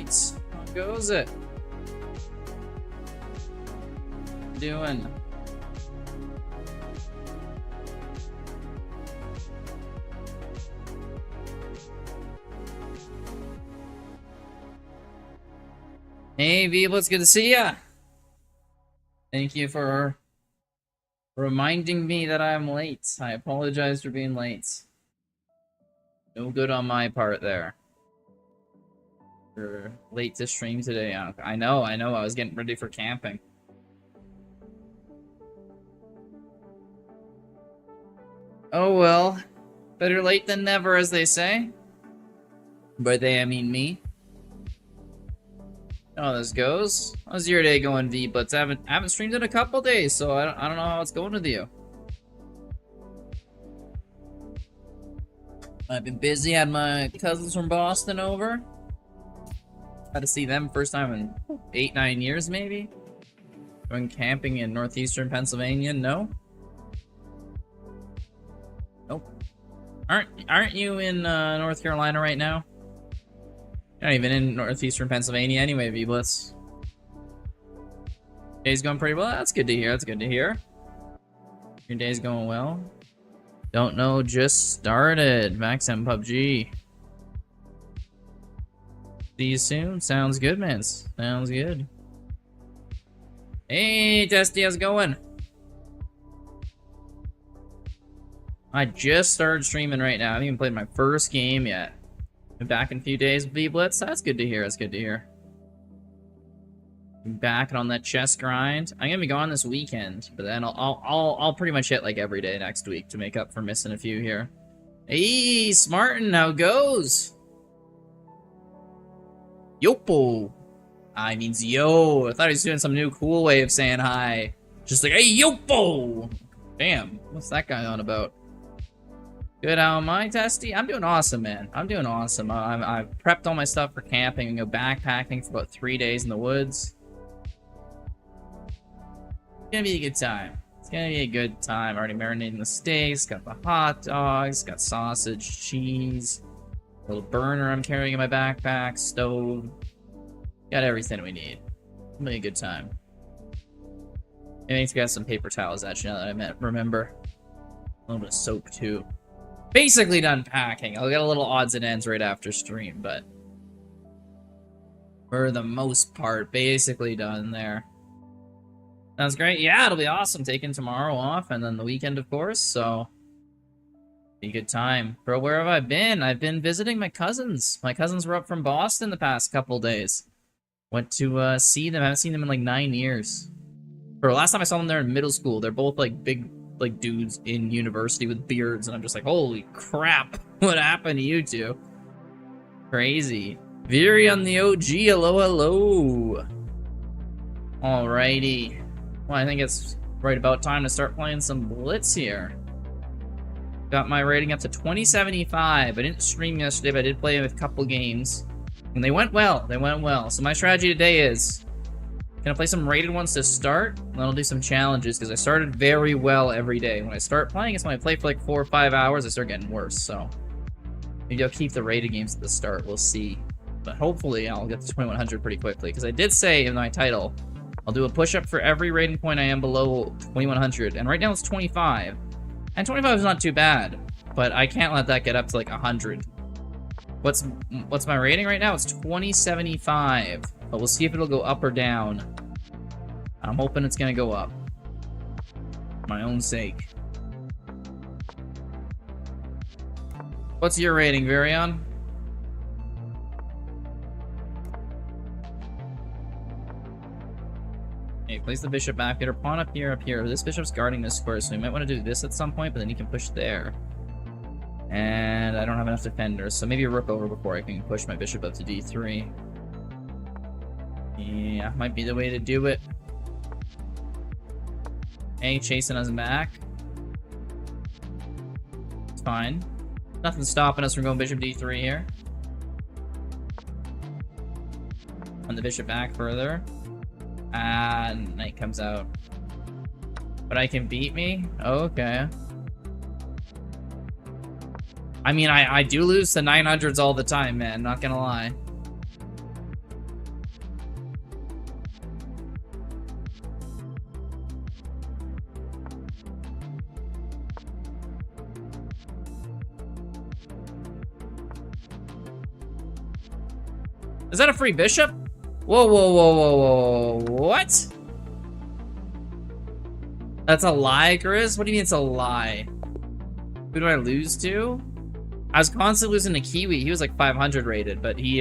Alright. How goes it? Doing? Hey, Viva, it's good to see ya. Thank you for reminding me that I'm late. I apologize for being late. No good on my part there. You're late to stream today. I know. I was getting ready for camping. Oh well. Better late than never, as they say. By they, I mean me. Oh, this goes. How's your day going, V? But I haven't streamed in a couple days, so I don't know how it's going with you. I've been busy. Had my cousins from Boston over. Had to see them first time in 8-9 years, maybe. Going camping in northeastern Pennsylvania. No. Nope. Aren't you in North Carolina right now? You're not even in northeastern Pennsylvania anyway, V-Blitz. Day's going pretty well. That's good to hear. That's good to hear. Your day's going well. Don't know, just started. Max and PUBG. See you soon. Sounds good, man. Sounds good. Hey, Testy, how's it going? I just started streaming right now. I haven't even played my first game yet. Been back in a few days with V-Blitz. That's good to hear. That's good to hear. Back on that chess grind. I'm gonna be gone this weekend, but then I'll pretty much hit like every day next week to make up for missing a few here. Hey, Smartin, how goes? Yopo. I means yo. I thought he was doing some new cool way of saying hi. Just like, hey, yopo. Damn, what's that guy on about? Good, how am I, Testy? I'm doing awesome, man. I'm doing awesome. I've prepped all my stuff for camping and go backpacking for about 3 days in the woods. It's gonna be a good time. It's gonna be a good time. Already marinating the steaks, got the hot dogs, got sausage, cheese, a little burner I'm carrying in my backpack, stove. Got everything we need. It's gonna be a good time. I think got some paper towels actually now that I remember. A little bit of soap too. Basically done packing. I'll get a little odds and ends right after stream, but for the most part, basically done there. Sounds great. Yeah, it'll be awesome. Taking tomorrow off and then the weekend, of course, so be a good time. Bro, where have I been? I've been visiting my cousins. My cousins were up from Boston the past couple days. Went to see them. I haven't seen them in like 9 years. Bro, last time I saw them, they're in middle school. They're both like big like dudes in university with beards, and I'm just like, holy crap, what happened to you two? Crazy. Veery on the OG, hello, hello. Alrighty. Well, I think it's right about time to start playing some Blitz here. Got my rating up to 2075. I didn't stream yesterday, but I did play a couple games. And they went well, they went well. So my strategy today is, gonna play some rated ones to start, and then I'll do some challenges, because I started very well every day. When I start playing, it's when I play for like 4 or 5 hours, I start getting worse, so maybe I'll keep the rated games at the start, we'll see. But hopefully I'll get to 2100 pretty quickly, because I did say in my title, I'll do a push-up for every rating point I am below 2100, and right now it's 25. And 25 is not too bad, but I can't let that get up to like 100. What's my rating right now? It's 2075. But we'll see if it'll go up or down. I'm hoping it's gonna go up. For my own sake. What's your rating, Virion? Hey, place the bishop back. Get her pawn up here, up here. This bishop's guarding this square, so we might want to do this at some point, but then you can push there. And I don't have enough defenders, so maybe a rook over before I can push my bishop up to d3. Yeah, might be the way to do it. Hey, chasing us back. It's fine. Nothing's stopping us from going bishop d3 here. On the bishop back further. And knight comes out. But I can beat me? Okay. I mean, I do lose to 900s all the time, man. Not gonna lie. Is that a free bishop? Whoa, whoa, whoa, whoa, whoa, what? That's a lie, Chris? What do you mean it's a lie? Who do I lose to? I was constantly losing to Kiwi. He was like 500 rated, but he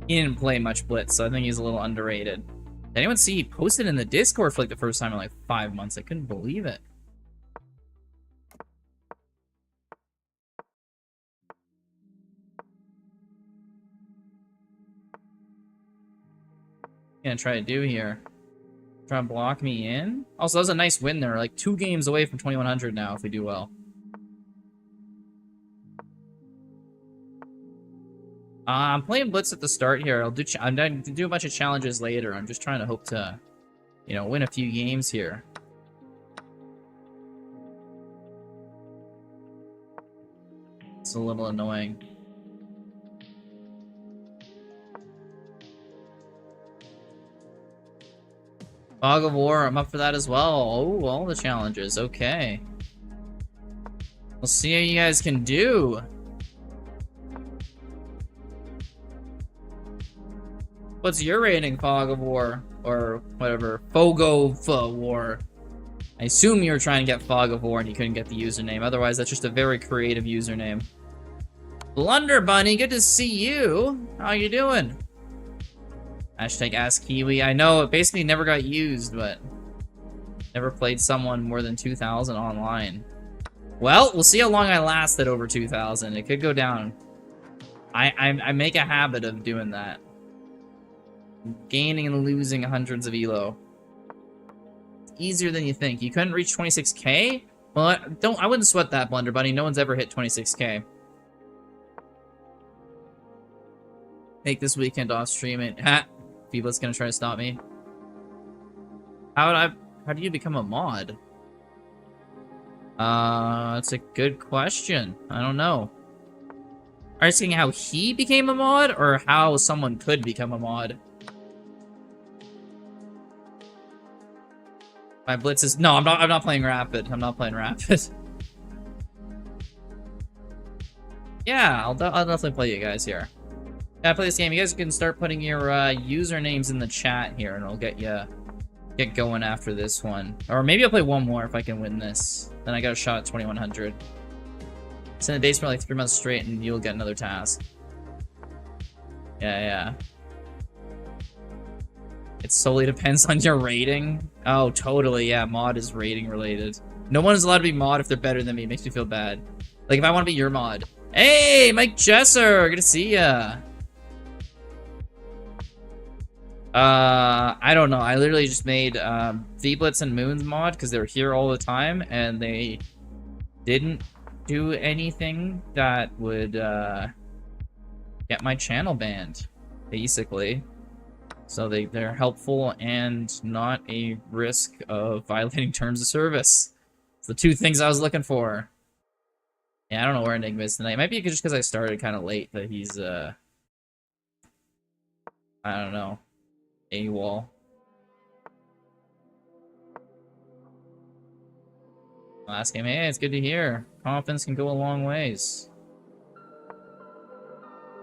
didn't play much Blitz, so I think he's a little underrated. Did anyone see he posted in the Discord for like the first time in like 5 months? I couldn't believe it. Gonna try to do here? Try to block me in? Also, that was a nice win there. Like 2 games away from 2100 now if we do well. I'm playing Blitz at the start here. I'm going to do a bunch of challenges later. I'm just trying to hope to, you know, win a few games here. It's a little annoying. Fog of War, I'm up for that as well. Oh, all the challenges. Okay. We'll see how you guys can do. What's your rating, Fog of War? Or whatever. Fogo War. I assume you were trying to get Fog of War and you couldn't get the username. Otherwise, that's just a very creative username. Blunder Bunny, good to see you. How you doing? Hashtag Ask Kiwi. I know it basically never got used, but never played someone more than 2,000 online. Well, we'll see how long I last at over 2,000. It could go down. I make a habit of doing that. Gaining and losing hundreds of elo. It's easier than you think. You couldn't reach 26k? Well, I wouldn't sweat that, Blunder Bunny. No one's ever hit 26k. Take this weekend off streaming. Ha! Feeble's gonna try to stop me. How do you become a mod? That's a good question. I don't know. Are you asking how he became a mod, or how someone could become a mod? My Blitz is... No, I'm not playing Rapid. I'm not playing Rapid. Yeah, I'll definitely play you guys here. Yeah, play this game. You guys can start putting your usernames in the chat here, and I'll get going after this one. Or maybe I'll play one more if I can win this. Then I got a shot at 2100. It's in the base for like 3 months straight, and you'll get another task. Yeah. It solely depends on your rating. Oh, totally. Yeah, mod is rating related. No one is allowed to be mod if they're better than me. It makes me feel bad. Like if I want to be your mod. Hey, Mike Jesser, good to see ya. I don't know. I literally just made V-Blitz and Moon's mod because they were here all the time and they didn't do anything that would get my channel banned, basically. So they're helpful and not a risk of violating terms of service. It's the 2 things I was looking for. Yeah, I don't know where Enigma is tonight. It might be just because I started kind of late that he's I don't know. AWOL. Last game. Hey, it's good to hear. Confidence can go a long ways.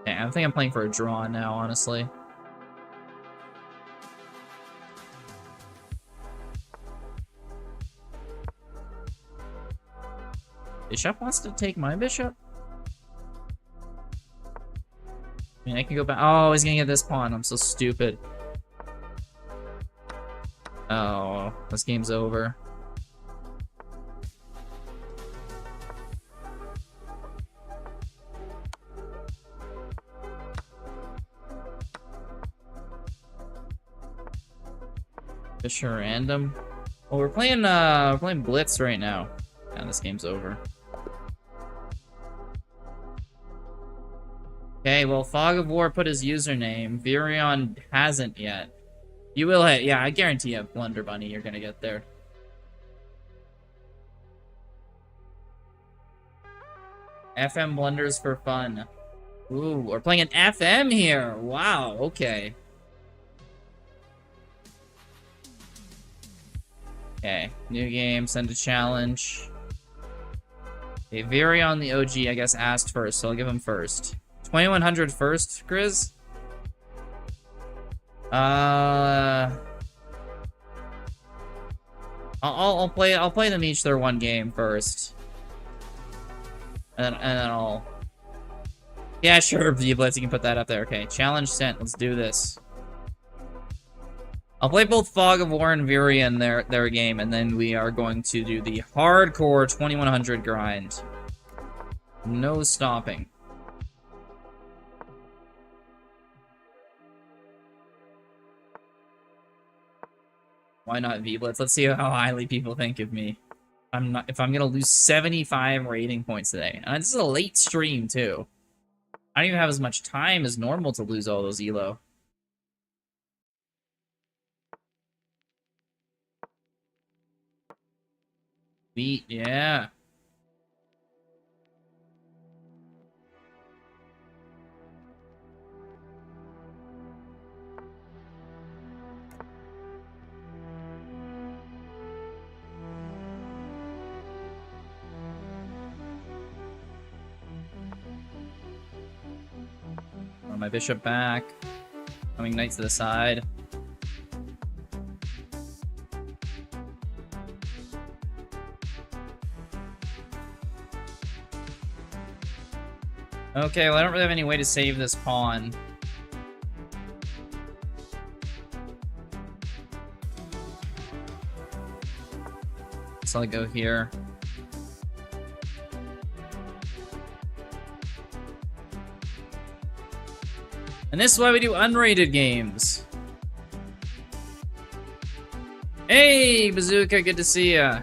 Yeah, I think I'm playing for a draw now, honestly. Bishop wants to take my bishop? I mean, I can go back. Oh, he's gonna get this pawn. I'm so stupid. Oh, this game's over. Fisher random. Well, we're playing Blitz right now. Yeah, this game's over. Okay, well, Fog of War put his username. Virion hasn't yet. You will hit. Yeah, I guarantee you, Blunder Bunny, you're gonna get there. FM blunders for fun. Ooh, we're playing an FM here. Wow, okay. Okay, new game, send a challenge. Okay, Virion, the OG, I guess, asked first, so I'll give him first. 2100 first, Grizz? I'll play them each their one game first. And then I'll... Yeah, sure, Blitz, you can put that up there. Okay, challenge sent. Let's do this. I'll play both Fog of War and Virion their game, and then we are going to do the hardcore 2100 grind. No stopping. Why not V-Blitz? Let's see how highly people think of me. If I'm gonna lose 75 rating points today. And this is a late stream, too. I don't even have as much time as normal to lose all those elo. Beat, yeah. My bishop back. Coming knight to the side. Okay, well I don't really have any way to save this pawn. So I'll go here. And this is why we do unrated games. Hey, Bazooka, good to see ya.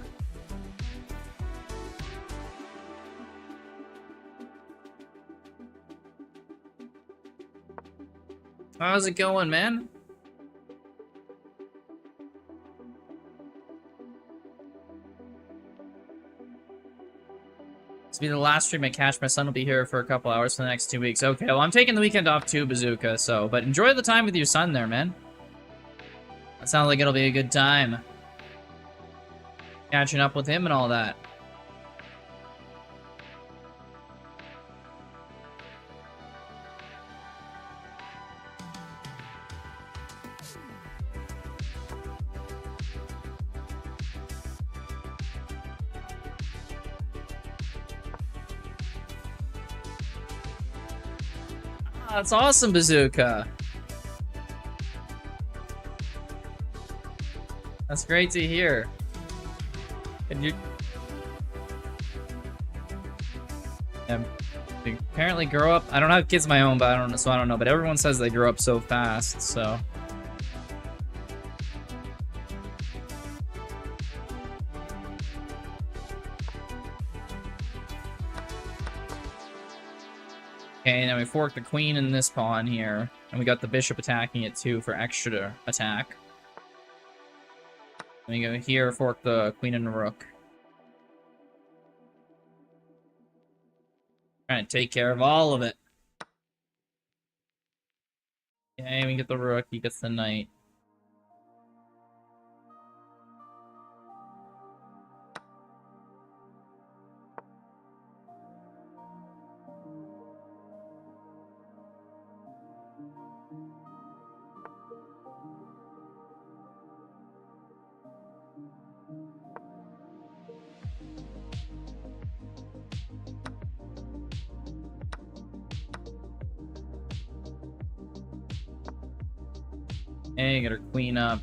How's it going, man? This will be the last stream I catch. My son will be here for a couple hours for the next 2 weeks. Okay, well, I'm taking the weekend off too, Bazooka, so... But enjoy the time with your son there, man. That sounds like it'll be a good time. Catching up with him and all that. That's awesome, Bazooka. That's great to hear. And you they apparently grow up. I don't have kids of my own, but I don't know, so I don't know. But everyone says they grow up so fast, so. Okay, now we fork the queen in this pawn here. And we got the bishop attacking it too for extra attack. Then we go here, fork the queen and the rook. Trying to take care of all of it. Okay, we get the rook, he gets the knight. Okay, get our queen up.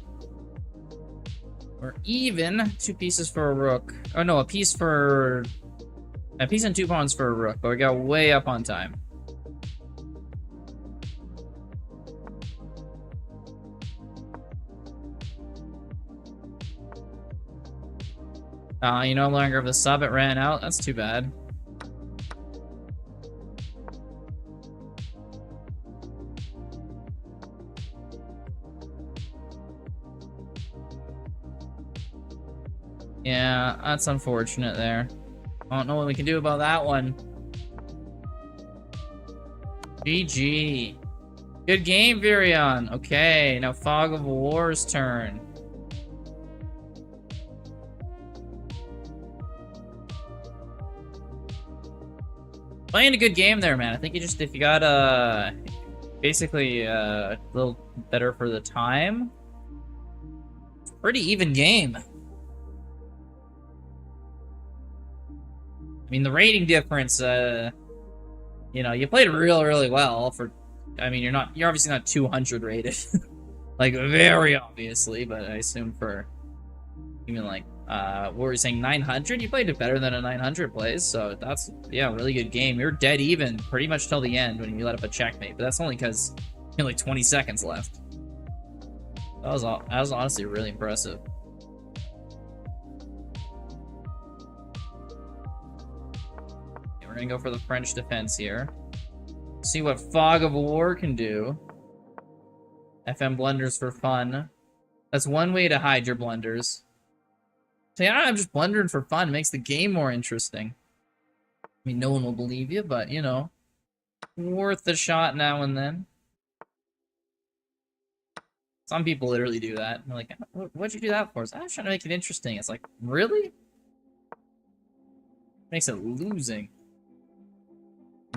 We're even. 2 pieces for a rook. Oh no, a piece and 2 pawns for a rook, but we got way up on time. You no longer have the sub, it ran out. That's too bad. Yeah, that's unfortunate there. I don't know what we can do about that one. GG. Good game, Virion. Okay, now Fog of War's turn. Playing a good game there, man. I think you just, if you got, basically, a little better for the time. It's a pretty even game. I mean, the rating difference, you know, you played really well for, I mean, you're obviously not 200 rated. Like, very obviously, but I assume for even, like, what were you saying, 900? You played it better than a 900 plays, so that's, yeah, a really good game. You're dead even pretty much till the end when you let up a checkmate, but that's only because you had like 20 seconds left. That was honestly really impressive. Okay, we're gonna go for the French defense here. See what Fog of War can do. FM blunders for fun. That's one way to hide your blunders. So yeah, I'm just blundering for fun. It makes the game more interesting. I mean, no one will believe you, but, you know, worth a shot now and then. Some people literally do that. They're like, what'd you do that for? I was trying to make it interesting. It's like, really? Makes it losing.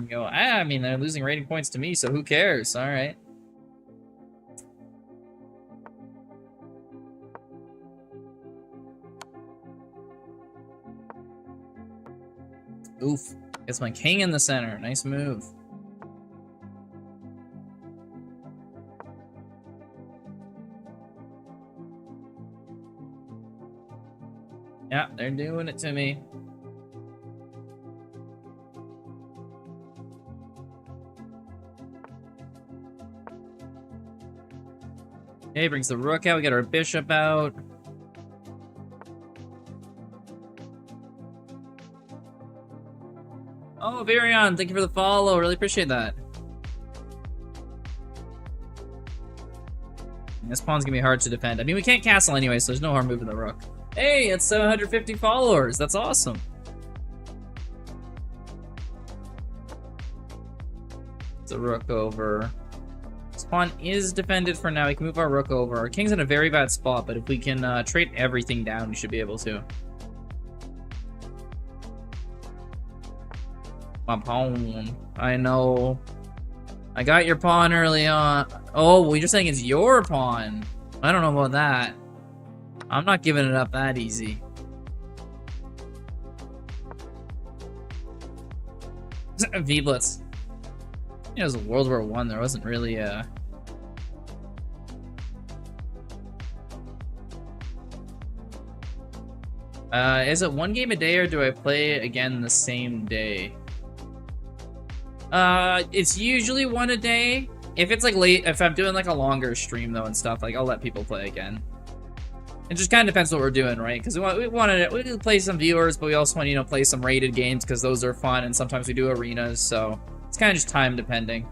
You go, I mean, they're losing rating points to me, so who cares? All right. Oof. Gets my king in the center. Nice move. Yeah, they're doing it to me. Okay, brings the rook out. We got our bishop out. Oh, Varion, thank you for the follow. Really appreciate that. This pawn's gonna be hard to defend. I mean, we can't castle anyway, so there's no harm moving the rook. Hey, it's 750 followers. That's awesome. It's a rook over. This pawn is defended for now. We can move our rook over. Our king's in a very bad spot, but if we can trade everything down, we should be able to. My pawn. I know. I got your pawn early on. Oh, well, you're saying it's your pawn. I don't know about that. I'm not giving it up that easy. V-Blitz. It was World War I. There wasn't really a... is it one game a day or do I play again the same day? It's usually one a day. If it's like late, if I'm doing like a longer stream though and stuff, like I'll let people play again. It just kind of depends what we're doing, right? Because we can play some viewers, but we also want to, you know, play some rated games because those are fun, and sometimes we do arenas, so it's kind of just time depending.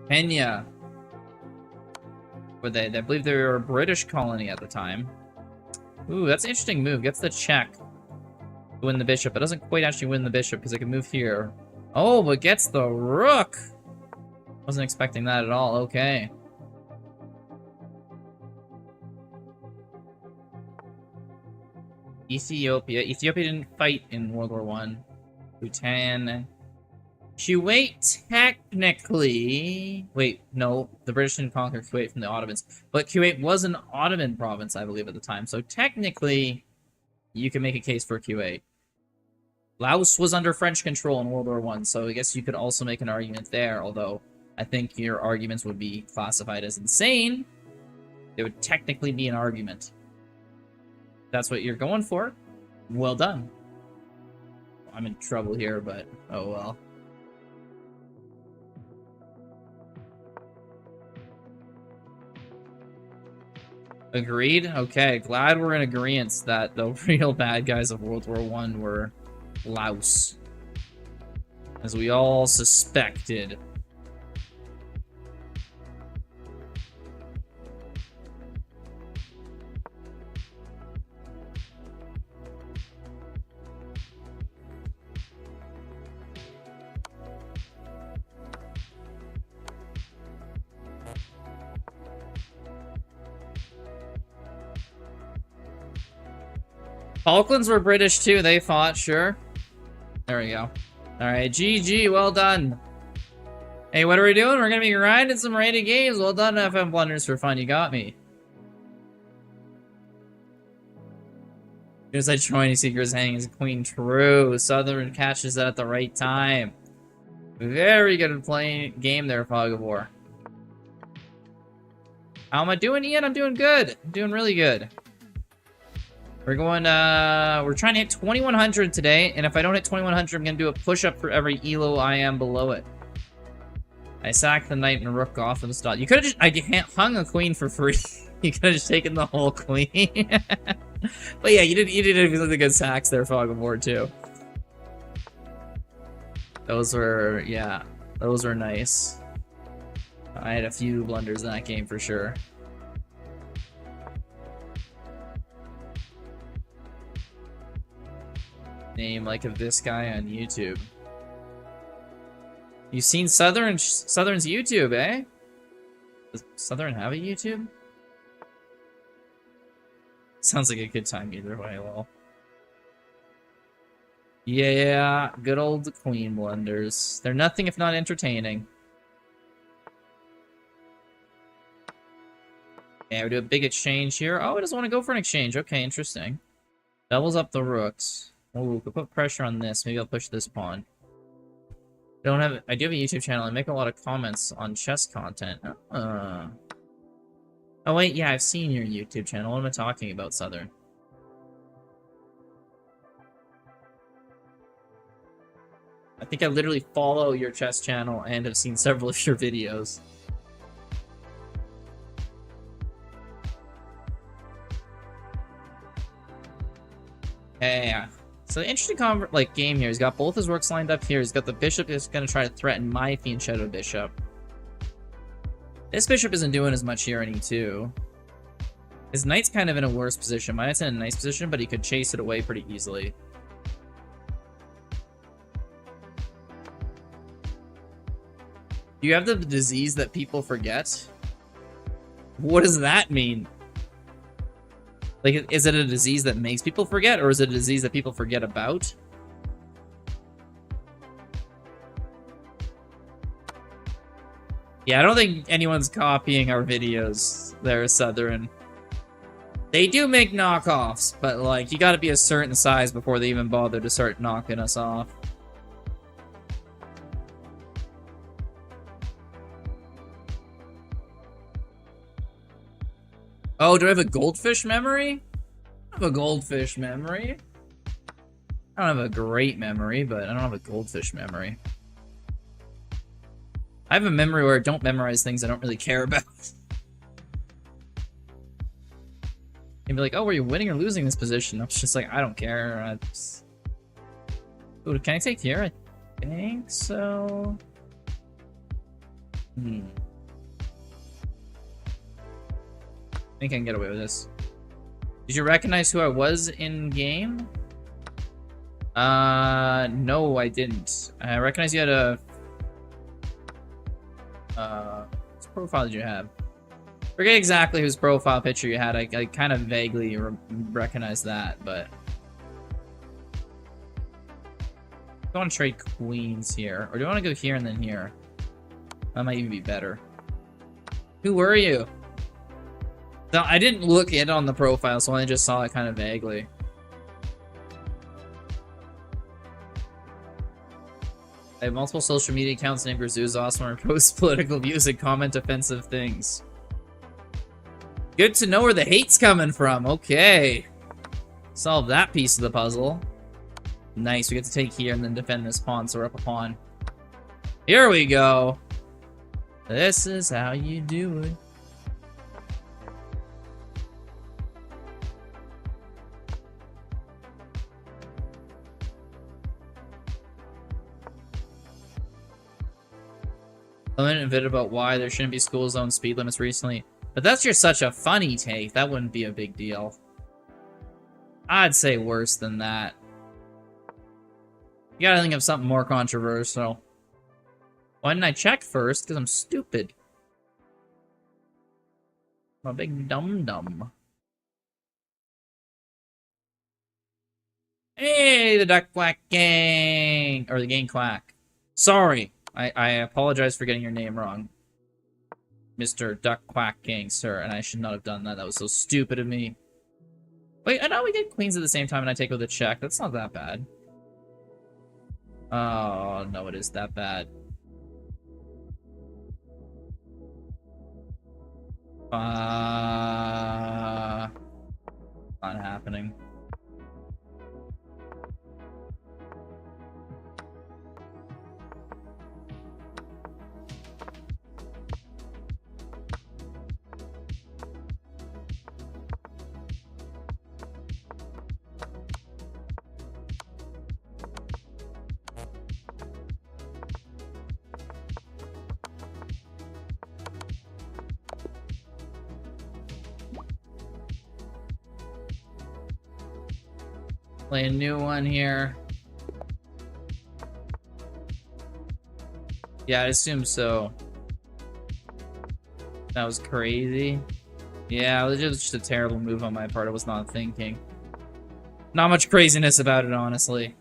Kenya. But I believe they were a British colony at the time. Ooh, that's an interesting move. Gets the check. Win the bishop. It doesn't quite actually win the bishop because I can move here. Oh, but gets the rook. Wasn't expecting that at all. Okay. Ethiopia. Ethiopia didn't fight in World War I. Bhutan. Kuwait technically... Wait, no. The British didn't conquer Kuwait from the Ottomans. But Kuwait was an Ottoman province, I believe, at the time. So technically, you can make a case for Kuwait. Laos was under French control in World War I, so I guess you could also make an argument there, although I think your arguments would be classified as insane. It would technically be an argument. That's what you're going for. Well done. I'm in trouble here, but oh well. Agreed? Okay, glad we're in agreement that the real bad guys of World War I were Laos. As we all suspected. Falklands were British too, they fought, sure. There we go. Alright, GG, well done. Hey, what are we doing? We're gonna be grinding some rated games. Well done, FM Blunders, for fun. You got me. As I try any secrets hanging as queen. True. Southern catches that at the right time. Very good at playing game there, Fog of War. How am I doing, Ian? I'm doing good. I'm doing really good. We're going, we're trying to hit 2100 today, and if I don't hit 2100, I'm gonna do a push-up for every elo I am below it. I sacked the knight and rook off of the start. You could have just, I hung a queen for free. You could have just taken the whole queen. But yeah, you did really good sacks there, Fog of War, too. Those were, yeah, those were nice. I had a few blunders in that game for sure. Name like of this guy on YouTube. You've seen Southern's YouTube, eh? Does Southern have a YouTube? Sounds like a good time either way, lol. Yeah, good old queen blunders. They're nothing if not entertaining. Yeah, we do a big exchange here. Oh, it doesn't want to go for an exchange. Okay, interesting. Doubles up the rooks. Oh, could put pressure on this. Maybe I'll push this pawn. I do have a YouTube channel. I make a lot of comments on chess content. Oh wait, yeah, I've seen your YouTube channel. What am I talking about, Southern? I think I literally follow your chess channel and have seen several of your videos. Yeah. So interesting game here. He's got both his rooks lined up here. He's got the bishop that's going to try to threaten my Fiend Shadow bishop. This bishop isn't doing as much here in e2. His knight's kind of in a worse position. My knight's in a nice position, but he could chase it away pretty easily. Do you have the disease that people forget? What does that mean? Like, is it a disease that makes people forget, or is it a disease that people forget about? Yeah, I don't think anyone's copying our videos there, Southern. They do make knockoffs, but, like, you gotta be a certain size before they even bother to start knocking us off. Oh, do I have a goldfish memory? I have a goldfish memory. I don't have a great memory, but I don't have a goldfish memory. I have a memory where I don't memorize things I don't really care about. You'd be like, oh, were you winning or losing this position? I'm just like, I don't care. Ooh, can I take here? I think so. I think I can get away with this. Did you recognize who I was in game? No, I didn't. I recognize you had a... whose profile did you have? Forget exactly whose profile picture you had. I kind of vaguely recognize that, but... I want to trade queens here. Or do I want to go here and then here? That might even be better. Who were you? No, I didn't look in on the profile, so I just saw it kind of vaguely. I have multiple social media accounts named Grzuzos where I post political views and comment offensive things. Good to know where the hate's coming from. Okay. Solve that piece of the puzzle. Nice, we get to take here and then defend this pawn, so we're up a pawn. Here we go. This is how you do it. I went in a bit about why there shouldn't be school zone speed limits recently. But that's just such a funny take. That wouldn't be a big deal. I'd say worse than that. You gotta think of something more controversial. Why didn't I check first? Because I'm stupid. I'm a big dum-dum. Hey, the Duck Quack Gang! Or the Gang Quack. Sorry. I apologize for getting your name wrong. Mr. Duck Quack Gang, sir. And I should not have done that. That was so stupid of me. Wait, I know we get queens at the same time and I take with a check. That's not that bad. Oh, no, it is that bad. Not happening. Play a new one here. Yeah, I assume so. That was crazy. Yeah, it was just a terrible move on my part. I was not thinking. Not much craziness about it, honestly.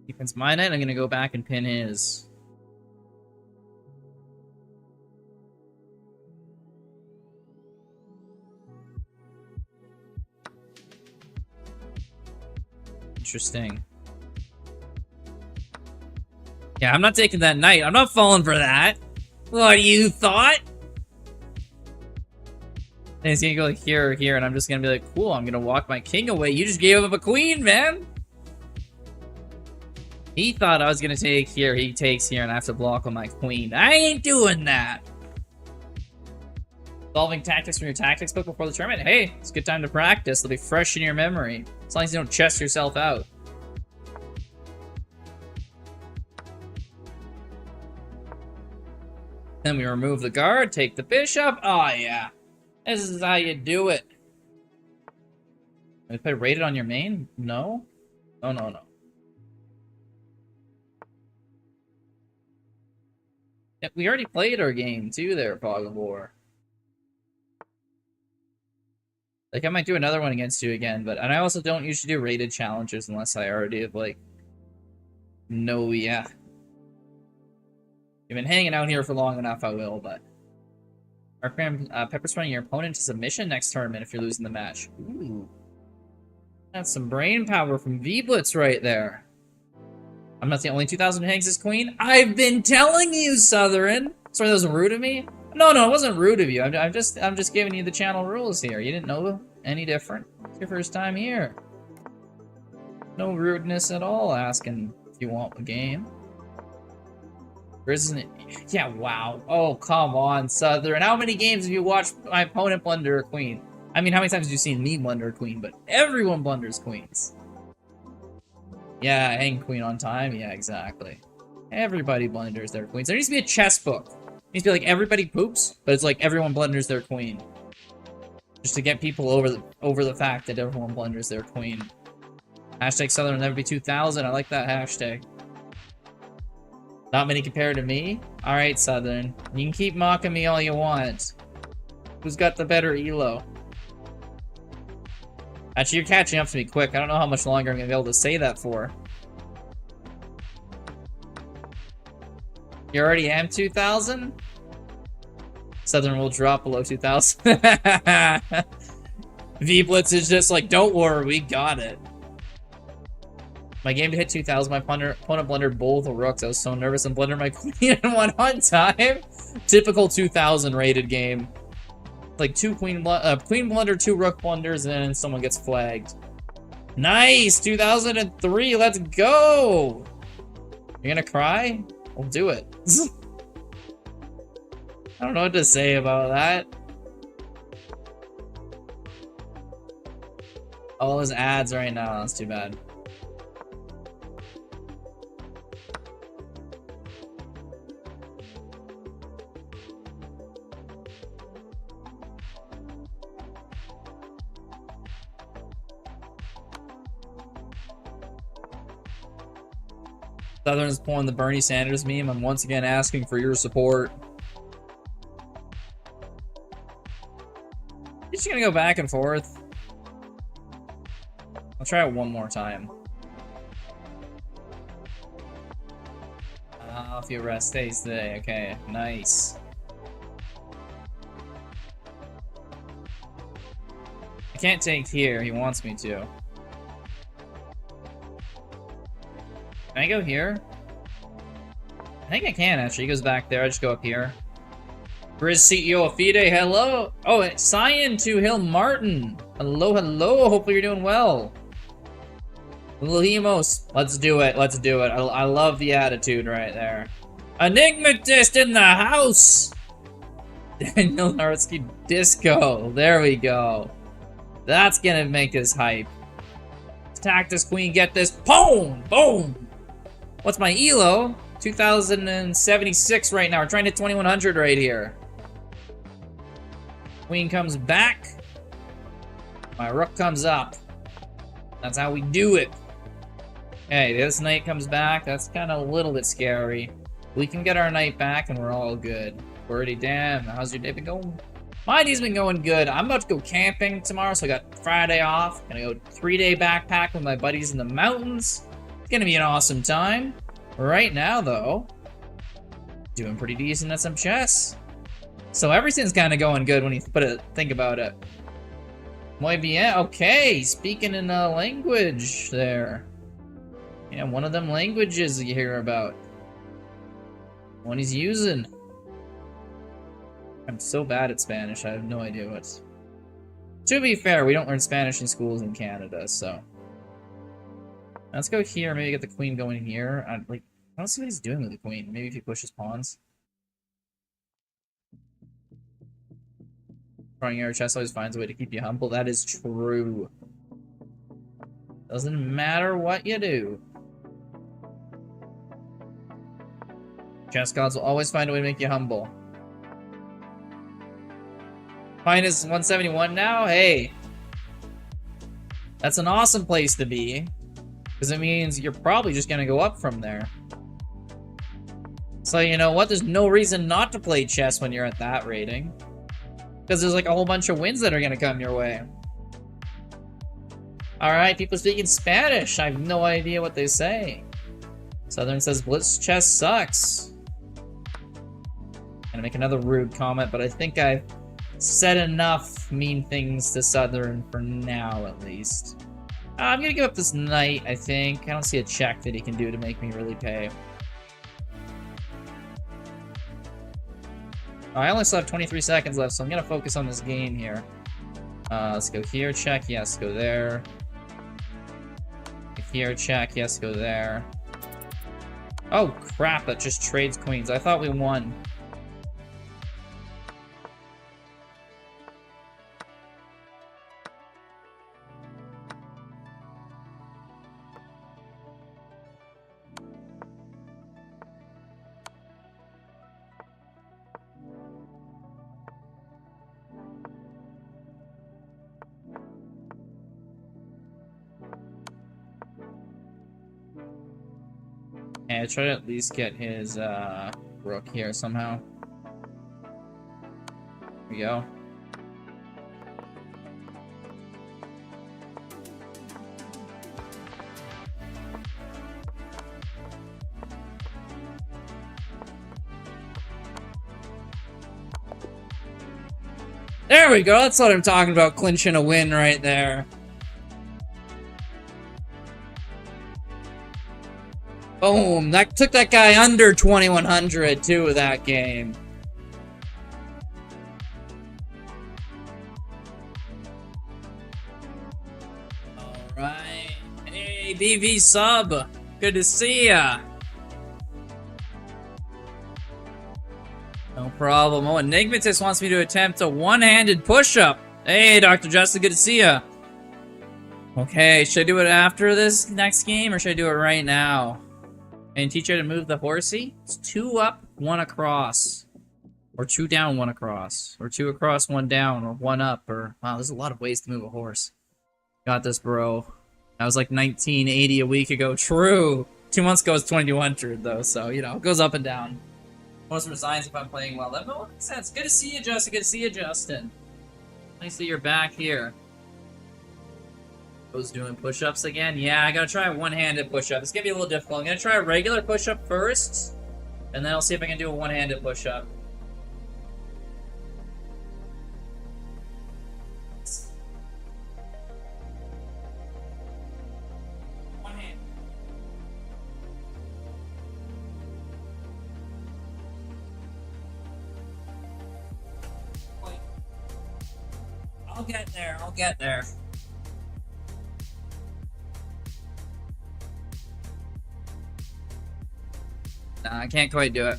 Defense my knight. I'm gonna go back and pin his. Interesting. Yeah, I'm not taking that knight. I'm not falling for that. What you thought? And he's gonna go like here or here, and I'm just gonna be like, cool, I'm gonna walk my king away. You just gave up a queen, man. He thought I was gonna take here. He takes here, and I have to block on my queen. I ain't doing that. Solving tactics from your tactics book before the tournament. Hey, it's a good time to practice. They'll be fresh in your memory. As long as you don't chest yourself out. Then we remove the guard, take the bishop. Oh, yeah. This is how you do it. Did I play rated on your main? No? Oh, no, no. Yeah, we already played our game, too, there, Fog of War. Like, I might do another one against you again, but... And I also don't usually do rated challenges unless I already have, like... No, yeah. You've been hanging out here for long enough, I will, but... Pepper's running your opponent to submission next tournament if you're losing the match. Ooh. That's some brain power from V-Blitz right there. I'm not the only 2,000 who hangs as queen. I've been telling you, Southern! Sorry, that was rude of me? No, it wasn't rude of you. I'm just giving you the channel rules here. You didn't know any different. It's your first time here. No rudeness at all asking if you want a game. Or isn't it? Yeah, wow. Oh, come on, Southern. How many games have you watched my opponent blunder a queen? I mean, how many times have you seen me blunder a queen? But everyone blunders queens. Yeah, hang queen on time. Yeah, exactly. Everybody blunders their queens. There needs to be a chess book. It needs to be like everybody poops, but it's like everyone blunders their queen. Just to get people over the fact that everyone blunders their queen. Hashtag Southern will never be 2,000. I like that hashtag. Not many compared to me? Alright, Southern. You can keep mocking me all you want. Who's got the better elo? Actually, you're catching up to me quick. I don't know how much longer I'm going to be able to say that for. You already am 2,000? Southern will drop below 2,000. V-Blitz is just like, don't worry, we got it. My game to hit 2,000, my opponent blundered both rooks. I was so nervous and blundered my queen in one on time. Typical 2,000 rated game. Like queen blunder, 2 rook blunders, and then someone gets flagged. Nice! 2003, let's go! You're gonna cry? We'll do it. I don't know what to say about that. All those ads right now, that's too bad. Southern is pulling the Bernie Sanders meme. I'm once again asking for your support. just gonna go back and forth. I'll try it one more time. A few rest days today. Okay, nice. I can't take here. He wants me to. Can I go here? I think I can, actually. He goes back there. I just go up here. Grizz CEO of Fide, hello! Oh, it's Cyan to Hill Martin. Hello, hello. Hopefully you're doing well. Lemos, let's do it. Let's do it. I love the attitude right there. Enigmatist in the house! Daniel Naritsky Disco. There we go. That's gonna make us hype. Attack this queen, get this. Boom! Boom! What's my elo? 2076 right now. We're trying to hit 2100 right here. Queen comes back. My rook comes up. That's how we do it. Okay, this knight comes back. That's kind of a little bit scary. We can get our knight back and we're all good. Birdie, damn. How's your day been going? My day's been going good. I'm about to go camping tomorrow, so I got Friday off. Gonna go 3-day backpack with my buddies in the mountains. It's gonna be an awesome time. Right now, though, doing pretty decent at some chess. So everything's kind of going good when you think about it. Muy bien. Okay, speaking in a language there. Yeah, one of them languages you hear about. One he's using. I'm so bad at Spanish, I have no idea what's... To be fair, we don't learn Spanish in schools in Canada, so... Let's go here, maybe get the queen going here. I don't see what he's doing with the queen. Maybe if he pushes pawns. Throwing your chess always finds a way to keep you humble. That is true. Doesn't matter what you do. Chess gods will always find a way to make you humble. Minus 171 now? Hey. That's an awesome place to be. Because it means you're probably just going to go up from there. So you know what? There's no reason not to play chess when you're at that rating. Because there's like a whole bunch of wins that are going to come your way. Alright, people speaking Spanish. I have no idea what they say. Southern says Blitz chess sucks. Gonna make another rude comment, but I think I've said enough mean things to Southern for now, at least. I'm gonna give up this knight, I think. I don't see a check that he can do to make me really pay. I only still have 23 seconds left, so I'm gonna focus on this game here. Let's go here, check, yes, go there. Here, check, yes, go there. Oh crap, that just trades queens. I thought we won. Yeah, try to at least get his rook here somehow. Here we go. There we go, that's what I'm talking about, clinching a win right there. Boom, that took that guy under 2100 too that game. Alright. Hey, BV sub. Good to see ya. No problem. Oh, Enigmatist wants me to attempt a one-handed push-up. Hey, Dr. Justin, good to see ya. Okay, should I do it after this next game, or should I do it right now? And teach her to move the horsey? It's 2 up, 1 across. Or 2 down, 1 across. Or 2 across, 1 down, or 1 up, or... Wow, there's a lot of ways to move a horse. Got this, bro. That was like 1980 a week ago. True! 2 months ago was 2200, though, so, you know, it goes up and down. Most resigns if I'm playing well. That makes sense. Good to see you, Justin. Good to see you, Justin. Nice that you're back here. I was doing push-ups again. Yeah, I gotta try a one-handed push-up. It's gonna be a little difficult. I'm gonna try a regular push-up first, and then I'll see if I can do a one-handed push-up. One hand. Wait. I'll get there. I'll get there. Nah, I can't quite do it.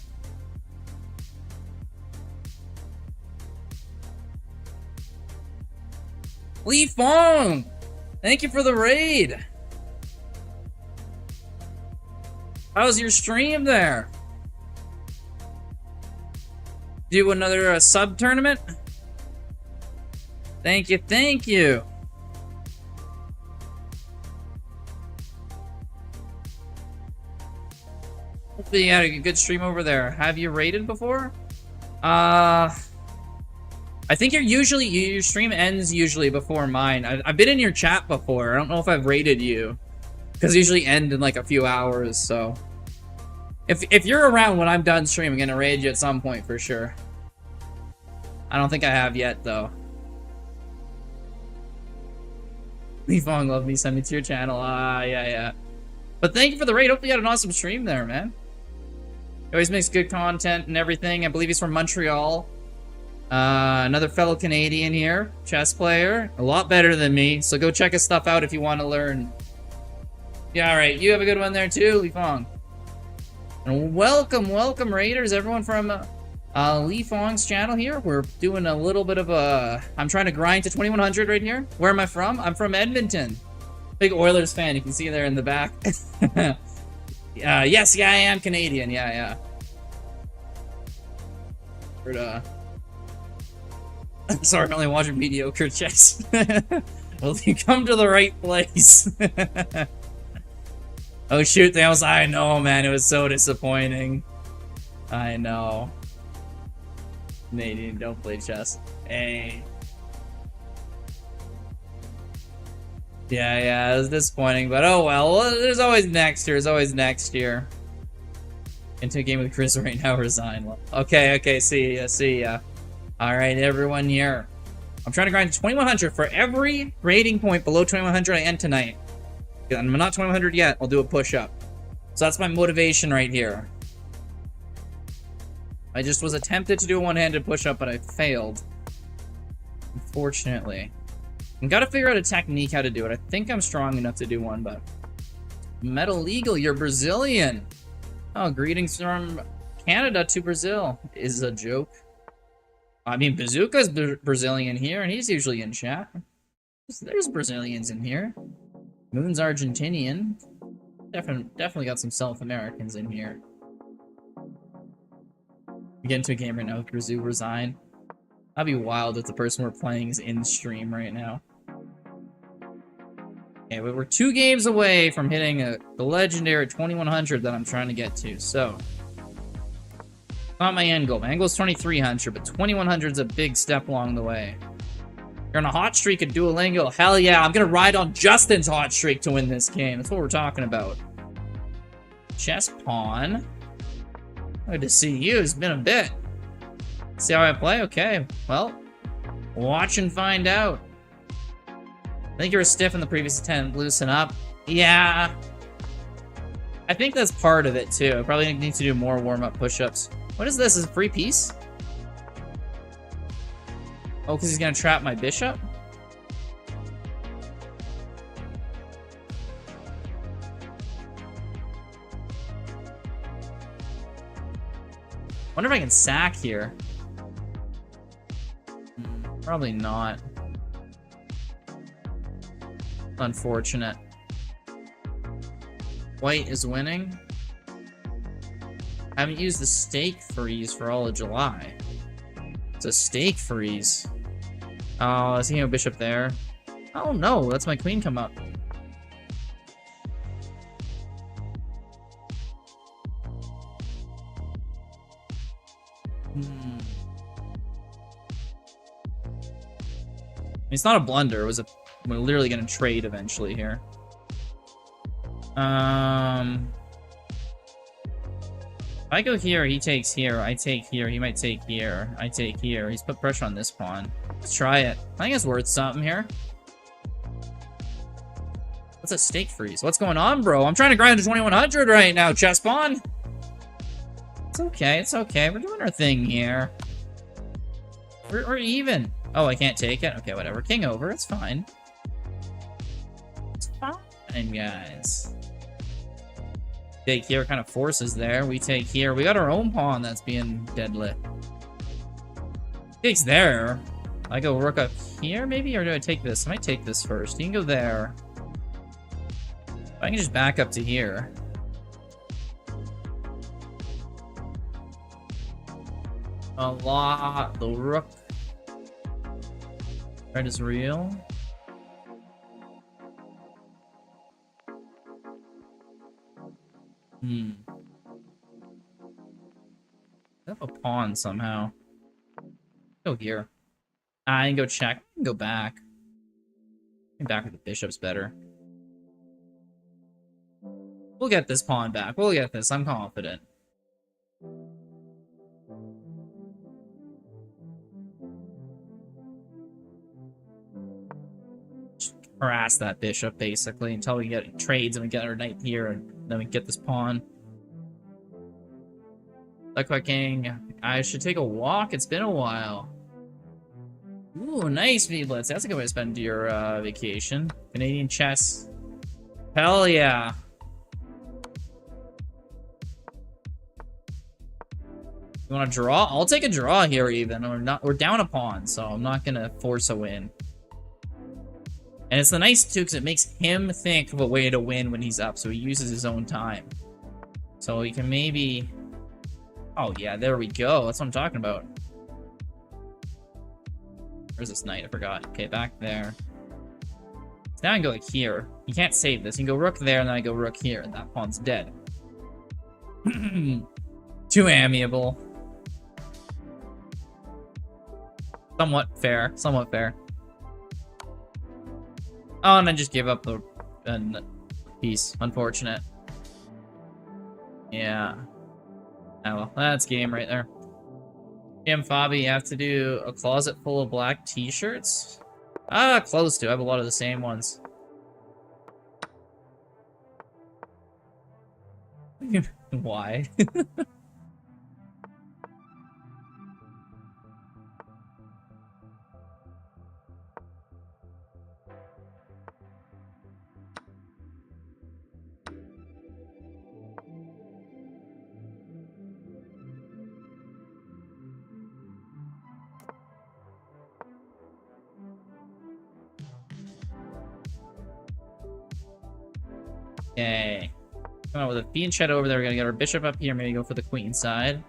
Lee Fong! Thank you for the raid! How's your stream there? Do another sub tournament? Thank you, thank you! Hopefully you had a good stream over there. Have you raided before? I think your stream ends usually before mine. I've been in your chat before. I don't know if I've raided you, because usually end in like a few hours. So if you're around when I'm done streaming, I'm gonna raid you at some point for sure. I don't think I have yet though. Lee Fong, love me, send me to your channel. Yeah. But thank you for the raid. Hopefully you had an awesome stream there, man. He always makes good content and everything. I believe he's from Montreal. Another fellow Canadian here, chess player, a lot better than me. So go check his stuff out if you want to learn. Yeah, all right. You have a good one there too, Lee Fong. And welcome raiders, everyone from Lee Fong's channel here. We're doing a little bit of a. I'm trying to grind to 2100 right here. Where am I from? I'm from Edmonton. Big Oilers fan. You can see there in the back. Yes, I am Canadian. Yeah. Sorry, I'm only watching mediocre chess. Well, you come to the right place. Oh shoot, I know, man, it was so disappointing. I know. Canadian, don't play chess. Hey. Yeah, it was disappointing, but oh well. There's always next year. There's always next year. Into a game with Chris right now, resign. Okay, see ya. Alright, everyone here. I'm trying to grind to 2100. For every rating point below 2100 I end tonight. I'm not 2100 yet. I'll do a push-up. So that's my motivation right here. I just was attempted to do a one-handed push-up, but I failed. Unfortunately. I've got to figure out a technique how to do it. I think I'm strong enough to do one, but... Metal Eagle, you're Brazilian. Oh, greetings from Canada to Brazil is a joke. I mean, Bazooka's Brazilian here, and he's usually in chat. There's Brazilians in here. Moon's Argentinian. Definitely got some South Americans in here. We get into a game right now with Brazil resign. That'd be wild if the person we're playing is in stream right now. Okay, we're 2 games away from hitting the legendary 2100 that I'm trying to get to, so... Not my end goal. My end goal is 2300, but 2100 is a big step along the way. You're on a hot streak at Duolingo. Hell yeah, I'm gonna ride on Justin's hot streak to win this game. That's what we're talking about. Chess pawn. Good to see you. It's been a bit. See how I play? Okay. Well, watch and find out. I think you were stiff in the previous attempt. Loosen up. Yeah. I think that's part of it, too. I probably need to do more warm-up push-ups. What is this? Is it a free piece? Oh, because he's going to trap my bishop? Wonder if I can sack here. Probably not. Unfortunate. White is winning. I haven't used the stake freeze for all of July. It's a stake freeze. Oh, is he a bishop there? Oh no, that's my queen come up. It's not a blunder. It was a... We're literally going to trade eventually here. If I go here, he takes here. I take here. He might take here. I take here. He's put pressure on this pawn. Let's try it. I think it's worth something here. What's a stake freeze? What's going on, bro? I'm trying to grind to 2100 right now, chess pawn. It's okay. It's okay. We're doing our thing here. We're even. Oh, I can't take it? Okay, whatever. King over. It's fine. It's fine, guys. Take here kind of forces there. We take here. We got our own pawn that's being deadlit. Takes there. I go rook up here, maybe? Or do I take this? I might take this first. You can go there. I can just back up to here. A lot. The rook. Red is real. I have a pawn somehow. Go here. I can go check. I can go back. I think back with the bishop's better. We'll get this pawn back. We'll get this. I'm confident. Just harass that bishop, basically, until we get trades and we get our knight here, and then we get this pawn. Clicking. I should take a walk. It's been a while. Ooh, nice, Blitz. That's a good way to spend your vacation. Canadian chess. Hell yeah. You want to draw? I'll take a draw here even. We're down a pawn, so I'm not gonna force a win. And it's the nice too, because it makes him think of a way to win when he's up, so he uses his own time. So he can maybe... Oh yeah, there we go. That's what I'm talking about. Where's this knight? I forgot. Okay, back there. So now I can go like here. You can't save this. You can go rook there, and then I go rook here, and that pawn's dead. Too amiable. Somewhat fair. Somewhat fair. Oh, and I just gave up the piece. Unfortunate. Yeah. Oh well, that's game right there. Fabi, you have to do a closet full of black t-shirts? Close to. I have a lot of the same ones. Why? Okay. Oh, with a fiend shed over there, we're gonna get our bishop up here, maybe go for the queen side.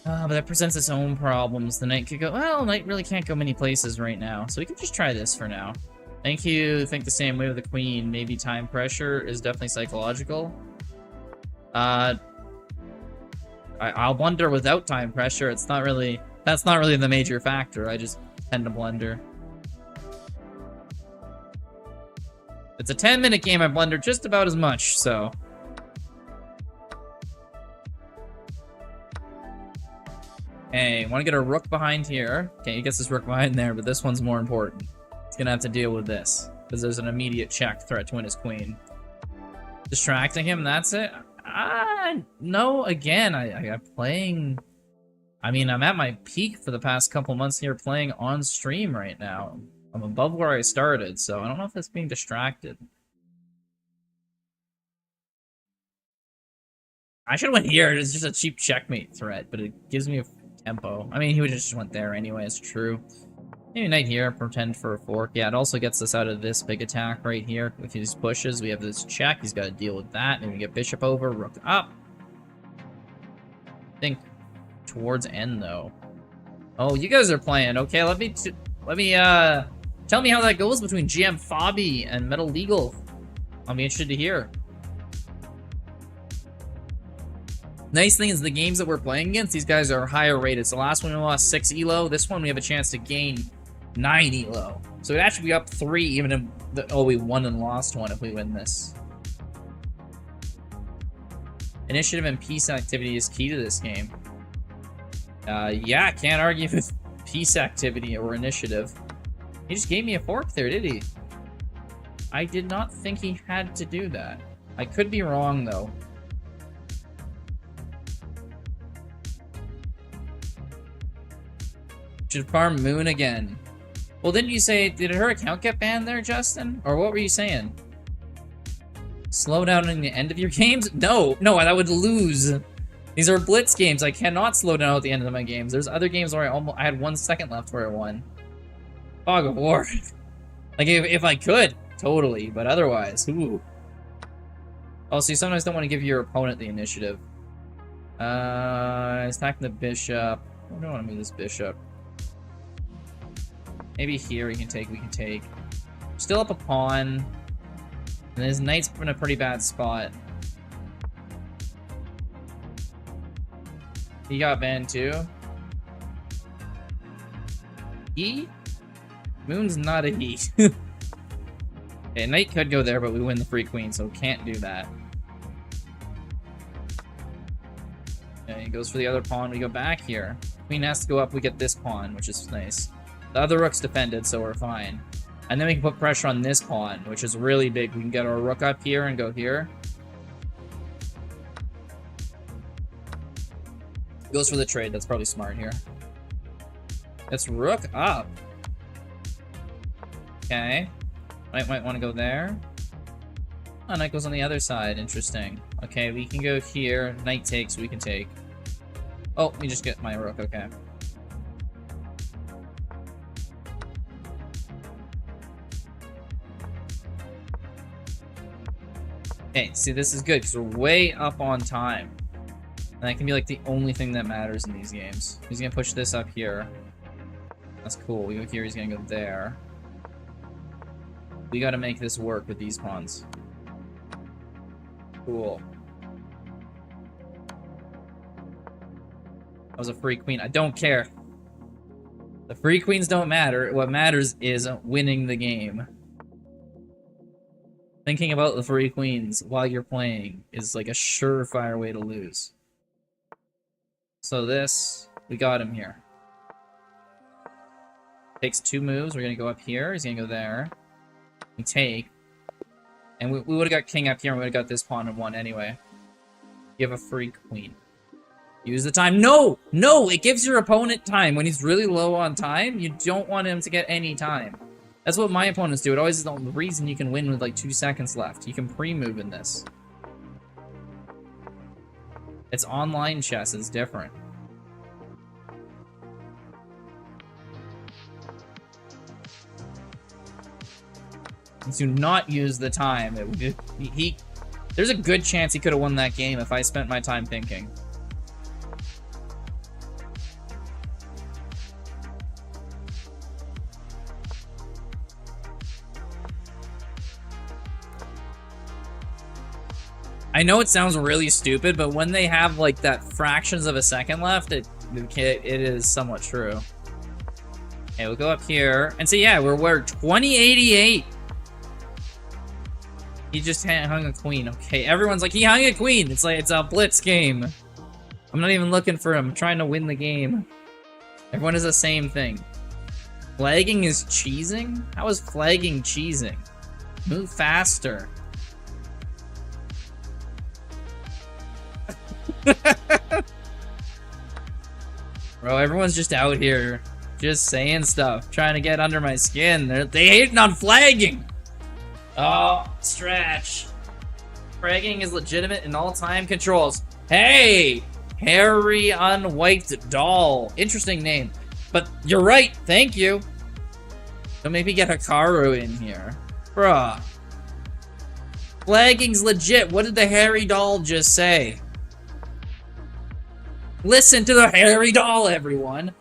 But that presents its own problems. The knight could go... Well, knight really can't go many places right now, so we can just try this for now. Thank you. Think the same way with the queen. Maybe time pressure is definitely psychological. I'll blunder without time pressure. It's not really... That's not really the major factor. I just tend to blunder. It's a 10-minute game. I blunder just about as much, so... Hey, want to get a rook behind here. Okay, he gets this rook behind there, but this one's more important. He's gonna have to deal with this, because there's an immediate check threat to win his queen. Distracting him, that's it? No, again, I'm playing... I mean, I'm at my peak for the past couple months here playing on stream right now. I'm above where I started, so I don't know if that's being distracted. I should have went here. It's just a cheap checkmate threat, but it gives me a tempo. I mean, he would just went there anyway, it's true. Maybe knight here, pretend for a fork. Yeah, it also gets us out of this big attack right here. If he just pushes, we have this check. He's got to deal with that. Maybe get bishop over, rook up. I think towards end, though. Oh, you guys are playing. Okay, let me tell me how that goes between GM Fabi and Metal Legal. I'll be interested to hear. Nice thing is the games that we're playing against, these guys are higher rated. So last one we lost 6 elo. This one we have a chance to gain 90 low. So it'd actually be up 3 even if we won and lost 1 if we win this. Initiative and peace activity is key to this game. Yeah, can't argue with peace activity or initiative. He just gave me a fork there, did he? I did not think he had to do that. I could be wrong, though. Should farm Moon again. Well, didn't you say, did her account get banned there, Justin? Or what were you saying? Slow down in the end of your games? No, that would lose. These are Blitz games. I cannot slow down at the end of my games. There's other games where I had 1 second left where I won. Fog of War. Like, if I could, totally. But otherwise, ooh. Also, you sometimes don't want to give your opponent the initiative. He's attacking the bishop. I don't want to move this bishop. Maybe here we can take. Still up a pawn. And his knight's in a pretty bad spot. He got banned too. He? Moon's not a he. Okay, knight could go there, but we win the free queen, so can't do that. Yeah, he goes for the other pawn. We go back here. Queen has to go up. We get this pawn, which is nice. The other rook's defended, so we're fine. And then we can put pressure on this pawn, which is really big. We can get our rook up here and go here. Goes for the trade. That's probably smart here. Let's rook up. Okay. Might want to go there. Oh, knight goes on the other side. Interesting. Okay, we can go here. Knight takes. We can take. Oh, let me just get my rook. Okay. Okay, see, this is good because we're way up on time. And that can be like the only thing that matters in these games. He's gonna push this up here. That's cool. We go here, he's gonna go there. We gotta make this work with these pawns. Cool. That was a free queen. I don't care. The free queens don't matter. What matters is winning the game. Thinking about the free queens while you're playing is like a surefire way to lose. So this, we got him here. Takes 2 moves. We're gonna go up here. He's gonna go there. We take. And we would have got king up here and we would have got this pawn and 1 anyway. You have a free queen. Use the time. No! No! It gives your opponent time. When he's really low on time, you don't want him to get any time. That's what my opponents do. It always is the reason you can win with like 2 seconds left. You can pre-move in this. It's online chess. It's different. Do not use the time. There's a good chance he could have won that game if I spent my time thinking. I know it sounds really stupid, but when they have like that fractions of a second left, it is somewhat true. Okay, we'll go up here. And so yeah, we're 2088. He just hung a queen. Okay, everyone's like, he hung a queen. It's like, it's a Blitz game. I'm not even looking for him. I'm trying to win the game. Everyone is the same thing. Flagging is cheesing? How is flagging cheesing? Move faster. Bro, everyone's just out here just saying stuff, trying to get under my skin. They hating on flagging. Oh, stretch. Flagging is legitimate in all time controls. Hey, Harry Unwiped Doll. Interesting name, but you're right. Thank you. Don't make me get Hikaru in here, bruh. Flagging's legit. What did the Harry Doll just say? Listen to the Harry Doll, everyone.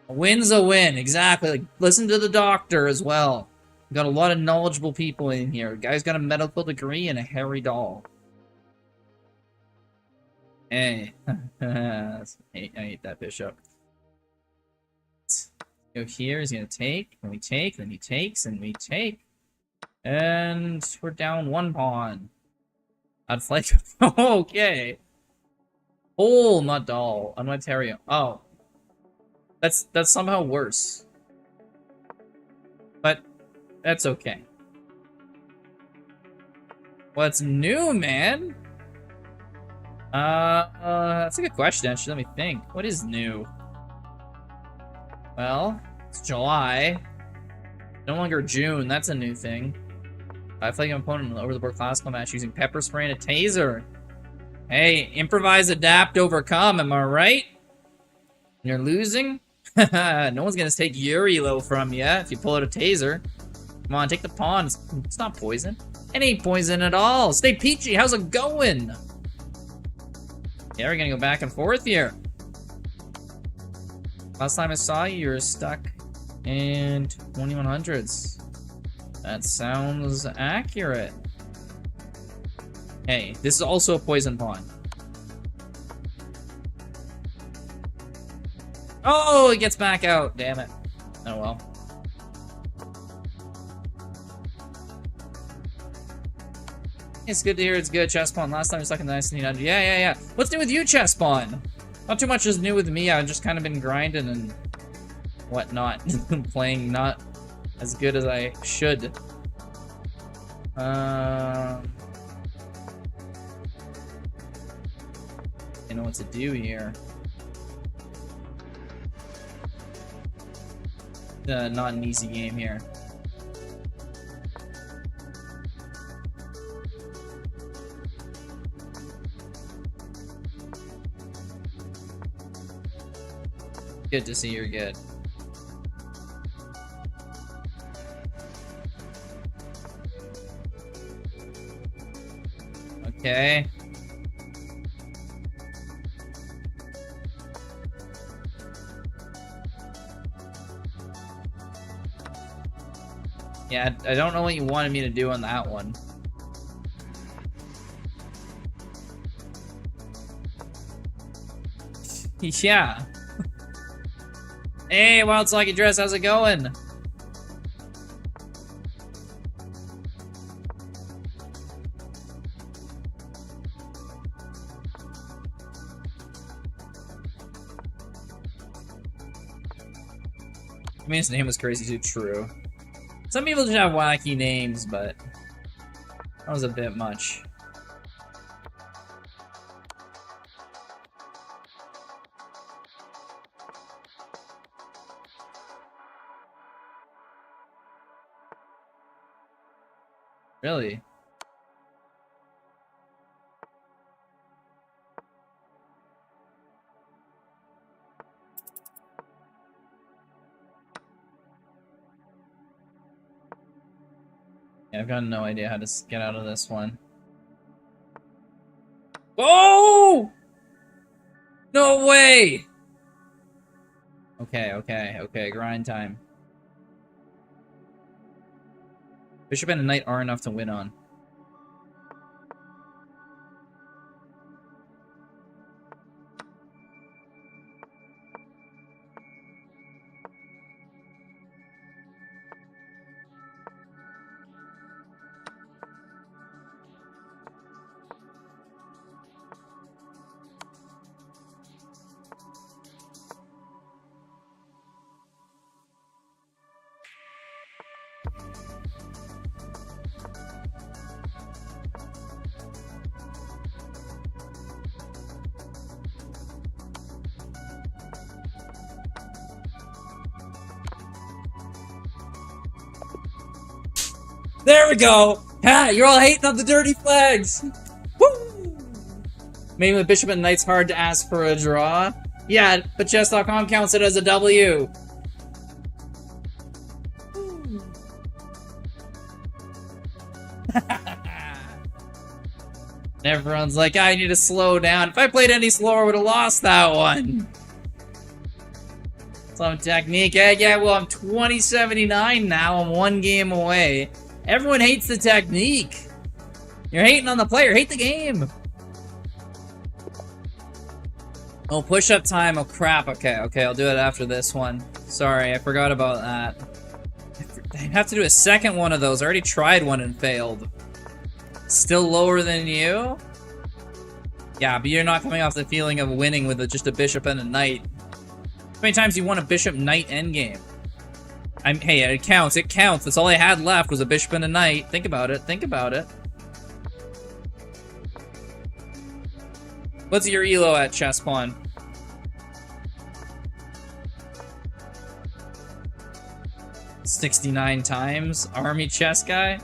A win's a win, exactly. Like, listen to the doctor as well. We got a lot of knowledgeable people in here. Guy's got a medical degree and a Harry Doll. Hey, I hate that bishop. Go here, he's gonna take, and we take, then he takes, and we take. And we're down 1 pawn. I'd like okay. Oh, not doll. I'm gonna Ontario. Oh. That's somehow worse. But that's okay. What's new, man? That's a good question, actually. Let me think. What is new? Well, it's July. No longer June. That's a new thing. I flag an opponent in an over-the-board classical match using pepper spray and a taser. Hey, improvise, adapt, overcome. Am I right? You're losing? No one's gonna take Yuri-Lo from you if you pull out a taser. Come on, take the pawn. It's not poison. It ain't poison at all. Stay peachy. How's it going? Yeah, we're gonna go back and forth here. Last time I saw you, you were stuck in 2100s. That sounds accurate. Hey, this is also a poison pawn. Oh, it gets back out. Damn it. Oh well. It's good to hear it's good, chess pawn. Last time you stuck in the 1900. Yeah. What's new with you, chess pawn? Not too much is new with me. I've just kind of been grinding and whatnot. Playing not as good as I should. I know what to do here. Not an easy game here. Good to see you're good. Okay. Yeah, I don't know what you wanted me to do on that one. Yeah. Hey, Wild Slocky Dress, how's it going? I mean, his name was crazy too, true. Some people just have wacky names, but that was a bit much. Really? Yeah, I've got no idea how to get out of this one. Oh! No way! Okay, grind time. Bishop and a knight are enough to win on. There we go! Ha! You're all hating on the dirty flags! Woo! Maybe with Bishop and Knight's hard to ask for a draw. Yeah, but chess.com counts it as a W. Everyone's like, I need to slow down. If I played any slower, I would have lost that one. Some technique. Yeah, well, I'm 2079 now. I'm 1 game away. Everyone hates the technique. You're hating on the player. Hate the game. Oh, push-up time. Oh, crap. Okay, I'll do it after this one. Sorry, I forgot about that. I have to do a second one of those. I already tried one and failed. Still lower than you? Yeah, but you're not coming off the feeling of winning with just a bishop and a knight. How many times you won a bishop knight endgame? Hey, it counts. It counts. That's all I had left was a bishop and a knight. Think about it. Think about it. What's your elo at, chess pawn? $69 times? Army chess guy?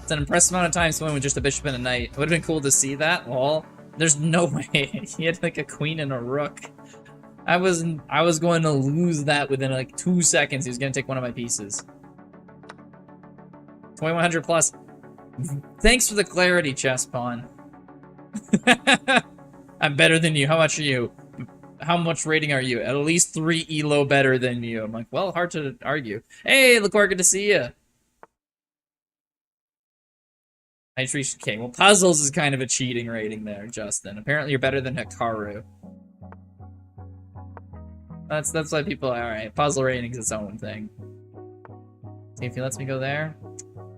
It's an impressive amount of times to win with just a bishop and a knight. It would have been cool to see that. Well, there's no way. He had like a queen and a rook. I was going to lose that within like 2 seconds. He was going to take one of my pieces. 2100 plus. Thanks for the clarity, chess pawn. I'm better than you. How much are you? How much rating are you? At least 3 elo better than you. I'm like, well, hard to argue. Hey, LaCour, good to see you. Okay, well, puzzles is kind of a cheating rating there, Justin. Apparently you're better than Hikaru. That's why people are alright. Puzzle rating's its own thing. See if he lets me go there.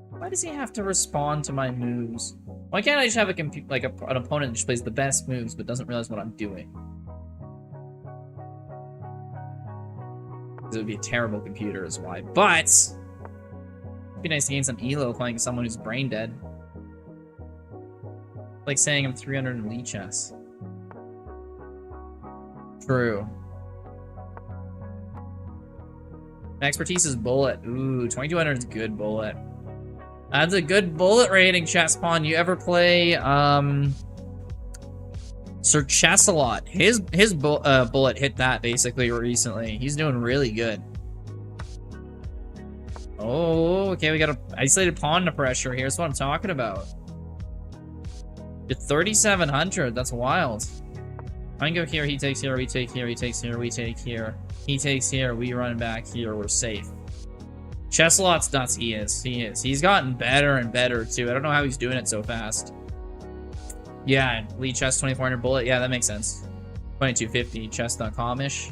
Why does he have to respond to my moves? Why can't I just have an opponent that just plays the best moves but doesn't realize what I'm doing? Because it would be a terrible computer is why. But it'd be nice to gain some elo playing someone who's brain dead. Like saying I'm 300 in Lee chess. True. My expertise is bullet. Ooh, 2200 is good bullet. That's a good bullet rating, chess pawn. You ever play Sir Chessalot? His bullet hit that basically recently. He's doing really good. Oh, okay, we got a isolated pawn to pressure here. That's what I'm talking about. You're 3700. That's wild. I can go here. He takes here. We take here. He takes here. We take here. He takes here. We run back here. We're safe. Chessalot's nuts. He is. He is. He's gotten better and better too. I don't know how he's doing it so fast. Yeah, Lee chess 2400 bullet. Yeah, that makes sense. 2250 chess.com-ish.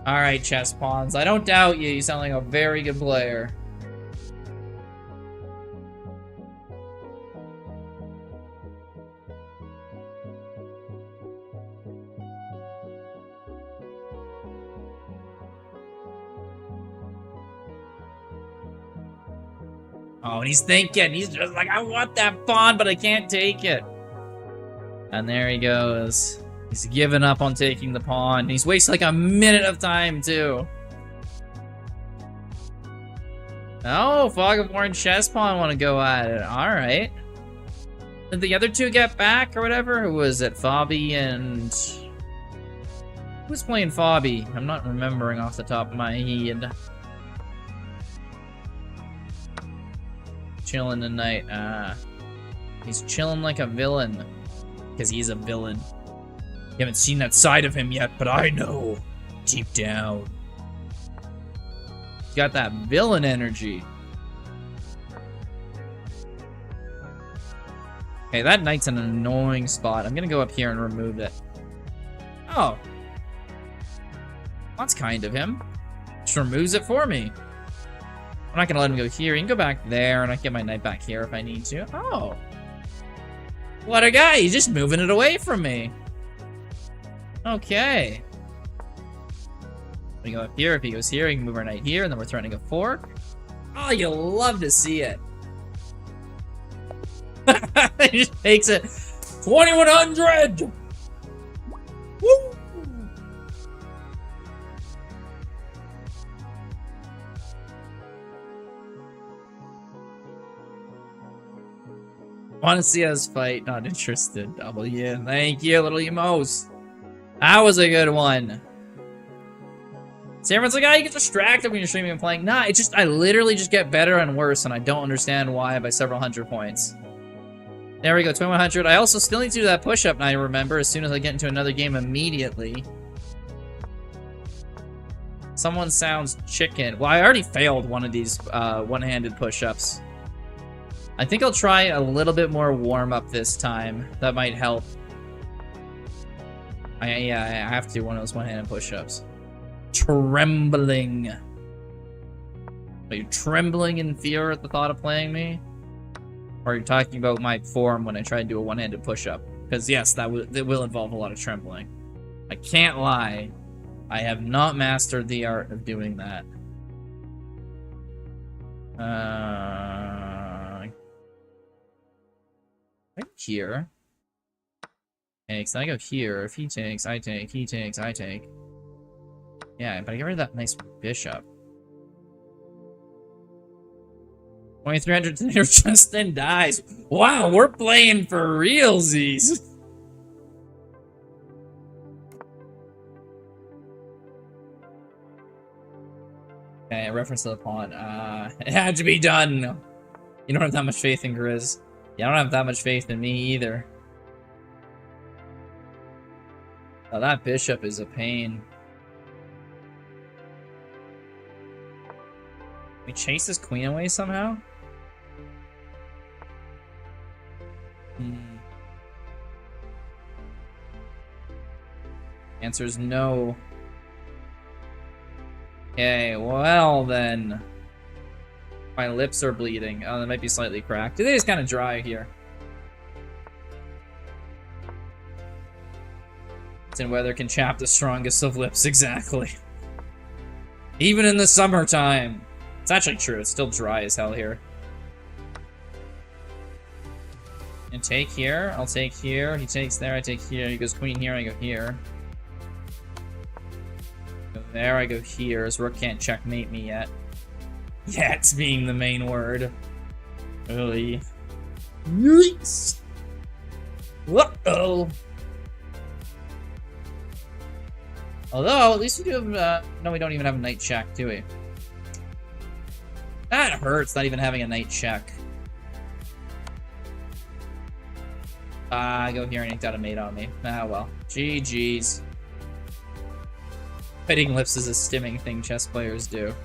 All right, chess pawns. I don't doubt you. You sound like a very good player. Oh, and he's thinking. He's just like, I want that pawn, but I can't take it. And there he goes. He's giving up on taking the pawn. He's wasting like a minute of time, too. Oh, Fog of War and chess pawn want to go at it. All right. Did the other two get back or whatever? Who was it? Fabi and... Who was playing Fabi? I'm not remembering off the top of my head. Chilling tonight. He's chilling like a villain. Because he's a villain. You haven't seen that side of him yet, but I know. Deep down. He's got that villain energy. Okay, that knight's an annoying spot. I'm gonna go up here and remove it. Oh. That's kind of him. Just removes it for me. I'm not gonna let him go here. He can go back there, and I can get my knight back here if I need to. Oh. What a guy. He's just moving it away from me. Okay. We go up here. If he goes here, he can move our knight here, and then we're threatening a fork. Oh, you'll love to see it. He just takes it. 2100! Woo! Want to see us fight? Not interested. W. Thank you, little emos. That was a good one. See, everyone's like, you get distracted when you're streaming and playing. Nah, it's just, I literally just get better and worse, and I don't understand why by several hundred points. There we go, 2100. I also still need to do that push-up, now I remember, as soon as I get into another game immediately. Someone sounds chicken. Well, I already failed one of these one-handed push-ups. I think I'll try a little bit more warm-up this time. That might help. Yeah, I have to do one of those one-handed push-ups. trembling. Are you trembling in fear at the thought of playing me? Or are you talking about my form when I try to do a one-handed push-up? Because yes, that will involve a lot of trembling. I can't lie. I have not mastered the art of doing that. Right here. Takes, then I go here. If he takes, I take. He takes, I take. Yeah, but I get rid of that nice bishop. 2300 to just then dies. Wow, we're playing for realsies. Okay, reference to the pawn. It had to be done. You don't have that much faith in Grizz. Yeah, I don't have that much faith in me either. Oh, that bishop is a pain. We chase this queen away somehow? Answer is no. Okay, well then. My lips are bleeding. Oh, they might be slightly cracked. It is kind of dry here. And weather can chap the strongest of lips, exactly. Even in the summertime. It's actually true, it's still dry as hell here. And take here, I'll take here, he takes there, I take here, he goes queen here, I go here. Go there, I go here, his rook can't checkmate me yet. Yet being the main word. Really. Yikes! Uh-oh! Although, at least we do have, no, we don't even have a knight check, do we? That hurts, not even having a knight check. I go here and inked out a mate on me. Ah, well. GG's. Biting lips is a stimming thing chess players do.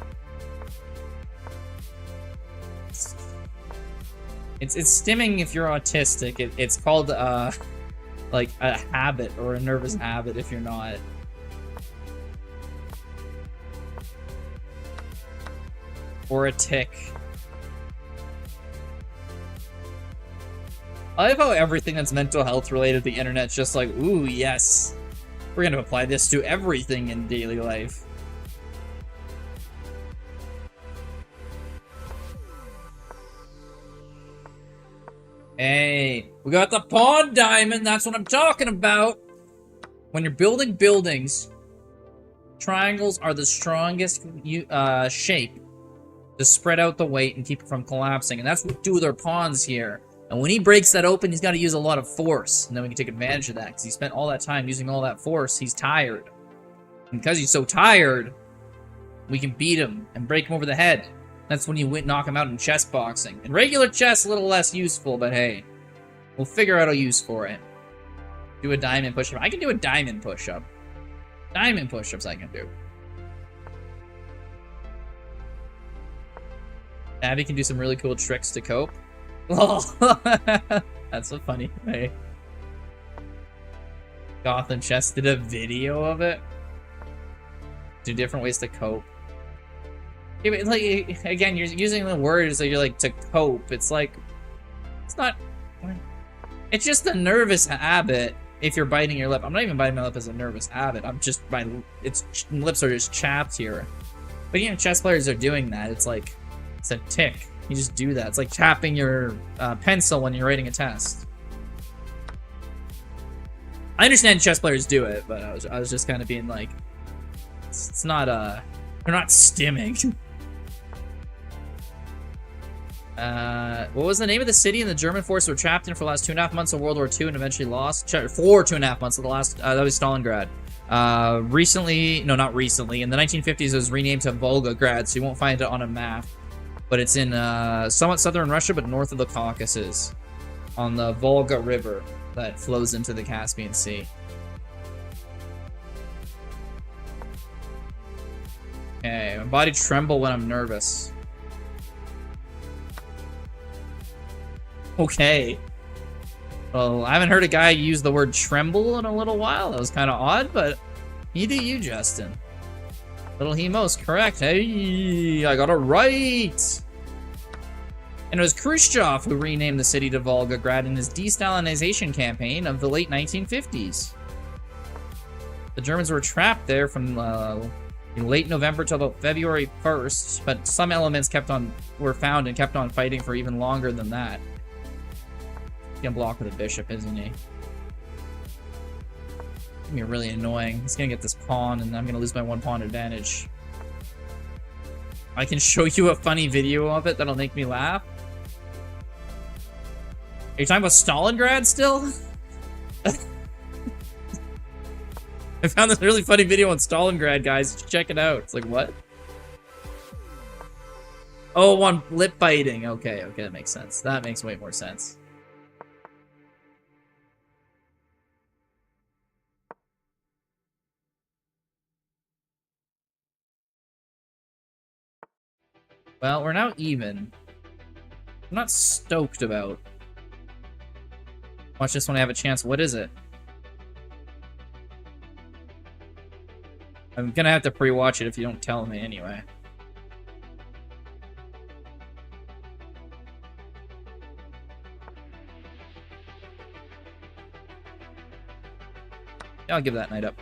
It's stimming if you're autistic. It's called, like, a habit, or a nervous habit if you're not. Or a tick. I love how everything that's mental health related to the internet's just like, ooh, yes. We're gonna apply this to everything in daily life. Hey, we got the pawn diamond, that's what I'm talking about. When you're building buildings, triangles are the strongest shape to spread out the weight and keep it from collapsing. And that's what we do with our pawns here. And when he breaks that open, he's got to use a lot of force. And then we can take advantage of that, because he spent all that time using all that force. He's tired. And because he's so tired, we can beat him and break him over the head. That's when you knock him out in chess boxing. In regular chess, a little less useful, but hey, we'll figure out a use for it. Do a diamond push-up. I can do a diamond push-up. Diamond push-ups I can do. Abby can do some really cool tricks to cope. That's so funny. Hey. Gotham Chess did a video of it. 2 different ways to cope. Yeah, but like, again, you're using the words that you're like, to cope. It's like, it's not, it's just a nervous habit if you're biting your lip. I'm not even biting my lip as a nervous habit. I'm just, my lips are just chapped here. But you know, chess players are doing that. It's like, it's a tick. You just do that. It's like tapping your pencil when you're writing a test. I understand chess players do it, but I was just kind of being like, it's not, they're not stimming. What was the name of the city and the German forces were trapped in for the last 2.5 months of World War II and eventually lost? For 2.5 months of the last, that was Stalingrad. Recently, no, not recently, in the 1950s it was renamed to Volgograd, so you won't find it on a map. But it's in somewhat southern Russia, but north of the Caucasus, on the Volga River that flows into the Caspian Sea. Okay, my body tremble when I'm nervous. Okay. Well, I haven't heard a guy use the word tremble in a little while. That was kind of odd, but you do you, Justin. Little Hemos, correct. Hey, I got it right. And it was Khrushchev who renamed the city to Volgograd in his de-Stalinization campaign of the late 1950s. The Germans were trapped there from in late November till about February 1st, but some elements were found and kept on fighting for even longer than that. He's gonna block with a bishop, isn't he? It's gonna be really annoying. He's gonna get this pawn, and I'm gonna lose my 1 pawn advantage. I can show you a funny video of it that'll make me laugh. Are you talking about Stalingrad still? I found this really funny video on Stalingrad, guys. Check it out. It's like, what? Oh, on lip biting. Okay, okay, that makes sense. That makes way more sense. Well, we're now even. I'm not stoked about. Watch this when I have a chance. What is it? I'm gonna have to pre-watch it if you don't tell me anyway. Yeah, I'll give that knight up.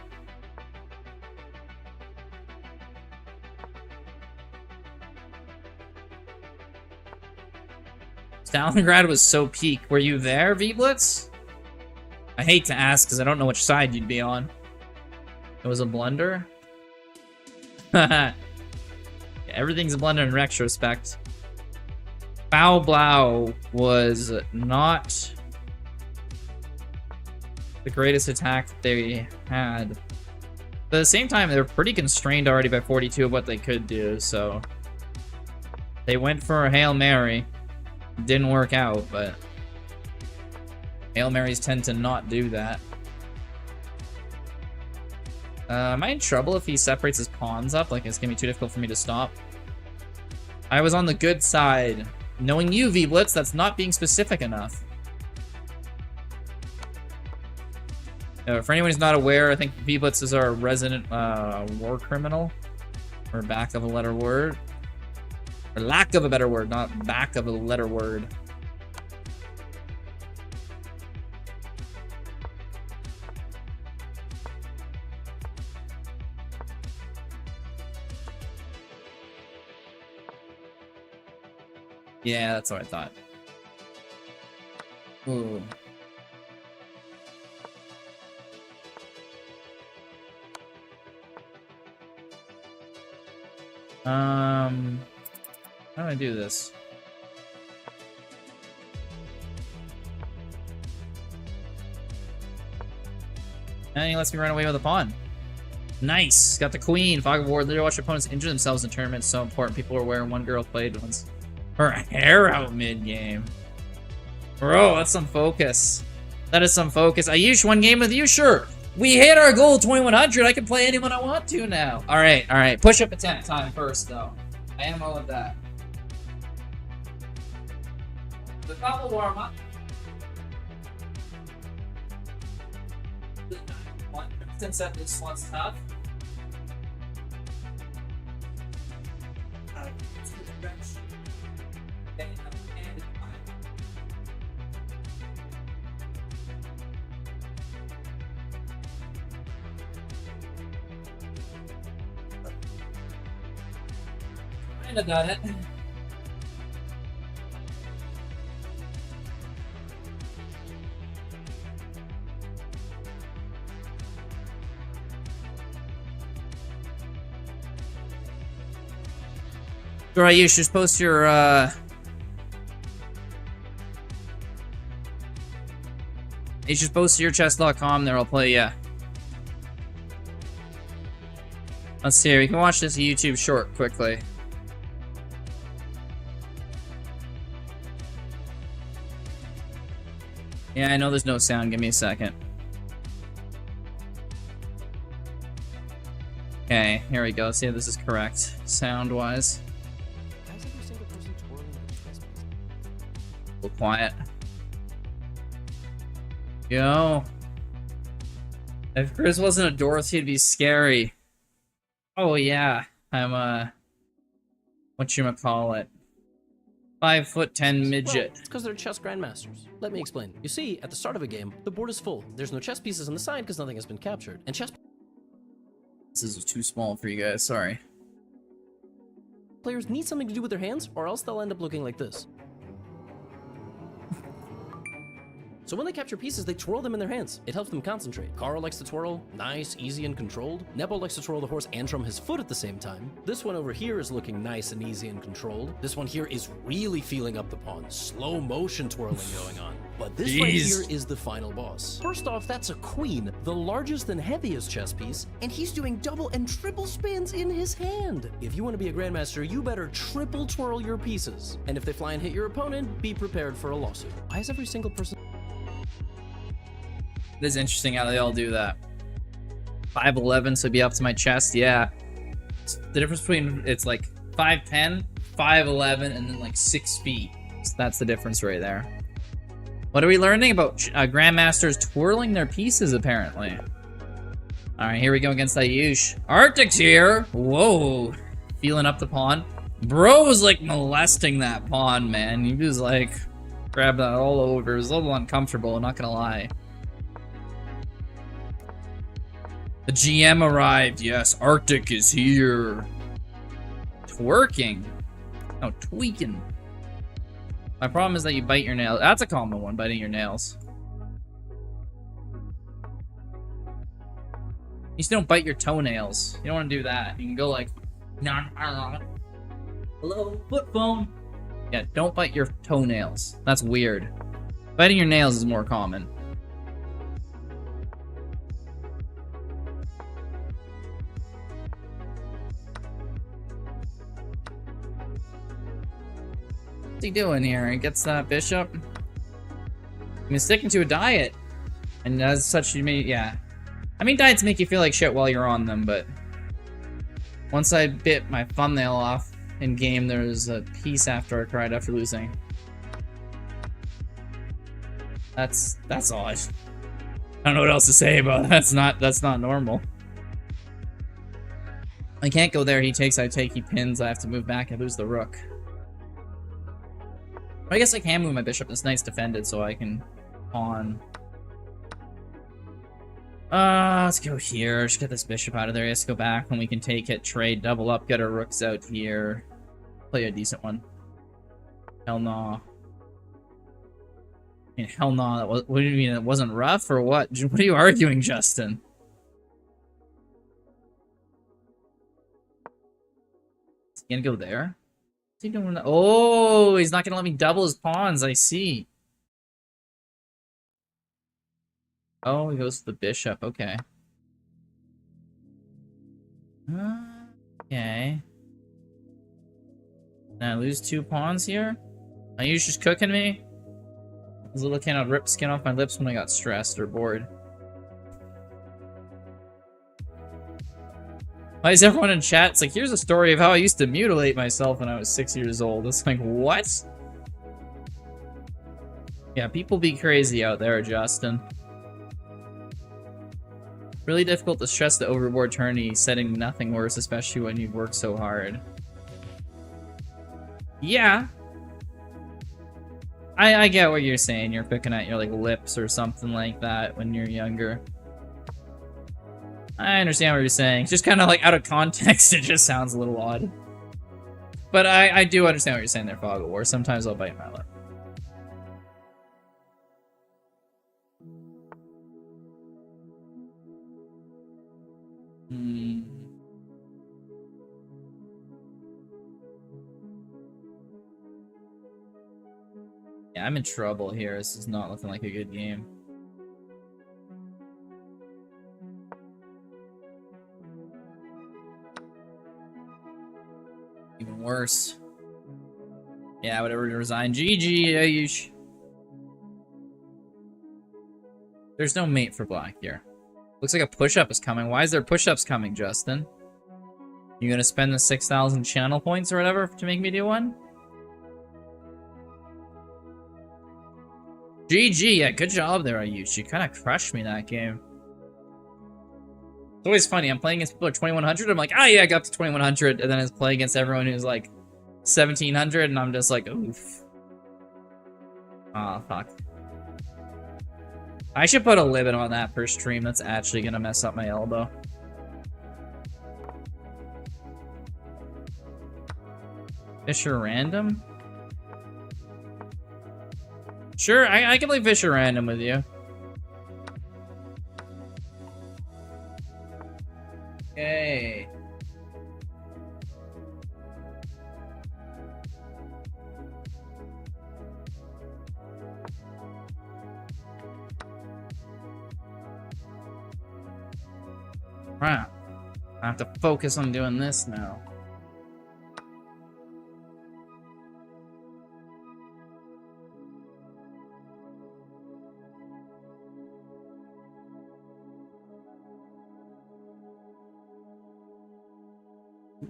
Stalingrad was so peak. Were you there, V-Blitz? I hate to ask because I don't know which side you'd be on. It was a blunder? Yeah, everything's a blunder in retrospect. Bao Blau was not the greatest attack they had. But at the same time, they were pretty constrained already by 42 of what they could do, so they went for a Hail Mary. Didn't work out, but Hail Marys tend to not do that. Am I in trouble if he separates his pawns up? Like, it's gonna be too difficult for me to stop. I was on the good side. Knowing you, V-Blitz, that's not being specific enough. For anyone who's not aware, I think V-Blitz is our resident war criminal. Or back of a letter word. Or lack of a better word, not back of a letter word. Yeah, that's what I thought. Ooh. How do I do this? And he lets me run away with a pawn. Nice! Got the queen. Fog of War. Literally watch opponents injure themselves in tournaments. So important. People are aware one girl played once. Her hair out mid-game. Bro, that's some focus. That is some focus. I used one game with you? Sure. We hit our goal 2100. I can play anyone I want to now. Alright, alright. Push-up attempt time first, though. I am all of that. The couple warm-up. Since that this one's tough. Kinda got it. Right, you should post your you should post to your chess.com there, I'll play, yeah. Let's see here, we can watch this YouTube short quickly. Yeah, I know there's no sound, give me a second. Okay, here we go, see if this is correct, sound-wise. A little quiet. Yo. If Chris wasn't a Dorothy, it'd be scary. Oh yeah, I'm whatchamacallit, 5'10" midget. Well, it's because they're chess grandmasters. Let me explain. You see, at the start of a game, the board is full. There's no chess pieces on the side because nothing has been captured. And chess This is too small for you guys, sorry. players need something to do with their hands, or else they'll end up looking like this. So when they capture pieces, they twirl them in their hands. It helps them concentrate. Carl likes to twirl, nice, easy, and controlled. Nebo likes to twirl the horse and drum his foot at the same time. This one over here is looking nice and easy and controlled. This one here is really feeling up the pawn. Slow motion twirling going on. But this right here is the final boss. First off, that's a queen, the largest and heaviest chess piece, and he's doing double and triple spins in his hand. If you want to be a grandmaster, you better triple twirl your pieces. And if they fly and hit your opponent, be prepared for a lawsuit. Why is every single person... It is interesting how they all do that. 5'11", so be up to my chest, yeah. The difference between, it's like 5'10", 5'11", and then like 6 feet. So that's the difference right there. What are we learning about grandmasters twirling their pieces, apparently? Alright, here we go against Ayush. Arctic's here! Whoa! Feeling up the pawn. Bro was like molesting that pawn, man. He was like, grabbed that all over. It was a little uncomfortable, I'm not gonna lie. The GM arrived. Yes, Arctic is here. Twerking. Oh, tweaking. My problem is that you bite your nails. That's a common one, biting your nails. You just don't bite your toenails. You don't want to do that. You can go like, hello, foot phone. Yeah, don't bite your toenails. That's weird. Biting your nails is more common. What's he doing here? He gets that bishop. He's sticking to a diet. And as such, you may, yeah. I mean, diets make you feel like shit while you're on them, but once I bit my thumbnail off in game, there was a piece after I cried after losing. That's odd. I don't know what else to say about that. That's not normal. I can't go there. He takes, I take, he pins. I have to move back. I lose the rook. I guess I can move my bishop. It's nice defended, so I can pawn. Let's go here. Just get this bishop out of there. Let's go back when we can take it. Trade, double up, get our rooks out here. Play a decent one. Hell no. I mean, hell no. What do you mean? It wasn't rough or what? What are you arguing, Justin? Is he gonna go there? What's he doing? Oh, he's not gonna let me double his pawns. I see. Oh, he goes to the bishop. Okay. Okay. Now I lose 2 pawns here? Are you just cooking me? I was looking at rip skin off my lips when I got stressed or bored. Why is everyone in chat? It's like, here's a story of how I used to mutilate myself when I was 6 years old. It's like, what? Yeah, people be crazy out there, Justin. Really difficult to stress the overboard tourney, setting nothing worse, especially when you've worked so hard. Yeah. I get what you're saying. You're picking at your like lips or something like that when you're younger. I understand what you're saying. Just kind of like out of context, it just sounds a little odd. But I do understand what you're saying there, Fog of War. Sometimes I'll bite my lip. Yeah, I'm in trouble here. This is not looking like a good game. Even worse. Yeah, whatever to resign. GG, Ayush. There's no mate for black here. Looks like a push-up is coming. Why is there push-ups coming, Justin? You gonna spend the 6,000 channel points or whatever to make me do one? GG, yeah, good job there, Ayush. You kind of crushed me that game. It's always funny. I'm playing against people at 2100. I'm like, ah, yeah, I got up to 2100, and then I play against everyone who's like 1700, and I'm just like, oof. Oh, fuck. I should put a limit on that per stream. That's actually gonna mess up my elbow. Fisher random? Sure, I can play Fisher random with you. Okay. Right. I have to focus on doing this now.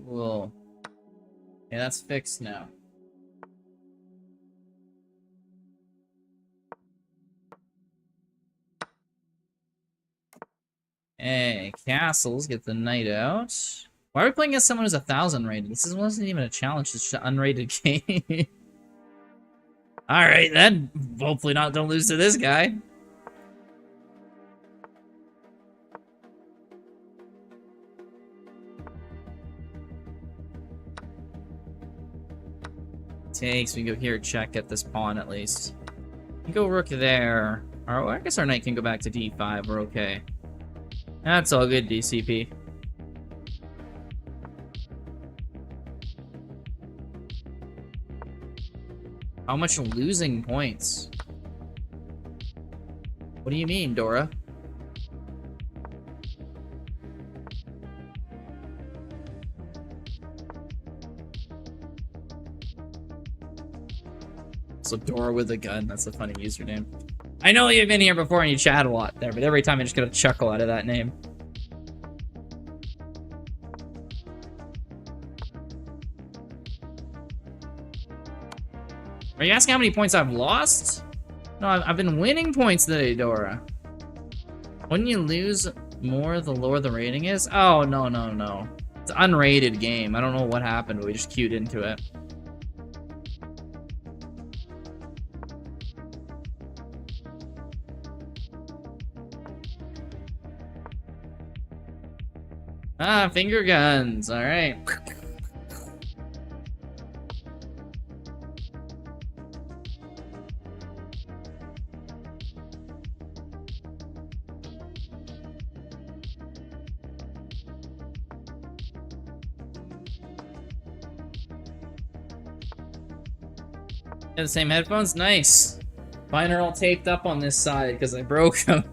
Cool. Yeah, that's fixed now. Hey, castles, get the knight out. Why are we playing against someone who's 1,000 rated? This wasn't even a challenge, it's just an unrated game. Alright then, hopefully don't lose to this guy. Takes, we can go here, check at this pawn at least. You go rook there. Or, I guess our knight can go back to d5, we're okay. That's all good, DCP. How much losing points? What do you mean, Dora? So Dora with a gun, that's a funny username. I know you've been here before and you chat a lot there, but every time I just get a chuckle out of that name. Are you asking how many points I've lost? No, I've been winning points today, Dora. Wouldn't you lose more the lower the rating is? Oh, no, no, no. It's an unrated game. I don't know what happened, but we just queued into it. Ah, finger guns. All right. The same headphones? Nice. Mine are all taped up on this side because I broke them.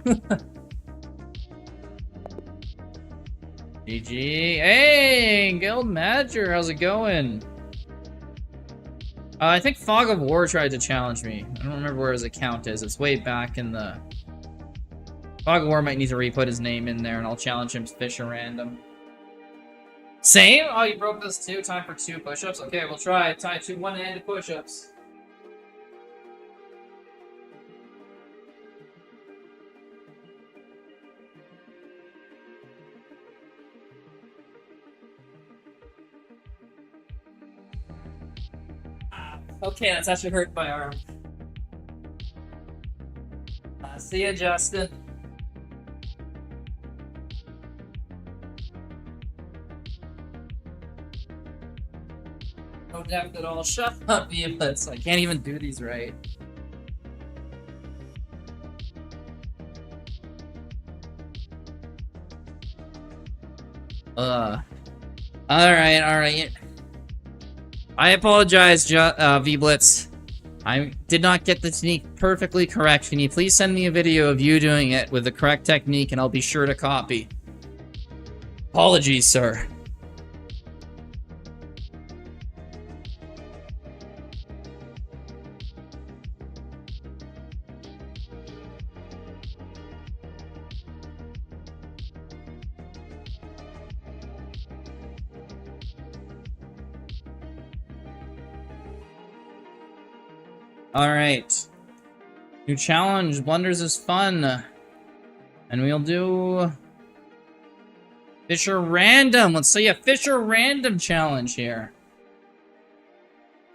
GG. Hey, Guild Manager, how's it going? I think Fog of War tried to challenge me. I don't remember where his account is. It's way back in the... Fog of War might need to re-put his name in there and I'll challenge him to fish a random. Same? Oh, you broke this too? Time for 2 push-ups? Okay, we'll try. Tie 2 one-handed push-ups. Okay, that's actually hurt my arm. See ya, Justin. No depth at all. Shut up, Blitz. I can't even do these right. Alright. I apologize, V-Blitz. I did not get the technique perfectly correct. Can you please send me a video of you doing it with the correct technique and I'll be sure to copy. Apologies, sir. Alright. New challenge. Blunders is fun. And we'll do... Fisher Random. Let's see a Fisher Random challenge here.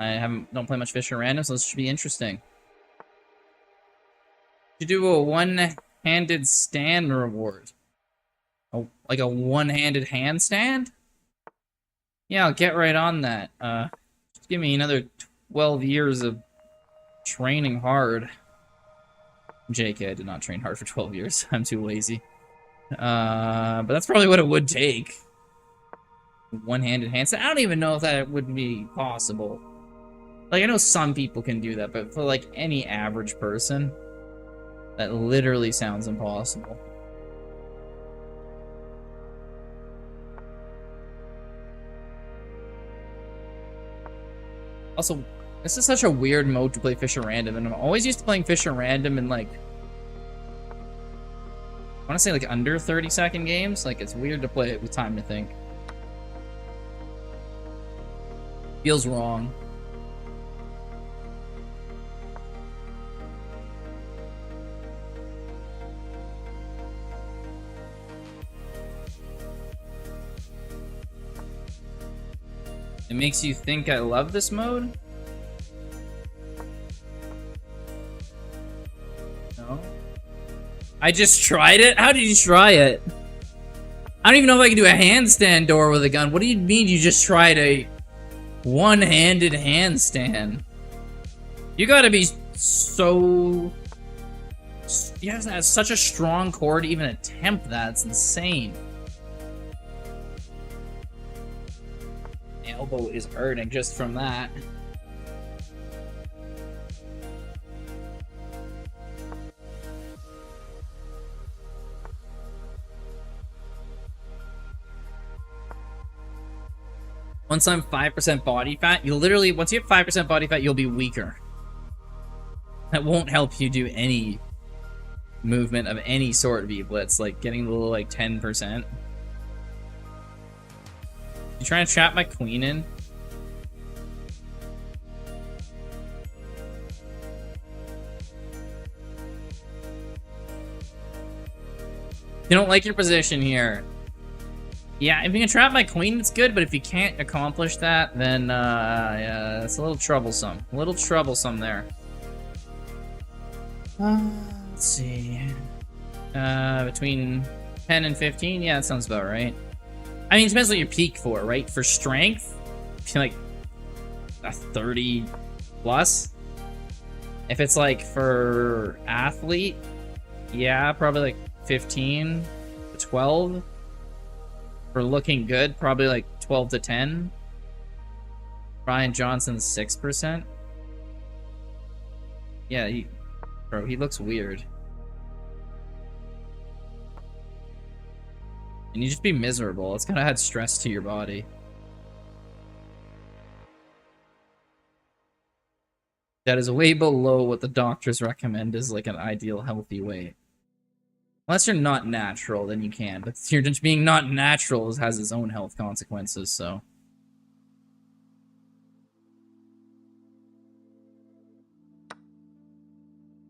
I don't play much Fisher Random, so this should be interesting. You do a one-handed stand reward. Oh, like a one-handed handstand? Yeah, I'll get right on that. Just give me another 12 years of training hard. JK, I did not train hard for 12 years. I'm too lazy. But that's probably what it would take. One-handed handstand. I don't even know if that would be possible. Like, I know some people can do that, but for, like, any average person, that literally sounds impossible. Also, this is such a weird mode to play Fisher Random, and I'm always used to playing Fisher Random in, like, I want to say, like, under 30-second games. Like, it's weird to play it with time to think. Feels wrong. It makes you think I love this mode? No. I just tried it? How did you try it? I don't even know if I can do a handstand door with a gun. What do you mean you just tried a one-handed handstand? You gotta be so... You have to have such a strong core to even attempt that. It's insane. Elbow is hurting just from that. Once I'm 5% body fat, you literally, once you have 5% body fat, you'll be weaker. That won't help you do any movement of any sort via Blitz, like getting a little like 10%. You trying to trap my queen in? You don't like your position here. Yeah, if you can trap my queen, it's good, but if you can't accomplish that, then, yeah, it's a little troublesome. A little troublesome there. Let's see. Between 10 and 15? Yeah, that sounds about right. I mean, it depends what you peak for, right? For strength, I feel like a 30 plus. If it's like for athlete, yeah, probably like 15 to 12. For looking good, probably like 12 to 10. Brian Johnson's 6%. Yeah, bro, he looks weird. And you just be miserable. It's gonna add stress to your body. That is way below what the doctors recommend is like an ideal healthy weight. Unless you're not natural, then you can. But you're just being not natural has its own health consequences, so.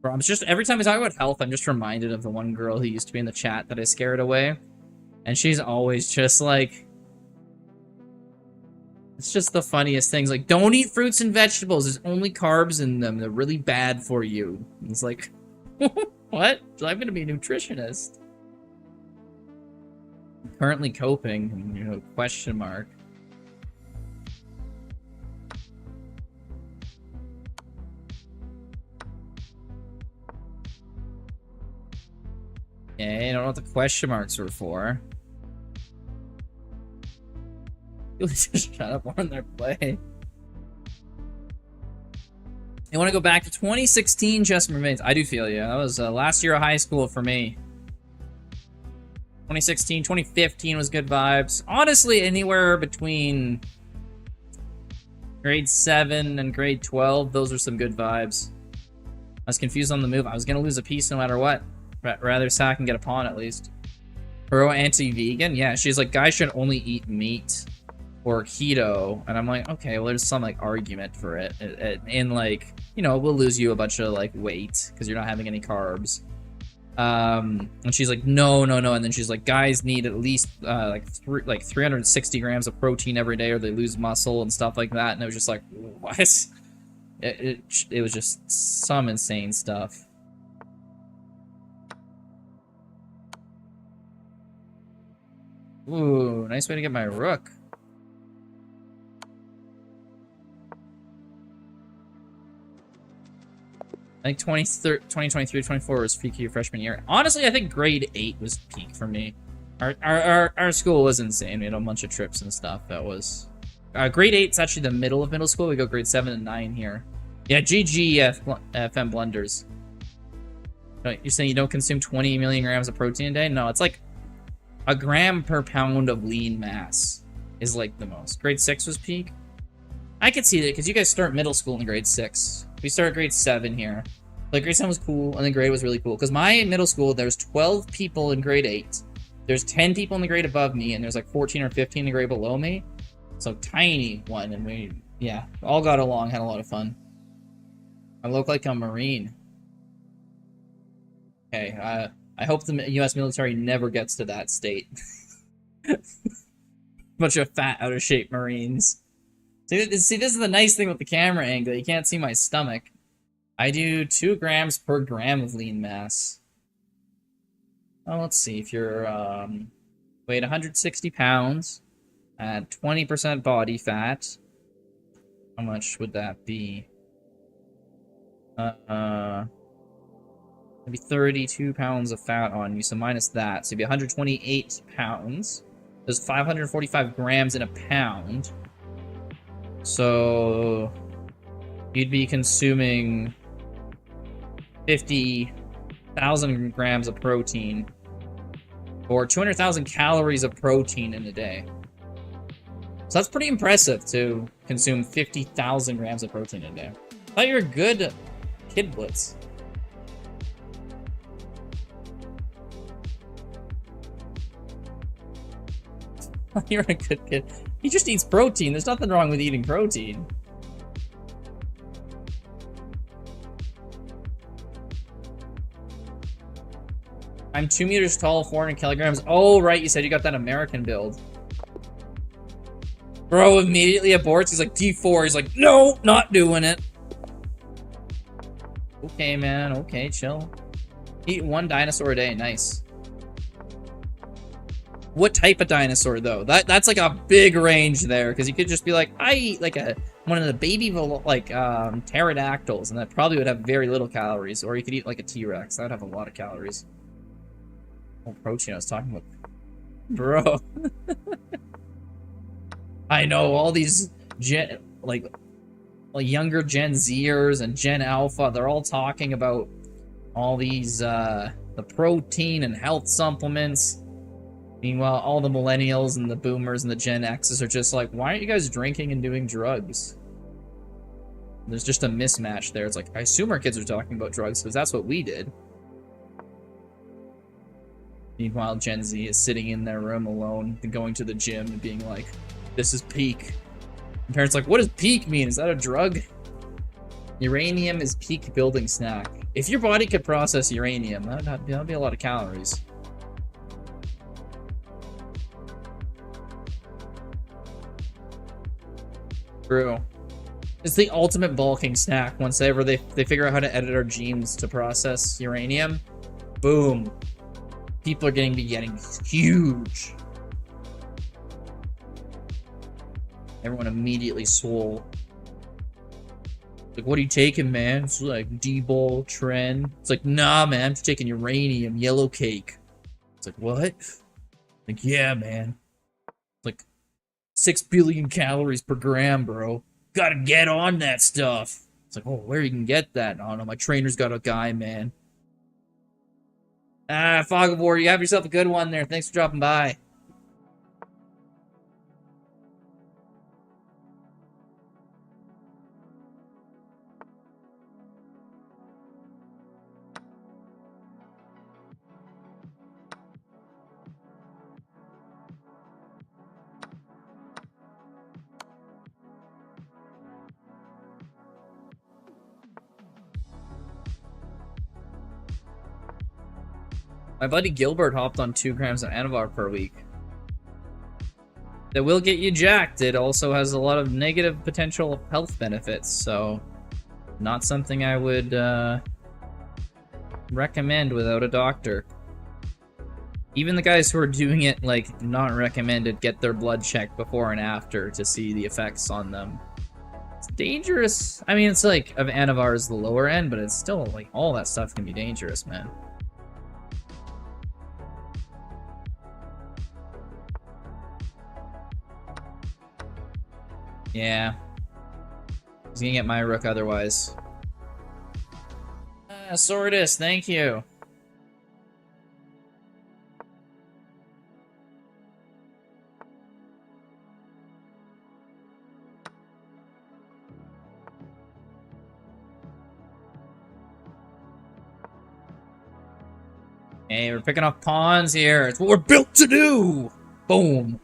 Bro, I'm just, every time I talk about health, I'm just reminded of the one girl who used to be in the chat that I scared away. And she's always just like... It's just the funniest things. Like, don't eat fruits and vegetables. There's only carbs in them. They're really bad for you. And it's like... What? I'm gonna be a nutritionist. I'm currently coping, you know, question mark. Okay, I don't know what the question marks were for. You'll just shut up on their play. You want to go back to 2016, just remains. I do feel you. That was last year of high school for me. 2016, 2015 was good vibes. Honestly, anywhere between grade 7 and grade 12, those are some good vibes. I was confused on the move. I was going to lose a piece no matter what. Rather sack and get a pawn at least. Bro, anti-vegan? Yeah, she's like, guys should only eat meat or keto. And I'm like, okay, well, there's some like argument for it. And like, you know, we'll lose you a bunch of like weight because you're not having any carbs. And she's like, no, no, no. And then she's like, guys need at least like 360 grams of protein every day, or they lose muscle and stuff like that. And it was just like, what? It was just some insane stuff. Ooh, nice way to get my rook. I think 2023, 24 was peak your freshman year. Honestly, I think grade 8 was peak for me. Our school was insane. We had a bunch of trips and stuff. That was... grade 8 is actually the middle of middle school. We go grade 7 and 9 here. Yeah, GG FM blunders. You're saying you don't consume 20 million grams of protein a day? No, it's like a gram per pound of lean mass is like the most. Grade 6 was peak. I could see that because you guys start middle school in grade 6. We started grade 7 here. Like, grade 7 was cool, and then grade was really cool. Because my middle school, there's 12 people in grade 8. There's 10 people in the grade above me, and there's like 14 or 15 in the grade below me. So, tiny one, and we, yeah, all got along, had a lot of fun. I look like a Marine. Okay, I hope the U.S. military never gets to that state. Bunch of fat, out-of-shape Marines. See, this is the nice thing with the camera angle. You can't see my stomach. I do 2 grams per gram of lean mass. Oh, let's see. If you're weighed 160 pounds at 20% body fat, how much would that be? Maybe 32 pounds of fat on you, so minus that. So you'd be 128 pounds. There's 545 grams in a pound. So you'd be consuming 50,000 grams of protein, or 200,000 calories of protein in a day. So that's pretty impressive to consume 50,000 grams of protein a day. I thought you were a good kid, Blitz. You're a good kid. He just eats protein. There's nothing wrong with eating protein. I'm 2 meters tall, 400 kilograms. Oh, right, you said you got that American build. Bro immediately aborts. He's like, D4. He's like, no, not doing it. Okay, man. Okay, chill. Eat 1 dinosaur a day. Nice. What type of dinosaur, though? That's like a big range there, because you could just be like, I eat like one of the baby pterodactyls, and that probably would have very little calories. Or you could eat like a T-Rex. That would have a lot of calories. Oh, protein I was talking about. Bro. I know, all these younger Gen Zers and Gen Alpha, they're all talking about all these, the protein and health supplements. Meanwhile, all the millennials and the boomers and the Gen X's are just like, why aren't you guys drinking and doing drugs? There's just a mismatch there. It's like, I assume our kids are talking about drugs because that's what we did. Meanwhile, Gen Z is sitting in their room alone and going to the gym and being like, this is peak. And parents are like, what does peak mean? Is that a drug? Uranium is peak building snack. If your body could process uranium, that'd be a lot of calories. True. It's the ultimate bulking snack. Once they figure out how to edit our genes to process uranium, boom. People are getting huge. Everyone immediately swole. Like, what are you taking, man? It's like D-Bowl, Tren. It's like, nah, man, I'm just taking uranium, yellow cake. It's like, what? Like, yeah, man. It's like 6 billion calories per gram, bro. Gotta get on that stuff. It's like, oh, where you can get that? I don't know, my trainer's got a guy, man. Ah, Fog of War, you have yourself a good one there. Thanks for dropping by. My buddy Gilbert hopped on 2 grams of Anavar per week. That will get you jacked. It also has a lot of negative potential health benefits, so not something I would recommend without a doctor. Even the guys who are doing it, like, not recommended, get their blood checked before and after to see the effects on them. It's dangerous. I mean, it's like, of Anavar is the lower end, but it's still, like, all that stuff can be dangerous, man. Yeah. He's gonna get my rook otherwise. Sordus, thank you. Hey, we're picking up pawns here. It's what we're built to do! Boom.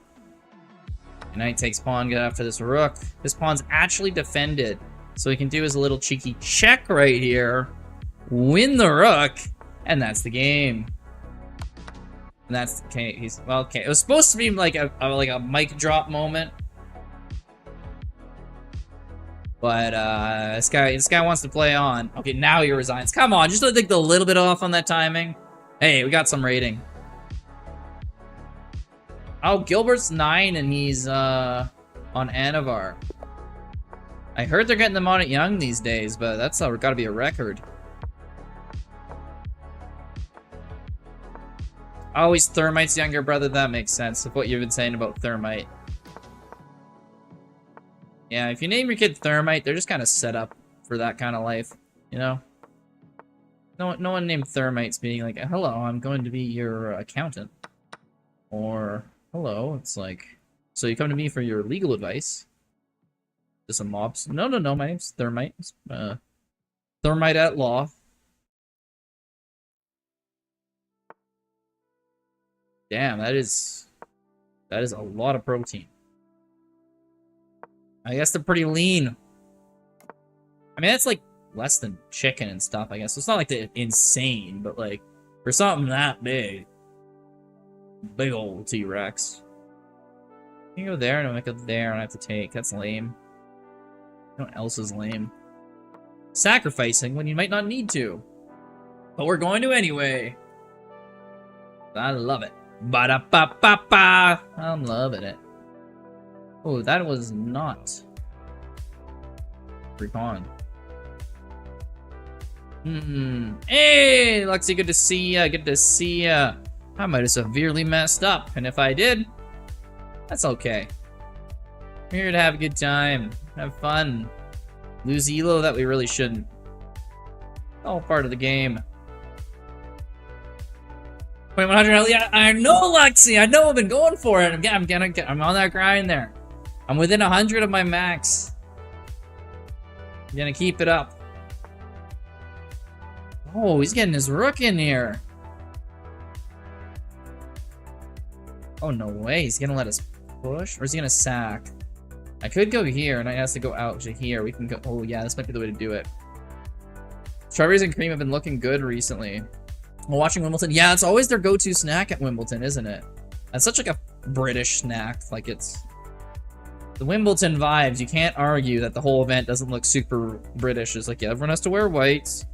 Knight takes pawn, get after this rook. This pawn's actually defended. So he can do his little cheeky check right here. Win the rook. And that's the game. And that's okay. He's well, okay. It was supposed to be like a mic drop moment. But this guy wants to play on. Okay, now he resigns. Come on, just like a little bit off on that timing. Hey, we got some rating. Oh, Gilbert's 9 and he's on Anavar. I heard they're getting them on it young these days, but that's gotta be a record. Oh, he's Thermite's younger brother. That makes sense of what you've been saying about Thermite. Yeah, if you name your kid Thermite, they're just kind of set up for that kind of life, you know? No one named Thermite's being like, hello, I'm going to be your accountant. Or, hello, it's like, so you come to me for your legal advice. Just a mobs. No, my name's Thermite. Thermite at law. Damn, that is a lot of protein. I guess they're pretty lean. I mean, that's like less than chicken and stuff, I guess. So it's not like they're insane, but like, for something that big. Big old T-Rex. You can go there, and I go there, and I have to take. That's lame. What else is lame? Sacrificing when you might not need to. But we're going to anyway. I love it. Ba-da-ba-ba-ba! I'm loving it. Oh, that was not free pawn. Hey, Lexi, good to see ya. Good to see ya. I might have severely messed up, and if I did, that's okay. We're here to have a good time, have fun, lose elo that we really shouldn't. All part of the game. 2100, hell yeah, I know, Lexi, I know, I've been going for it. I'm on that grind there. I'm within 100 of my max. I'm gonna keep it up. Oh, he's getting his rook in here. Oh, no way. He's gonna let us push? Or is he gonna sack? I could go here, and I has to go out to here. We can go... Oh, yeah, this might be the way to do it. Strawberries and cream have been looking good recently. While watching Wimbledon. Yeah, it's always their go-to snack at Wimbledon, isn't it? That's such like a British snack. Like, it's... The Wimbledon vibes. You can't argue that the whole event doesn't look super British. It's like, yeah, everyone has to wear whites.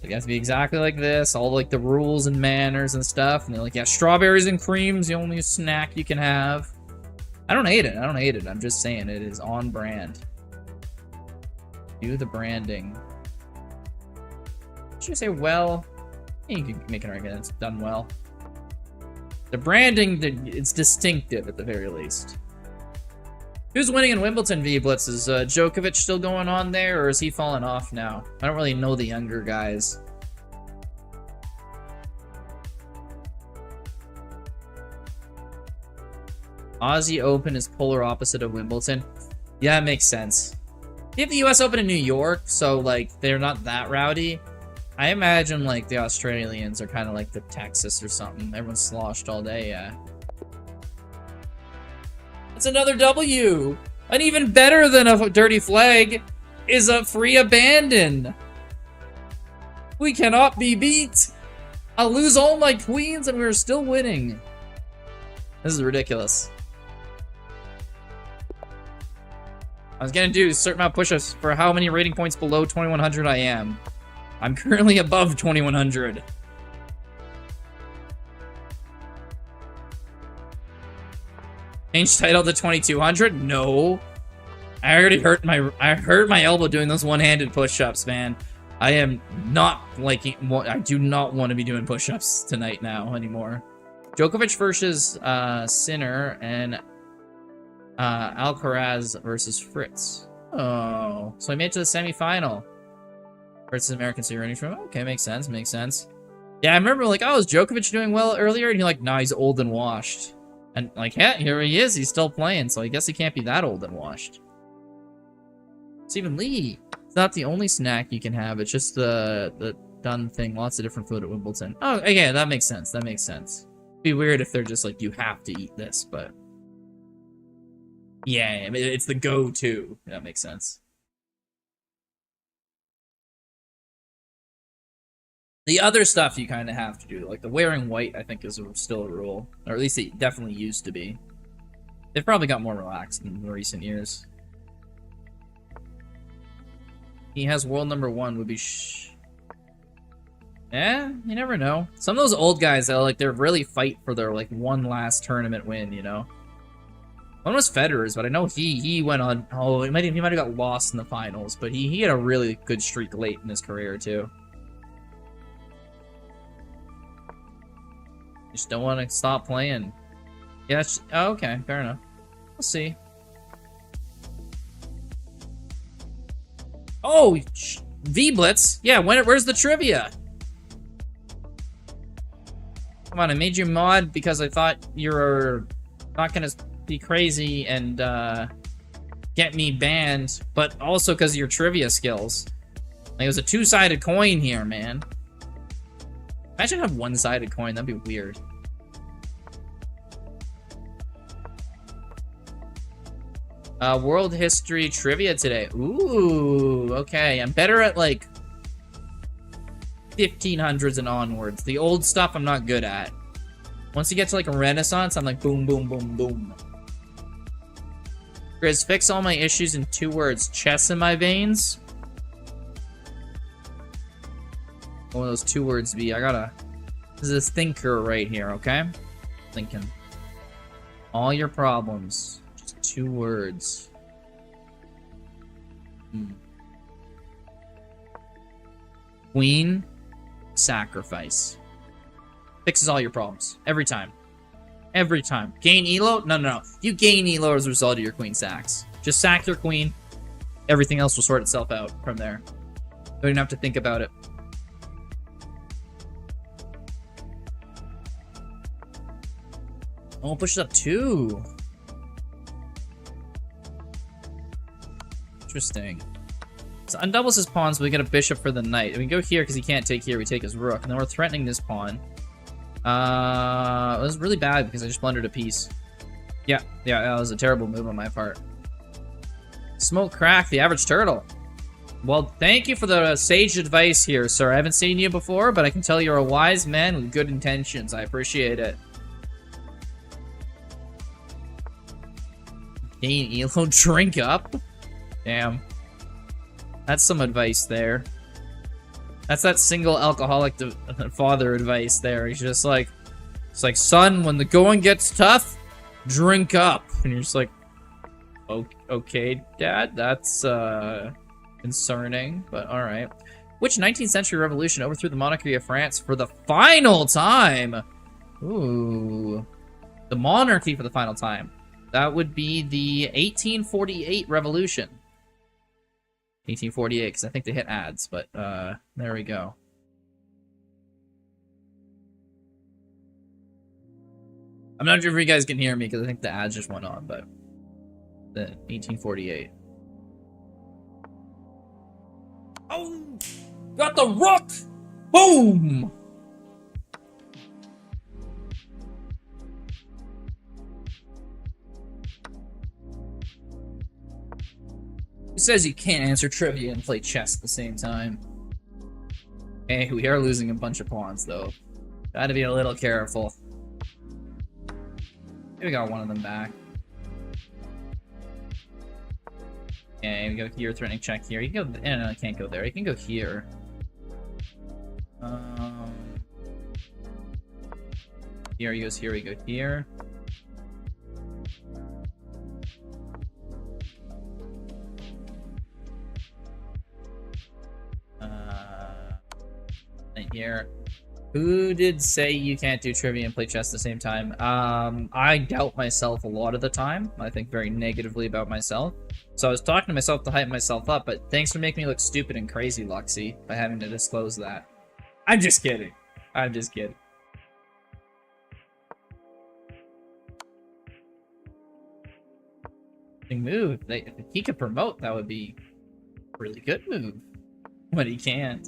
It has to be exactly like this, all like the rules and manners and stuff. And they're like, yeah, strawberries and cream's the only snack you can have. I don't hate it. I don't hate it. I'm just saying it is on brand. Do the branding. Should I say well? You can make an argument it's done well. The branding, it's distinctive at the very least. Who's winning in Wimbledon, V-Blitz? Is Djokovic still going on there, or is he falling off now? I don't really know the younger guys. Aussie Open is polar opposite of Wimbledon. Yeah, it makes sense. You have the US Open in New York, so, like, they're not that rowdy. I imagine, like, the Australians are kind of like the Texas or something. Everyone's sloshed all day, yeah. It's another W! And even better than a dirty flag is a free abandon! We cannot be beat! I'll lose all my queens and we're still winning. This is ridiculous. I was gonna do a certain amount of push-ups for how many rating points below 2100 I am. I'm currently above 2100. Change title to 2200? No. I already hurt my elbow doing those one-handed push-ups, man. I am not liking. I do not want to be doing push-ups tonight now anymore. Djokovic versus Sinner and Alcaraz versus Fritz. Oh, so I made it to the semifinal. Fritz is American, so you're running from. Okay, makes sense. Makes sense. Yeah, I remember like, oh, is Djokovic doing well earlier? And you're like, nah, he's old and washed. And like, yeah, here he is. He's still playing, so I guess he can't be that old and washed. Stephen Lee. It's not the only snack you can have. It's just the done thing. Lots of different food at Wimbledon. Oh, again, that makes sense. That makes sense. It'd be weird if they're just like, you have to eat this, but yeah, I mean, it's the go-to. That makes sense. The other stuff you kind of have to do, like the wearing white, I think is still a rule, or at least it definitely used to be. They've probably got more relaxed in recent years. He has world number 1 would be yeah, you never know. Some of those old guys, though, like, they really fight for their, like, one last tournament win, you know? One was Federer's, but I know he went on, oh, he might have got lost in the finals, but he had a really good streak late in his career, too. Just don't want to stop playing. Yeah, oh, okay, fair enough. We'll see. Oh, V-Blitz. Yeah, where's the trivia? Come on, I made you mod because I thought you were not gonna be crazy and get me banned, but also because of your trivia skills. Like, it was a two-sided coin here, man. Imagine have one-sided coin, that'd be weird. World history trivia today. Ooh, okay. I'm better at, like, 1500s and onwards. The old stuff I'm not good at. Once you get to, like, a Renaissance, I'm like, boom, boom, boom, boom. Grizz, fix all my issues in 2 words. Chess in my veins? What will those 2 words be? This is a thinker right here, okay? Thinking. All your problems. 2 words. Queen, sacrifice. Fixes all your problems. Every time. Every time. Gain elo? No. You gain elo as a result of your queen sacks. Just sack your queen. Everything else will sort itself out from there. Don't even have to think about it. Oh, push it up 2. Interesting. So undoubles his pawns, but we get a bishop for the knight. And we go here because he can't take here. We take his rook, and then we're threatening this pawn. It was really bad because I just blundered a piece. Yeah, that was a terrible move on my part. Smoke crack, the average turtle. Well, thank you for the sage advice here, sir. I haven't seen you before, but I can tell you're a wise man with good intentions. I appreciate it. Gain elo, drink up. Damn. That's some advice there. That's that single alcoholic father advice there. He's just like, it's like, son, when the going gets tough, drink up. And you're just like, okay, Dad, that's concerning, but all right. Which 19th century revolution overthrew the monarchy of France for the final time? Ooh. The monarchy for the final time. That would be the 1848 revolution. 1848, because I think they hit ads, but there we go. I'm not sure if you guys can hear me, because I think the ads just went on, but the 1848. Oh! Got the rook! Boom! Who says you can't answer trivia and play chess at the same time? Hey, we are losing a bunch of pawns, though. Gotta be a little careful. We got one of them back. Okay, we go here, threatening check here. You can go. No, I can't go there. You can go here. Here he goes. Here we go. Here. And here. Who did say you can't do trivia and play chess at the same time? I doubt myself a lot of the time. I think very negatively about myself. So I was talking to myself to hype myself up, but thanks for making me look stupid and crazy, Luxie, by having to disclose that. I'm just kidding. I'm just kidding. Move. If he could promote, that would be a really good move. But he can't.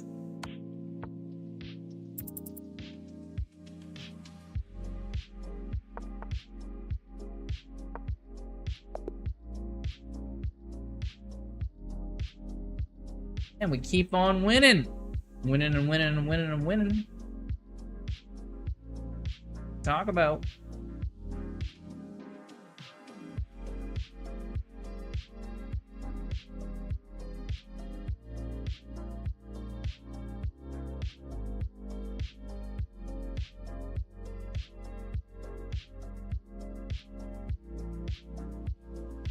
And we keep on winning. Winning and winning and winning and winning. Talk about.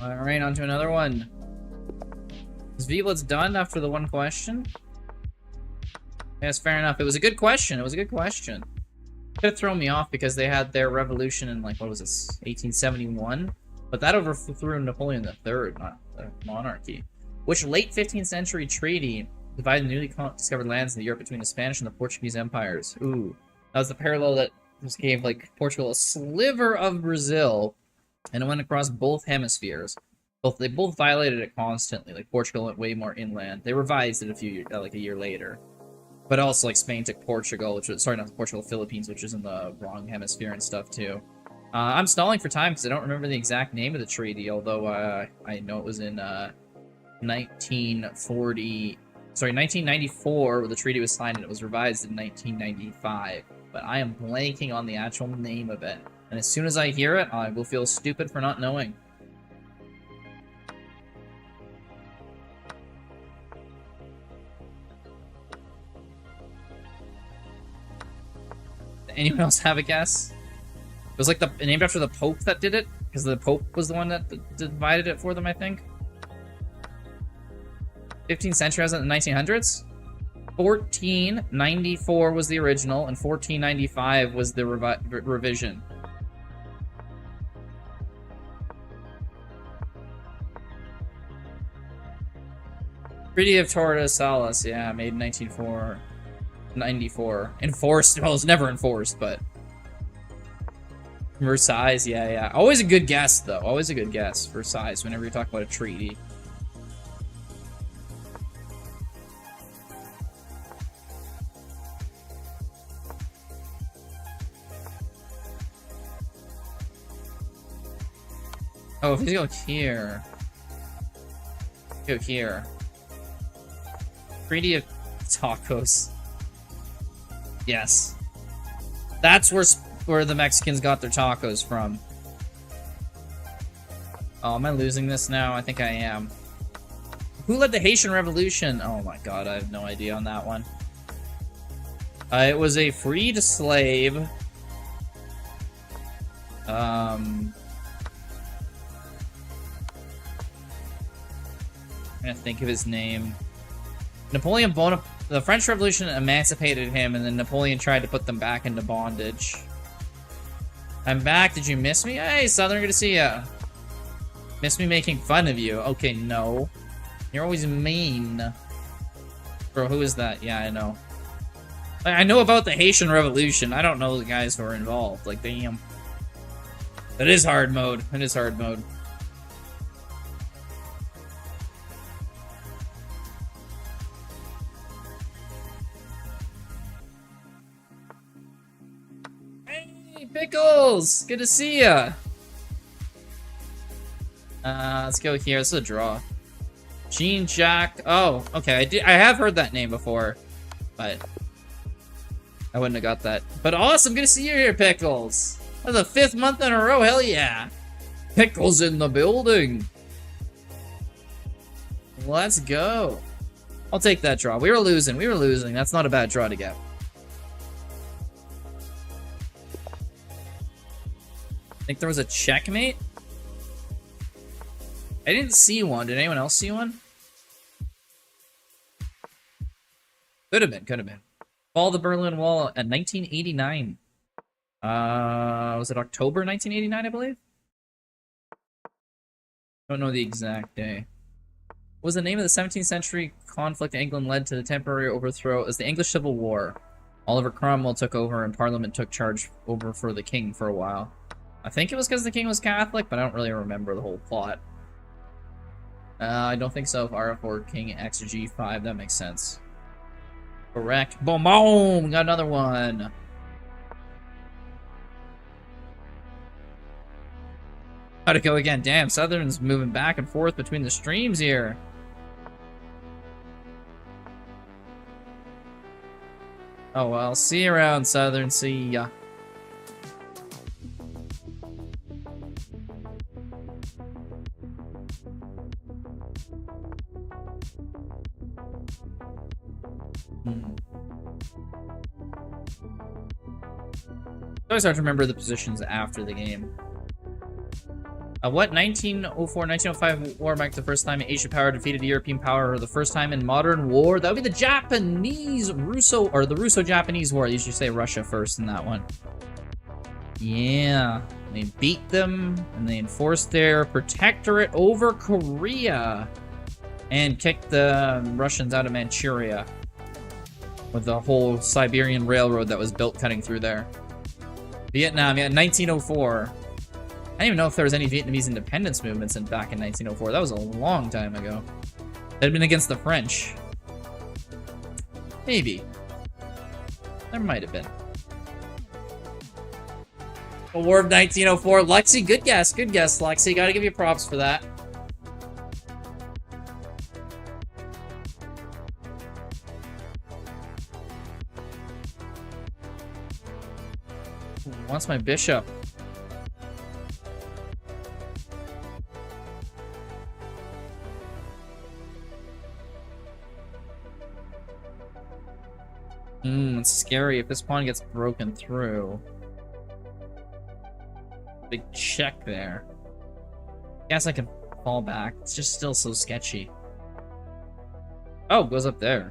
Alright, on to another one. Is V-Blitz done after the one question? Yes, fair enough. It was a good question. It was a good question. Could have thrown me off because they had their revolution in, like, what was this, 1871? But that overthrew Napoleon III, not the monarchy. Which late 15th century treaty divided newly discovered lands in the Europe between the Spanish and the Portuguese empires? Ooh. That was the parallel that just gave, like, Portugal a sliver of Brazil, and it went across both hemispheres. They both violated it constantly. Like, Portugal went way more inland. They revised it a year later. But also, like, Spain took Portugal, which was, sorry, not Portugal, Philippines, which is in the wrong hemisphere and stuff, too. I'm stalling for time because I don't remember the exact name of the treaty, although I know it was in 1994, where the treaty was signed, and it was revised in 1995. But I am blanking on the actual name of it. And as soon as I hear it, I will feel stupid for not knowing. Anyone else have a guess? It was like named after the Pope that did it, because the Pope was the one that divided it for them, I think. 15th century, was it in the 1900s? 1494 was the original, and 1495 was the revision. Treaty of Tordesillas, yeah, made in 1994. Enforced, well, it was never enforced, but... Versailles, yeah. Always a good guess, though. Always a good guess, Versailles, whenever you talk about a treaty. Oh, if you go here... Go here. Treaty of Tacos. Yes. That's where the Mexicans got their tacos from. Oh, am I losing this now? I think I am. Who led the Haitian Revolution? Oh my god, I have no idea on that one. It was a freed slave. I'm gonna think of his name. Napoleon Bonaparte. The French Revolution emancipated him, and then Napoleon tried to put them back into bondage. I'm back. Did you miss me? Hey, Southern, good to see ya. Miss me making fun of you? Okay, no. You're always mean. Bro, who is that? Yeah, I know. I know about the Haitian Revolution. I don't know the guys who are involved. Like, damn. That is hard mode. It is hard mode. Pickles! Good to see ya! Let's go here. This is a draw. Jean-Jacques. Oh, okay. I have heard that name before, but I wouldn't have got that. But awesome, good to see you here, Pickles. That's the 5th month in a row, hell yeah. Pickles in the building. Let's go. I'll take that draw. We were losing. That's not a bad draw to get. I think there was a checkmate. I didn't see one. Did anyone else see one? Could have been. Fall of the Berlin Wall at 1989. Was it October 1989, I believe? Don't know the exact day. What was the name of the 17th century conflict England led to the temporary overthrow as the English Civil War? Oliver Cromwell took over and Parliament took charge over for the king for a while. I think it was because the king was Catholic, but I don't really remember the whole plot. I don't think so. If R4 King X G5, that makes sense. Correct. Boom, boom! Got another one. How'd it go again? Damn, Southern's moving back and forth between the streams here. Oh well, see you around, Southern. See ya. I always hard to remember the positions after the game. What 1904-1905 war marked the first time Asian power defeated European power, or the first time in modern war? That would be the Russo-Japanese War. You should say Russia first in that one. Yeah, they beat them and they enforced their protectorate over Korea and kicked the Russians out of Manchuria with the whole Siberian Railroad that was built cutting through there. Vietnam, yeah, 1904. I didn't even know if there was any Vietnamese independence movements back in 1904. That was a long time ago. That had been against the French. Maybe. There might have been. The War of 1904. Lexi, good guess, Lexi. Gotta give you props for that. Wants my bishop. It's scary if this pawn gets broken through. Big check there. Guess I can fall back. It's just still so sketchy. Oh, goes up there.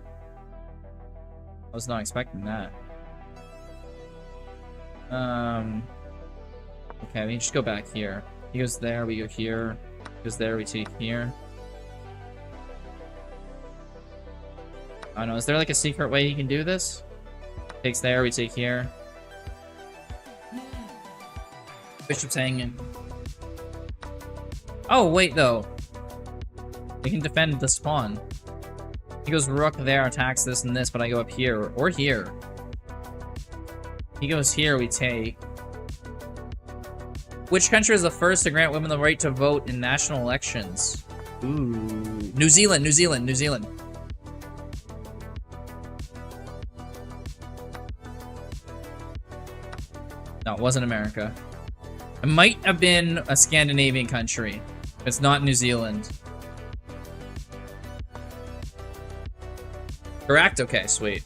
I was not expecting that. Okay, we just go back here. He goes there, we go here. He goes there, we take here. I don't know, is there like a secret way you can do this? Takes there, we take here. Bishop's hanging. Oh, wait, though. We can defend the spawn. He goes rook there, attacks this and this, but I go up here. Or here. He goes here, we take. Which country is the first to grant women the right to vote in national elections? Ooh. New Zealand. No, it wasn't America. It might have been a Scandinavian country. It's not New Zealand. Correct? Okay, sweet.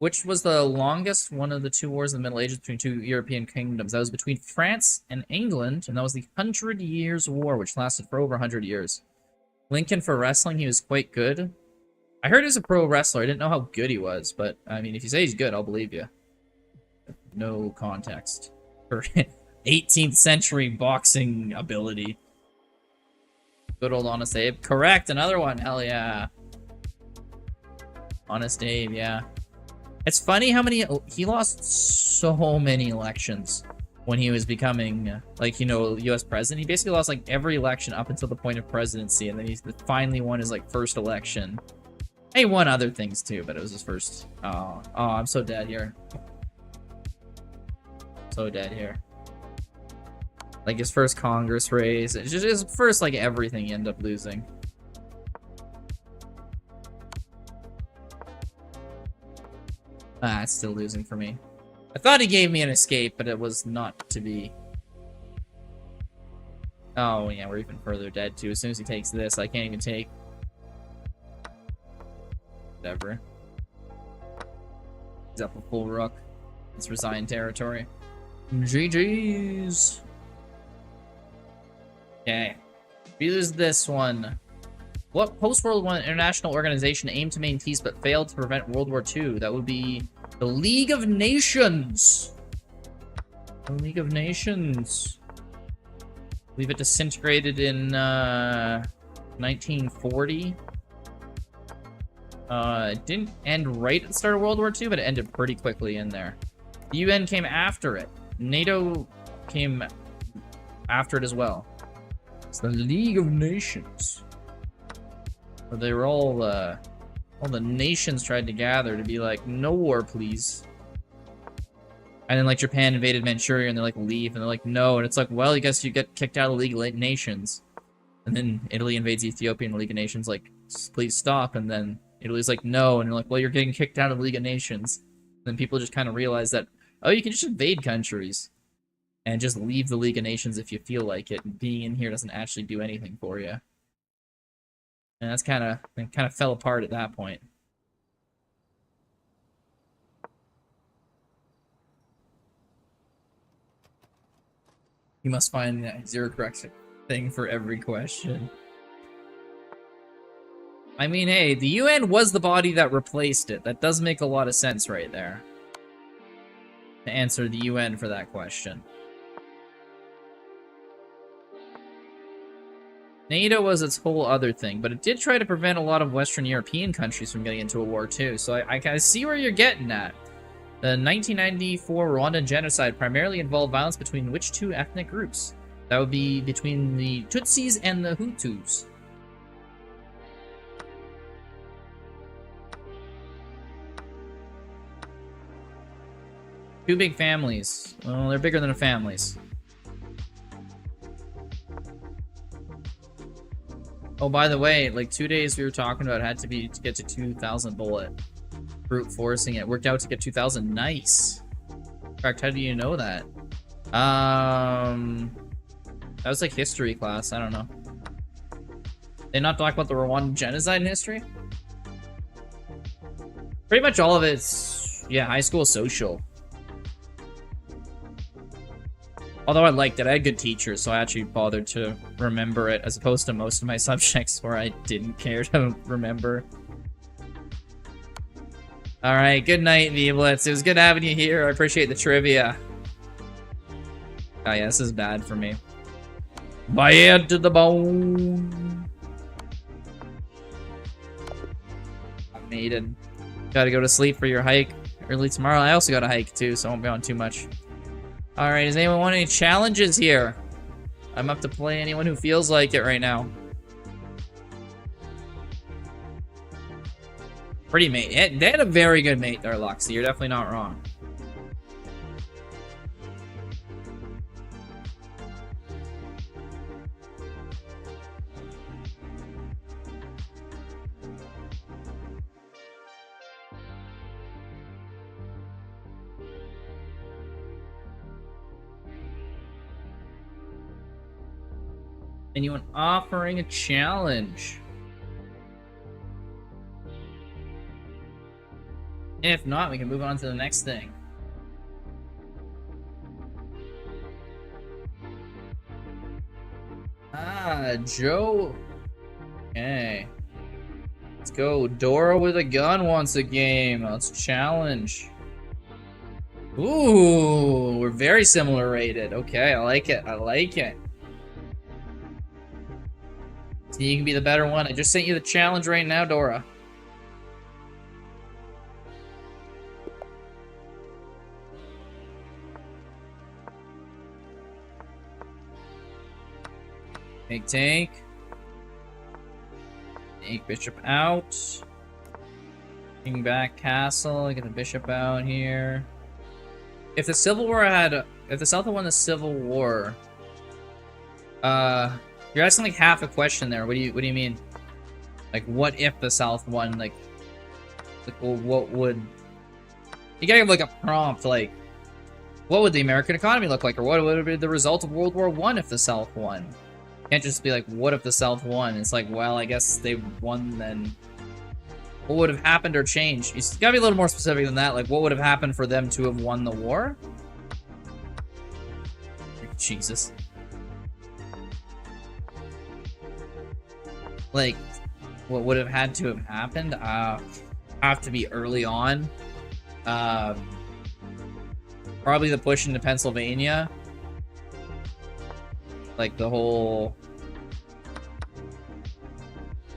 Which was the longest one of the two wars in the Middle Ages between two European kingdoms? That was between France and England, and that was the 100 Years' War, which lasted for over 100 years. Lincoln for wrestling, he was quite good. I heard he was a pro wrestler. I didn't know how good he was, but, I mean, if you say he's good, I'll believe you. No context for 18th century boxing ability. Good old Honest Abe. Correct, another one. Hell yeah. Honest Abe, yeah. It's funny how many... He lost so many elections when he was becoming, like, you know, U.S. president. He basically lost, like, every election up until the point of presidency, and then he finally won his, like, first election. He won other things, too, but it was his first... Oh, I'm so dead here. So dead here. Like his first Congress race. It's just his first, like, everything you end up losing. Ah, it's still losing for me. I thought he gave me an escape, but it was not to be. Oh, yeah, we're even further dead, too. As soon as he takes this, I can't even take. Whatever. He's up a full rook. It's resigned territory. GG's. Okay. We lose this one. What post-World War international organization aimed to maintain peace but failed to prevent World War II? That would be the League of Nations. The League of Nations. I believe it disintegrated in 1940. It didn't end right at the start of World War II, but it ended pretty quickly in there. The UN came after it. NATO came after it as well. It's the League of Nations. Where they were all the nations tried to gather to be like, no war, please. And then, like, Japan invaded Manchuria, and they're like, leave, and they're like, no. And it's like, well, I guess you get kicked out of the League of Nations. And then Italy invades Ethiopia, and the League of Nations like, please stop. And then Italy's like, no. And you're like, well, you're getting kicked out of the League of Nations. And then people just kind of realize that, oh, you can just invade countries and just leave the League of Nations if you feel like it. And being in here doesn't actually do anything for you. And that's kind of fell apart at that point. You must find the zero correct thing for every question. I mean, hey, the UN was the body that replaced it. That does make a lot of sense right there. To answer the UN for that question. NATO was its whole other thing, but it did try to prevent a lot of Western European countries from getting into a war too, so I kind of see where you're getting at. The 1994 Rwandan genocide primarily involved violence between which two ethnic groups? That would be between the Tutsis and the Hutus. Two big families. Well, they're bigger than families. Oh, by the way, like 2 days we were talking about had to be to get to 2,000 bullet. Brute forcing it. Worked out to get 2,000. Nice. In fact, how do you know that? That was like history class. I don't know. They not talk about the Rwandan genocide in history? Pretty much all of it's, yeah, high school social. Although I liked it, I had good teachers, so I actually bothered to remember it, as opposed to most of my subjects where I didn't care to remember. Alright, good night, V-Blitz. It was good having you here. I appreciate the trivia. Oh yeah, this is bad for me. Bad to the bone. I made it. Gotta go to sleep for your hike early tomorrow. I also got a hike too, so I won't be on too much. Alright, does anyone want any challenges here? I'm up to play anyone who feels like it right now. Pretty mate. They had a very good mate there, Luxy. You're definitely not wrong. Anyone offering a challenge? If not, we can move on to the next thing. Ah, Joe. Okay. Let's go. Dora with a gun wants a game. Let's challenge. Ooh, we're very similar rated. Okay, I like it. I like it. So you can be the better one. I just sent you the challenge right now, Dora. Take tank. Take bishop out. King back castle. Get the bishop out here. If the Civil War had, if the South had won the Civil War, You're asking like half a question there. What do you mean? Like, what if the South won? Like well, what would... You gotta give like a prompt, like, what would the American economy look like? Or what would be the result of World War I if the South won? Can't just be like, what if the South won? It's like, well, I guess they won then. What would have happened or changed? You gotta be a little more specific than that. Like, what would have happened for them to have won the war? Jesus. Like, what would have had to have happened? Have to be early on. Probably the push into Pennsylvania. Like the whole...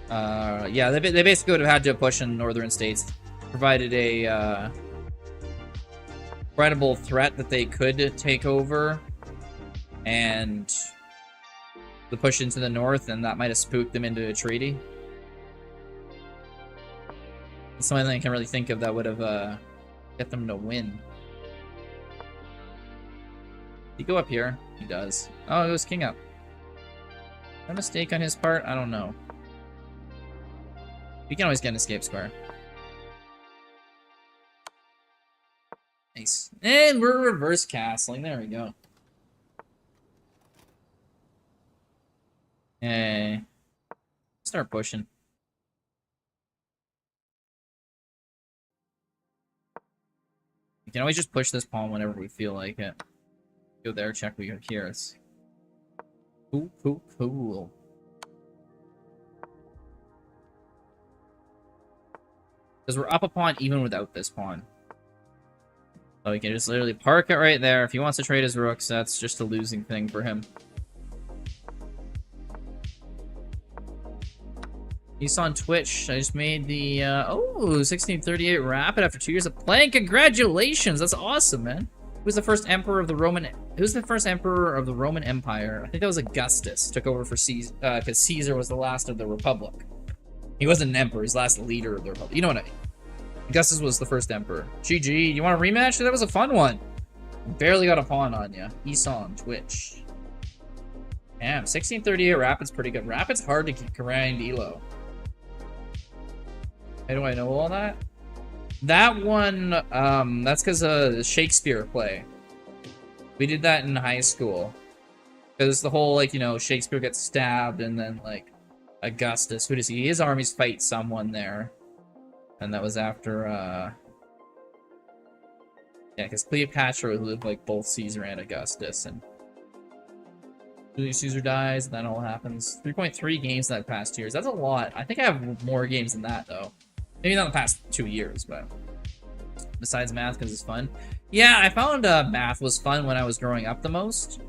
yeah, they basically would have had to push in northern states. Provided a, credible threat that they could take over. And the push into the north, and that might have spooked them into a treaty. It's the only thing I can really think of that would have, get them to win. He go up here? He does. Oh, it was king up. Is that a mistake on his part? I don't know. We can always get an escape square. Nice. And we're reverse castling. There we go. Hey. Start pushing. We can always just push this pawn whenever we feel like it. Go there, check we go here. It's cool, cool, cool. Because we're up a pawn even without this pawn. So we can just literally park it right there. If he wants to trade his rooks, that's just a losing thing for him. He's on Twitch. I just made the, 1638 Rapid after 2 years of playing. Congratulations! That's awesome, man. Who's the first emperor of the Roman... Who's the first emperor of the Roman Empire? I think that was Augustus. Took over for Caesar, because Caesar was the last of the Republic. He wasn't an emperor. He's the last leader of the Republic. You know what I mean. Augustus was the first emperor. GG. You want a rematch? That was a fun one. Barely got a pawn on you. Esau on Twitch. Damn, 1638 Rapid's pretty good. Rapid's hard to grind elo. How do I know all that? That one, that's because of the Shakespeare play. We did that in high school. Because the whole, like, you know, Shakespeare gets stabbed, and then, like, Augustus, who does he? His armies fight someone there. And that was after, yeah, because Cleopatra lived, like, both Caesar and Augustus, and Julius Caesar dies, and that all happens. 3.3 games in that past 2 years. That's a lot. I think I have more games than that, though. Maybe not in the past 2 years, but besides math, because it's fun. Yeah, I found math was fun when I was growing up the most.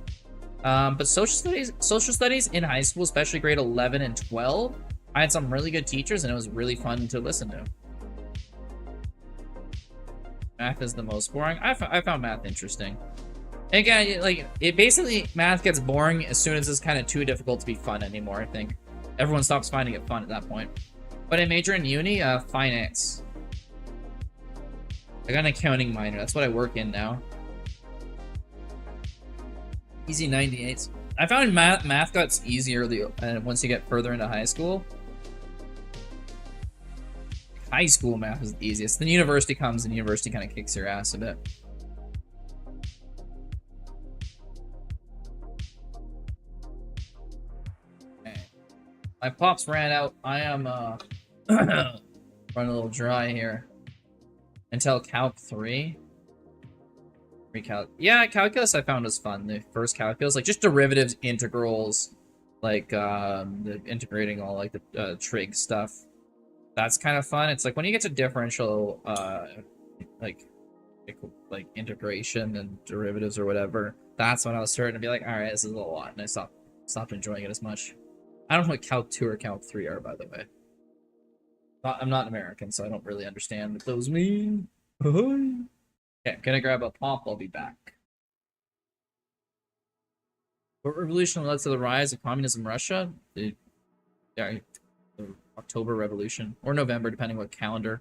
But social studies in high school, especially grade 11 and 12, I had some really good teachers, and it was really fun to listen to. Math is the most boring. I found math interesting. And again, like, it basically, math gets boring as soon as it's kind of too difficult to be fun anymore, I think. Everyone stops finding it fun at that point. But I major in uni, finance. I got an accounting minor. That's what I work in now. Easy 98s. I found math got easier once you get further into high school. High school math is the easiest. Then university comes, and university kind of kicks your ass a bit. Okay. My pops ran out. I am running a little dry here. Until Calc 3. Yeah, calculus I found was fun. The first calculus, like just derivatives, integrals, like the integrating all like the trig stuff. That's kind of fun. It's like when you get to differential, like integration and derivatives or whatever. That's when I was starting to be like, all right, this is a lot, and I stopped enjoying it as much. I don't know what Calc 2 or Calc 3 are, by the way. I'm not American, so I don't really understand what those mean. Okay, I'm gonna grab a pop, I'll be back. What revolution led to the rise of communism in Russia? The October Revolution. Or November, depending what calendar.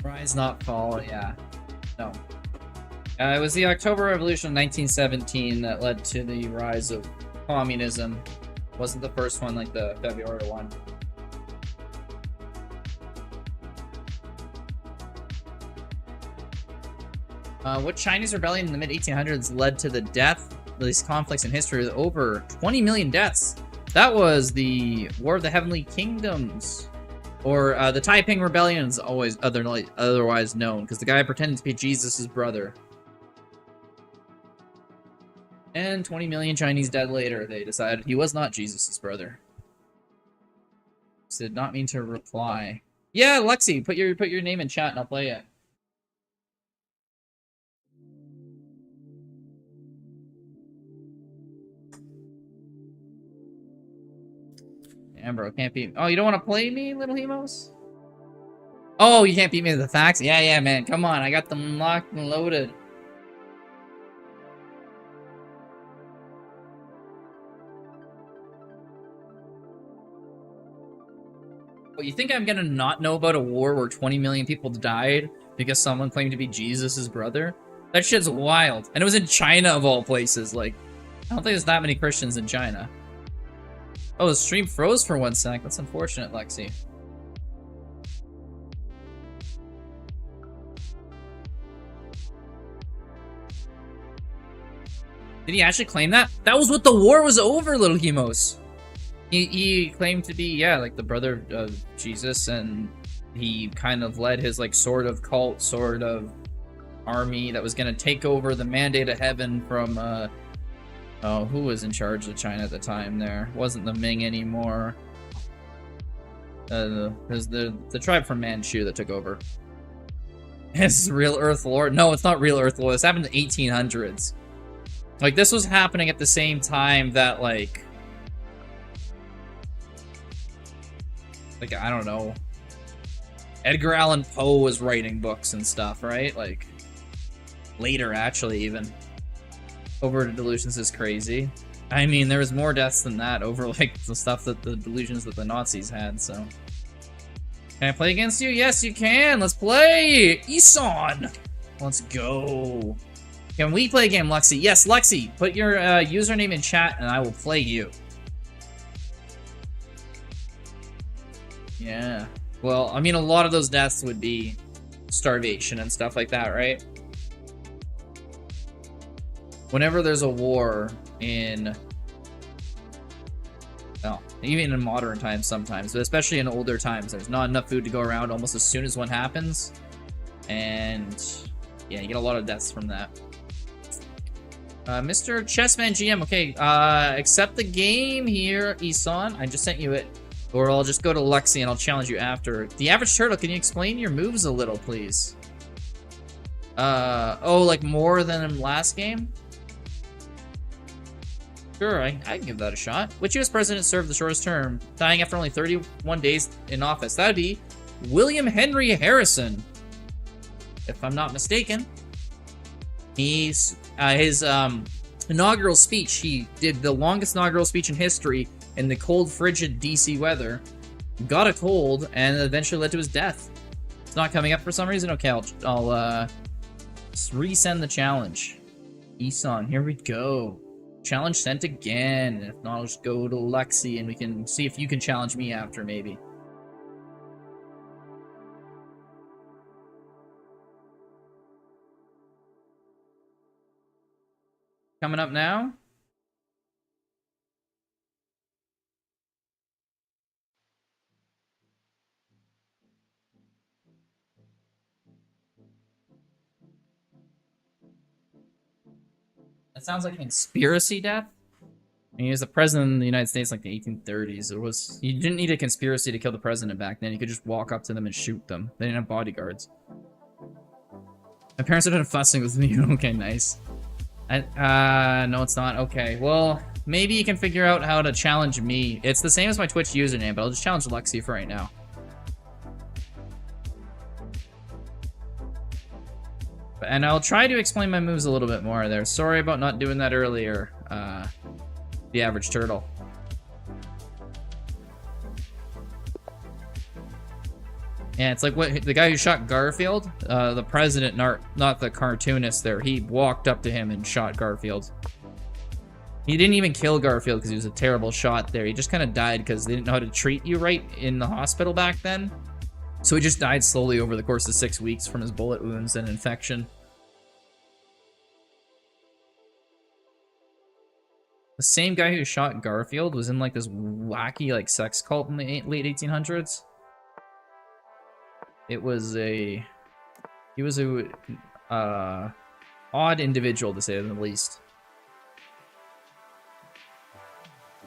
Rise not fall, yeah. No. It was the October Revolution of 1917 that led to the rise of communism. Wasn't the first one like the February one. What Chinese rebellion in the mid-1800s led to the death of these conflicts in history with over 20 million deaths? That was the War of the Heavenly Kingdoms. Or the Taiping Rebellion is always otherwise known, because the guy pretended to be Jesus' brother. And 20 million Chinese dead later, they decided he was not Jesus' brother. Did not mean to reply. Yeah, Lexi, put your name in chat and I'll play it. Damn, bro, can't beat me. Oh, you don't want to play me, little Hemos? Oh, you can't beat me with the facts? Yeah, man. Come on, I got them locked and loaded. Well, you think I'm gonna not know about a war where 20 million people died because someone claimed to be Jesus' brother? That shit's wild. And it was in China, of all places. Like, I don't think there's that many Christians in China. Oh, the stream froze for 1 sec. That's unfortunate, Lexi. Did he actually claim that? That was what the war was over, little Hemos. He claimed to be, yeah, like the brother of Jesus, and he kind of led his, like, sort of cult, sort of army that was gonna take over the mandate of heaven from, oh, who was in charge of China at the time there? Wasn't the Ming anymore. There's the tribe from Manchu that took over. It's Real Earth Lord. No, it's not Real Earth Lord. This happened in the 1800s. Like, this was happening at the same time that, like, I don't know, Edgar Allan Poe was writing books and stuff, right? Like, later, actually, even. Over the delusions is crazy. I mean, there was more deaths than that over, like, the stuff that the delusions that the Nazis had, so. Can I play against you? Yes, you can! Let's play! Isan! Let's go. Can we play a game, Lexi? Yes, Lexi! Put your username in chat and I will play you. Yeah. Well, I mean, a lot of those deaths would be starvation and stuff like that, right? Whenever there's a war in... well, even in modern times sometimes, but especially in older times, there's not enough food to go around almost as soon as one happens. And yeah, you get a lot of deaths from that. Mr. Chessman GM, okay, accept the game here, Isan. I just sent you it. Or I'll just go to Lexi and I'll challenge you after. The Average Turtle, can you explain your moves a little, please? Oh, like more than in last game? Sure, I can give that a shot. Which US president served the shortest term, dying after only 31 days in office? That would be William Henry Harrison, if I'm not mistaken. He's, his inaugural speech, he did the longest inaugural speech in history in the cold, frigid DC weather, got a cold, and eventually led to his death. It's not coming up for some reason? Okay, I'll resend the challenge. Isan, here we go. Challenge sent again. If not, I'll just go to Lexi and we can see if you can challenge me after, maybe. Coming up now. That sounds like a conspiracy death. I mean, he was the president of the United States like the 1830s. It was, you didn't need a conspiracy to kill the president back then. You could just walk up to them and shoot them. They didn't have bodyguards. My parents are done fussing with me. Okay, nice. No, it's not. Okay, well, maybe you can figure out how to challenge me. It's the same as my Twitch username, but I'll just challenge Lexi for right now. And I'll try to explain my moves a little bit more there. Sorry about not doing that earlier, the Average Turtle. Yeah, it's like what the guy who shot Garfield, the president, not the cartoonist there. He walked up to him and shot Garfield. He didn't even kill Garfield because he was a terrible shot there. He just kind of died because they didn't know how to treat you right in the hospital back then. So he just died slowly over the course of 6 weeks from his bullet wounds and infection. The same guy who shot Garfield was in like this wacky like sex cult in the late 1800s. He was a odd individual to say the least.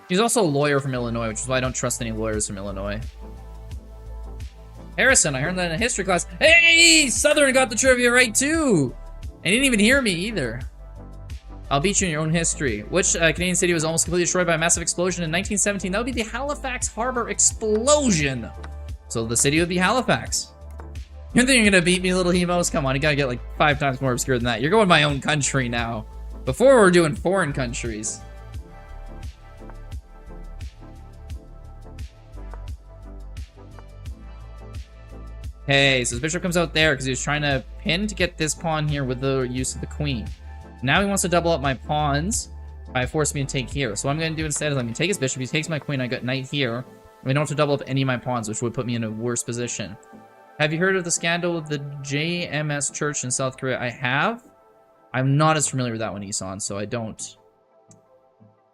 He's also a lawyer from Illinois, which is why I don't trust any lawyers from Illinois. Harrison, I heard that in a history class. Hey, Southern got the trivia right too. And he didn't even hear me either. I'll beat you in your own history. Which Canadian city was almost completely destroyed by a massive explosion in 1917? That would be the Halifax Harbor explosion. So the city would be Halifax. You think you're gonna beat me, little Hemos? Come on, you gotta get like 5 times more obscure than that. You're going my own country now. Before we're doing foreign countries. Okay, so the bishop comes out there because he was trying to pin to get this pawn here with the use of the queen. Now he wants to double up my pawns by forcing me to take here. So what I'm going to do instead is I'm going to take his bishop, he takes my queen, I got knight here. I don't have to double up any of my pawns, which would put me in a worse position. Have you heard of the scandal with the JMS Church in South Korea? I have. I'm not as familiar with that one, Isan, so I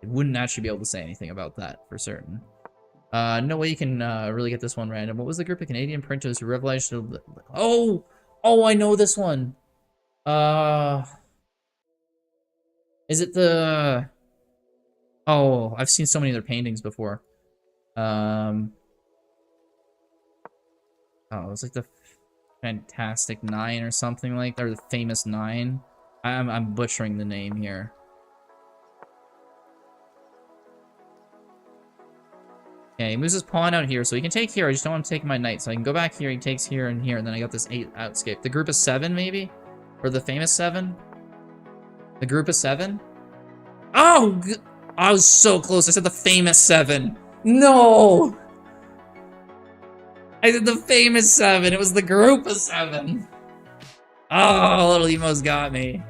wouldn't actually be able to say anything about that for certain. No way you can really get this one random. What was the group of Canadian printers who revolutionized? Oh, I know this one. Is it the? Oh, I've seen so many of their paintings before. Oh, it's like the Fantastic Nine or something like that, or the Famous Nine. I'm butchering the name here. Okay, he moves his pawn out here, so he can take here. I just don't want him taking my knight, so I can go back here. He takes here and here, and then I got this 8 outscape. The group of 7, maybe, or the famous 7. The group of 7. Oh, I was so close. I said the famous 7. No, I said the famous 7. It was the group of 7. Oh, little Emo's got me.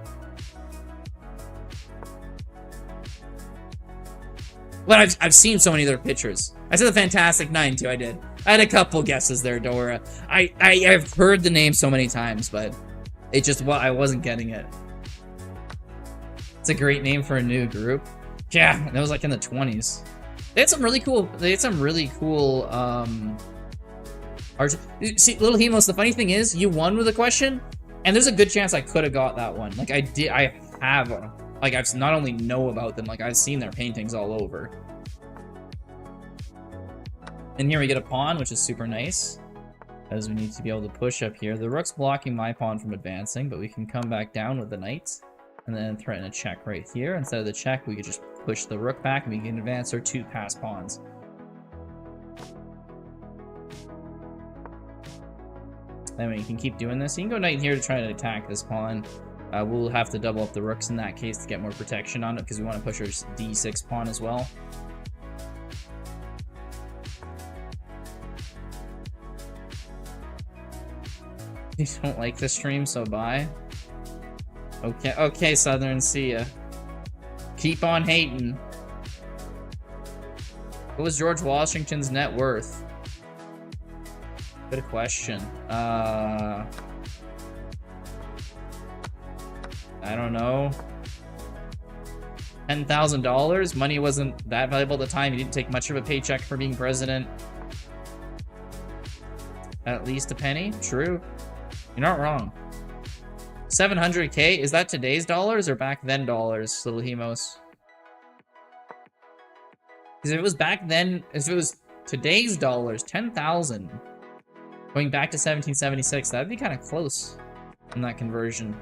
Well, I've seen so many of their pictures. I said the Fantastic Nine too. I did. I had a couple guesses there, Dora. I've heard the name so many times, but it just I wasn't getting it. It's a great name for a new group. Yeah, that was like in the 20s. They had some really cool. See, little Hemos. The funny thing is, you won with a question, and there's a good chance I could have got that one. Like I did. Like I've not only know about them, like I've seen their paintings all over. And here we get a pawn, which is super nice, as we need to be able to push up here. The rook's blocking my pawn from advancing, but we can come back down with the knight, and then threaten a check right here. Instead of the check, we could just push the rook back, and we can advance our 2 passed pawns. Then we can keep doing this. You can go knight here to try to attack this pawn. We'll have to double up the rooks in that case to get more protection on it, because we want to push our d6 pawn as well. You don't like the stream, so bye. Okay, Southern, see ya. Keep on hating. What was George Washington's net worth? Good question. I don't know. $10,000? Money wasn't that valuable at the time. He didn't take much of a paycheck for being president. At least a penny? True. You're not wrong. 700K? Is that today's dollars or back then dollars, little Hemos? Because if it was back then, if it was today's dollars, 10,000. Going back to 1776, that'd be kind of close in that conversion.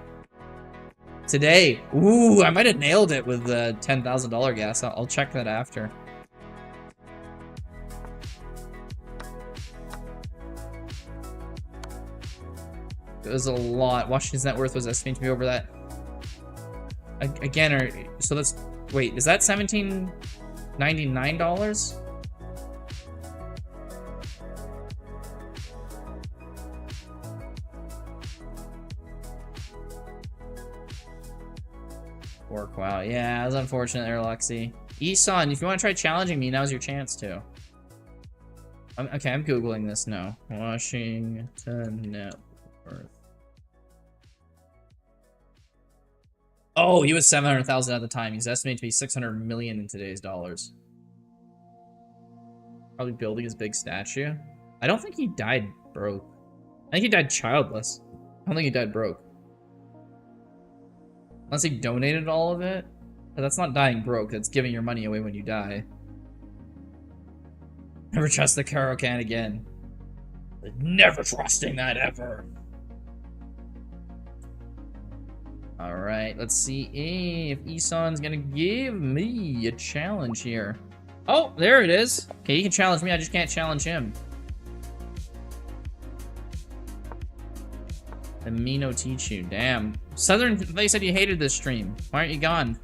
Today, ooh, I might have nailed it with the $10,000 guess. I'll check that after. It was a lot. Washington's net worth was estimated to be over that. Again, so let's wait. Is that $1,799? Work, wow. Yeah, it was unfortunate there, Lexi. Isan, if you want to try challenging me, now's your chance to. Okay, I'm Googling this now. Washington net worth. Oh, he was 700,000 at the time. He's estimated to be 600 million in today's dollars. Probably building his big statue. I don't think he died broke. I think he died childless. I don't think he died broke. Unless he donated all of it. But that's not dying broke. That's giving your money away when you die. Never trust the Caro-Can again. Never trusting that ever. Alright, let's see if Isan's gonna give me a challenge here. Oh, there it is. Okay, he can challenge me, I just can't challenge him. The Mino teach you, damn. Southern, they said you hated this stream. Why aren't you gone?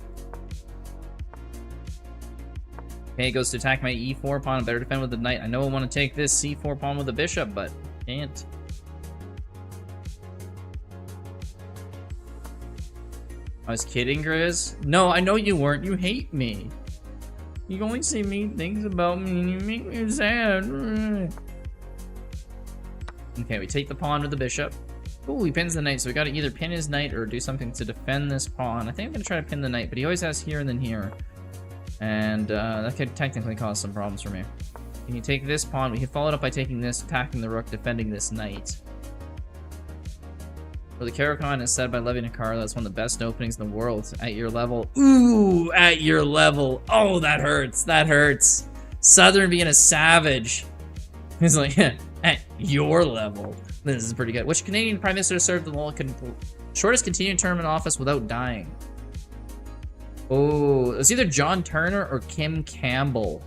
Okay, it goes to attack my e4 pawn. Better defend with the knight. I know I want to take this c4 pawn with the bishop, but can't. I was kidding, Grizz. No, I know you weren't. You hate me. You only say mean things about me and you make me sad. Okay, we take the pawn with the bishop. Ooh, he pins the knight, so we gotta either pin his knight or do something to defend this pawn. I think I'm gonna try to pin the knight, but he always has here and then here. And that could technically cause some problems for me. Can you take this pawn? We can follow it up by taking this, attacking the rook, defending this knight. Well, the Caro-Can is said by Levi Nakar, that's one of the best openings in the world at your level. Ooh, at your level. Oh, that hurts. That hurts. Southern being a savage. He's like, at your level. This is pretty good. Which Canadian Prime Minister served the shortest continued term in office without dying? Oh, it's either John Turner or Kim Campbell.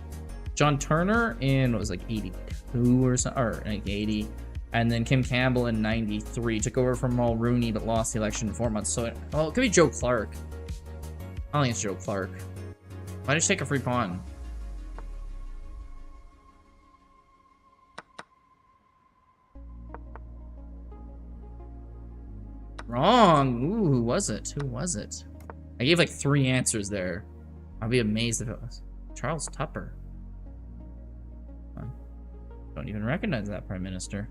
John Turner in, what was it, like 82 or something, or like 80. And then Kim Campbell in 93. Took over from Mulrooney, but lost the election in 4 months. So, well, it could be Joe Clark. I don't think it's Joe Clark. Why did you take a free pawn? Wrong. Ooh, who was it? Who was it? I gave like 3 answers there. I'd be amazed if it was Charles Tupper. Don't even recognize that Prime Minister.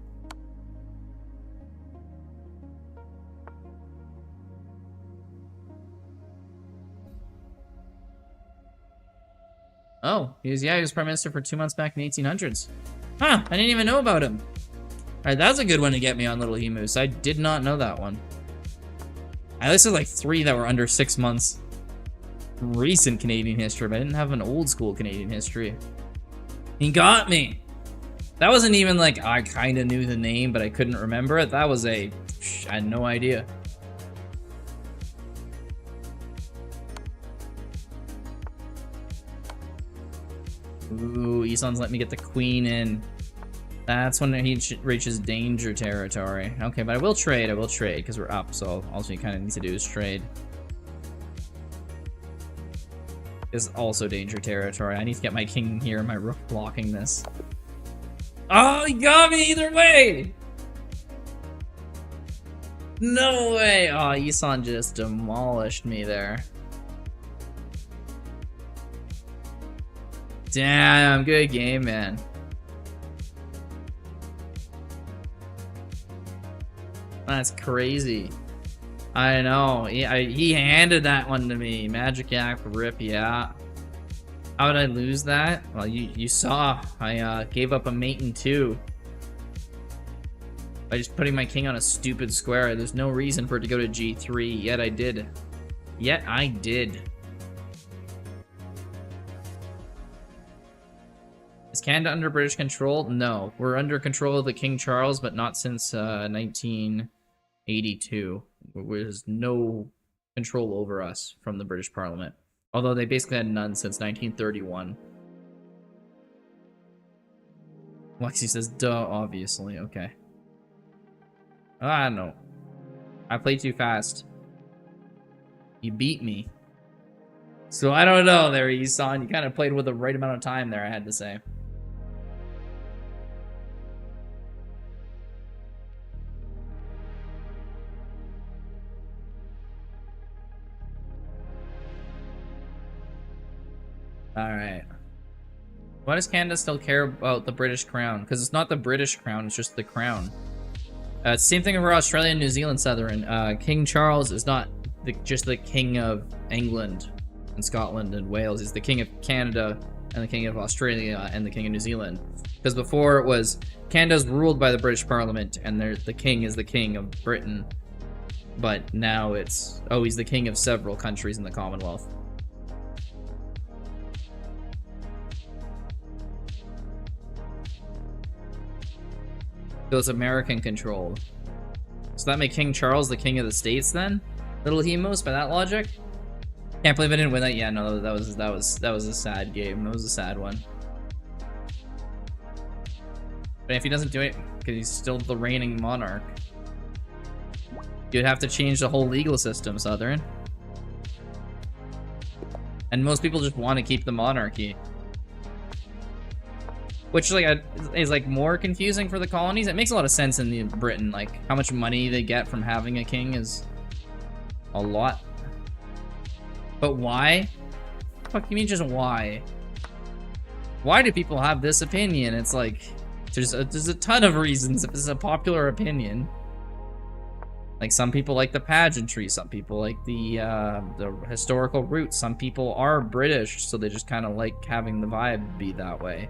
Oh, he was Prime Minister for 2 months back in the 1800s. Huh, I didn't even know about him. Alright, that's a good one to get me on Little Emus. I did not know that one. I listed like 3 that were under 6 months. Recent Canadian history, but I didn't have an old school Canadian history. He got me. That wasn't even like, I kind of knew the name, but I couldn't remember it. That was I had no idea. Ooh, Isan's let me get the queen in. That's when he reaches danger territory. Okay, but I will trade, because we're up, so all we kind of need to do is trade. Is also danger territory. I need to get my king here and my rook blocking this. Oh, he got me either way! No way! Oh, Isan just demolished me there. Damn, good game, man. That's crazy. I know. He handed that one to me. Magic Yak rip, yeah. How did I lose that? Well, you saw. I gave up a mate in 2. By just putting my king on a stupid square. There's no reason for it to go to g3, yet I did. Yet I did. Is Canada under British control? No. We're under control of the King Charles, but not since 1982. There's no control over us from the British Parliament. Although they basically had none since 1931. Lexi says, duh, obviously. Okay. I don't know. I played too fast. You beat me. So I don't know there, Isan. You kind of played with the right amount of time there, I had to say. Alright. Why does Canada still care about the British crown? Because it's not the British crown, it's just the crown. Same thing over Australia and New Zealand, Southern. King Charles is not just the King of England and Scotland and Wales. He's the King of Canada and the King of Australia and the King of New Zealand. Because before it was, Canada's ruled by the British Parliament and the King is the King of Britain. But now it's, oh, he's the King of several countries in the Commonwealth. So it's American controlled. So that make King Charles the King of the States then? Little Hemos by that logic? Can't believe I didn't win that. Yeah, no, that was a sad game. That was a sad one. But if he doesn't do it, because he's still the reigning monarch, you'd have to change the whole legal system, Southern. And most people just want to keep the monarchy. Which is like more confusing for the colonies. It makes a lot of sense in Britain, like how much money they get from having a king is a lot. But why? Fuck you mean just why? Why do people have this opinion? It's like there's a ton of reasons if this is a popular opinion. Like some people like the pageantry, some people like the historical roots, some people are British, so they just kind of like having the vibe be that way.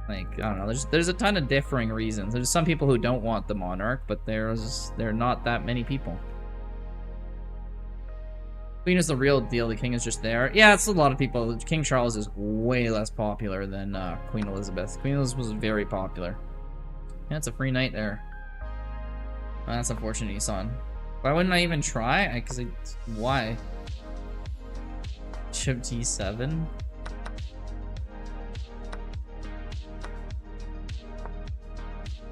Like, I don't know, there's a ton of differing reasons. There's some people who don't want the monarch, but there are not that many people. Queen is the real deal, the king is just there. Yeah, it's a lot of people. King Charles is way less popular than Queen Elizabeth. Queen Elizabeth was very popular. Yeah, it's a free knight there. Well, that's unfortunate, Isan. Why wouldn't I even try? Why? Bishop G7?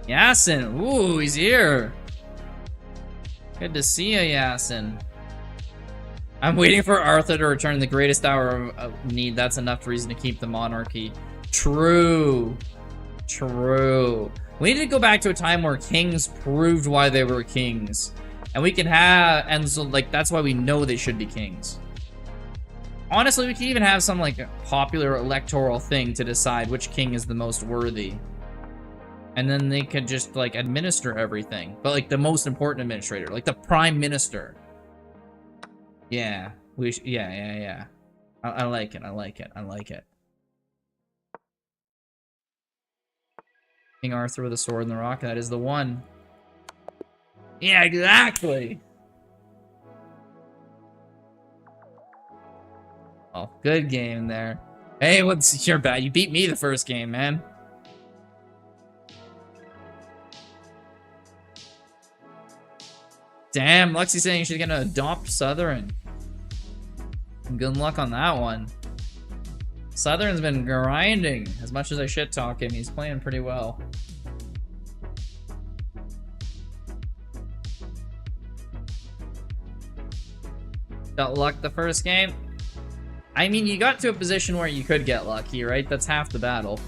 Yasin! Ooh, he's here! Good to see you, Yasin. I'm waiting for Arthur to return the greatest hour of need. That's enough reason to keep the monarchy. True. True. We need to go back to a time where kings proved why they were kings. And we can have, and so like, that's why we know they should be kings. Honestly, we could even have some like popular electoral thing to decide which king is the most worthy. And then they could just like administer everything. But like the most important administrator, like the prime minister. Yeah, yeah. I like it, I like it, I like it. King Arthur with a sword in the rock, that is the one. Yeah, exactly. Oh, good game there. Hey, what's your bad? You beat me the first game, man. Damn, Lexi's saying she's gonna adopt Southern. Good luck on that one. Southern's been grinding. As much as I shit talk him, he's playing pretty well. Got luck the first game? I mean, you got to a position where you could get lucky, right? That's half the battle.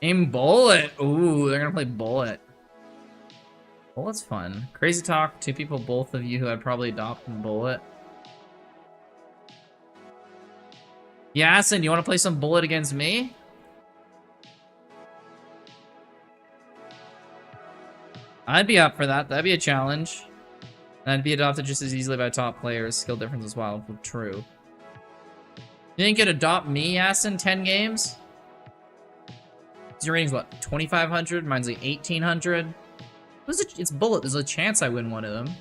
Aim Bullet. Ooh, they're gonna play Bullet. Bullet's fun. Crazy talk. Two people, both of you who I'd probably adopt Bullet. Yasin, you want to play some Bullet against me? I'd be up for that. That'd be a challenge. And I'd be adopted just as easily by top players. Skill difference as well. True. You think you'd adopt me, Yasin? 10 games? Your rating's what, 2,500? Mine's like 1,800. It's Bullet. There's a chance I win one of them.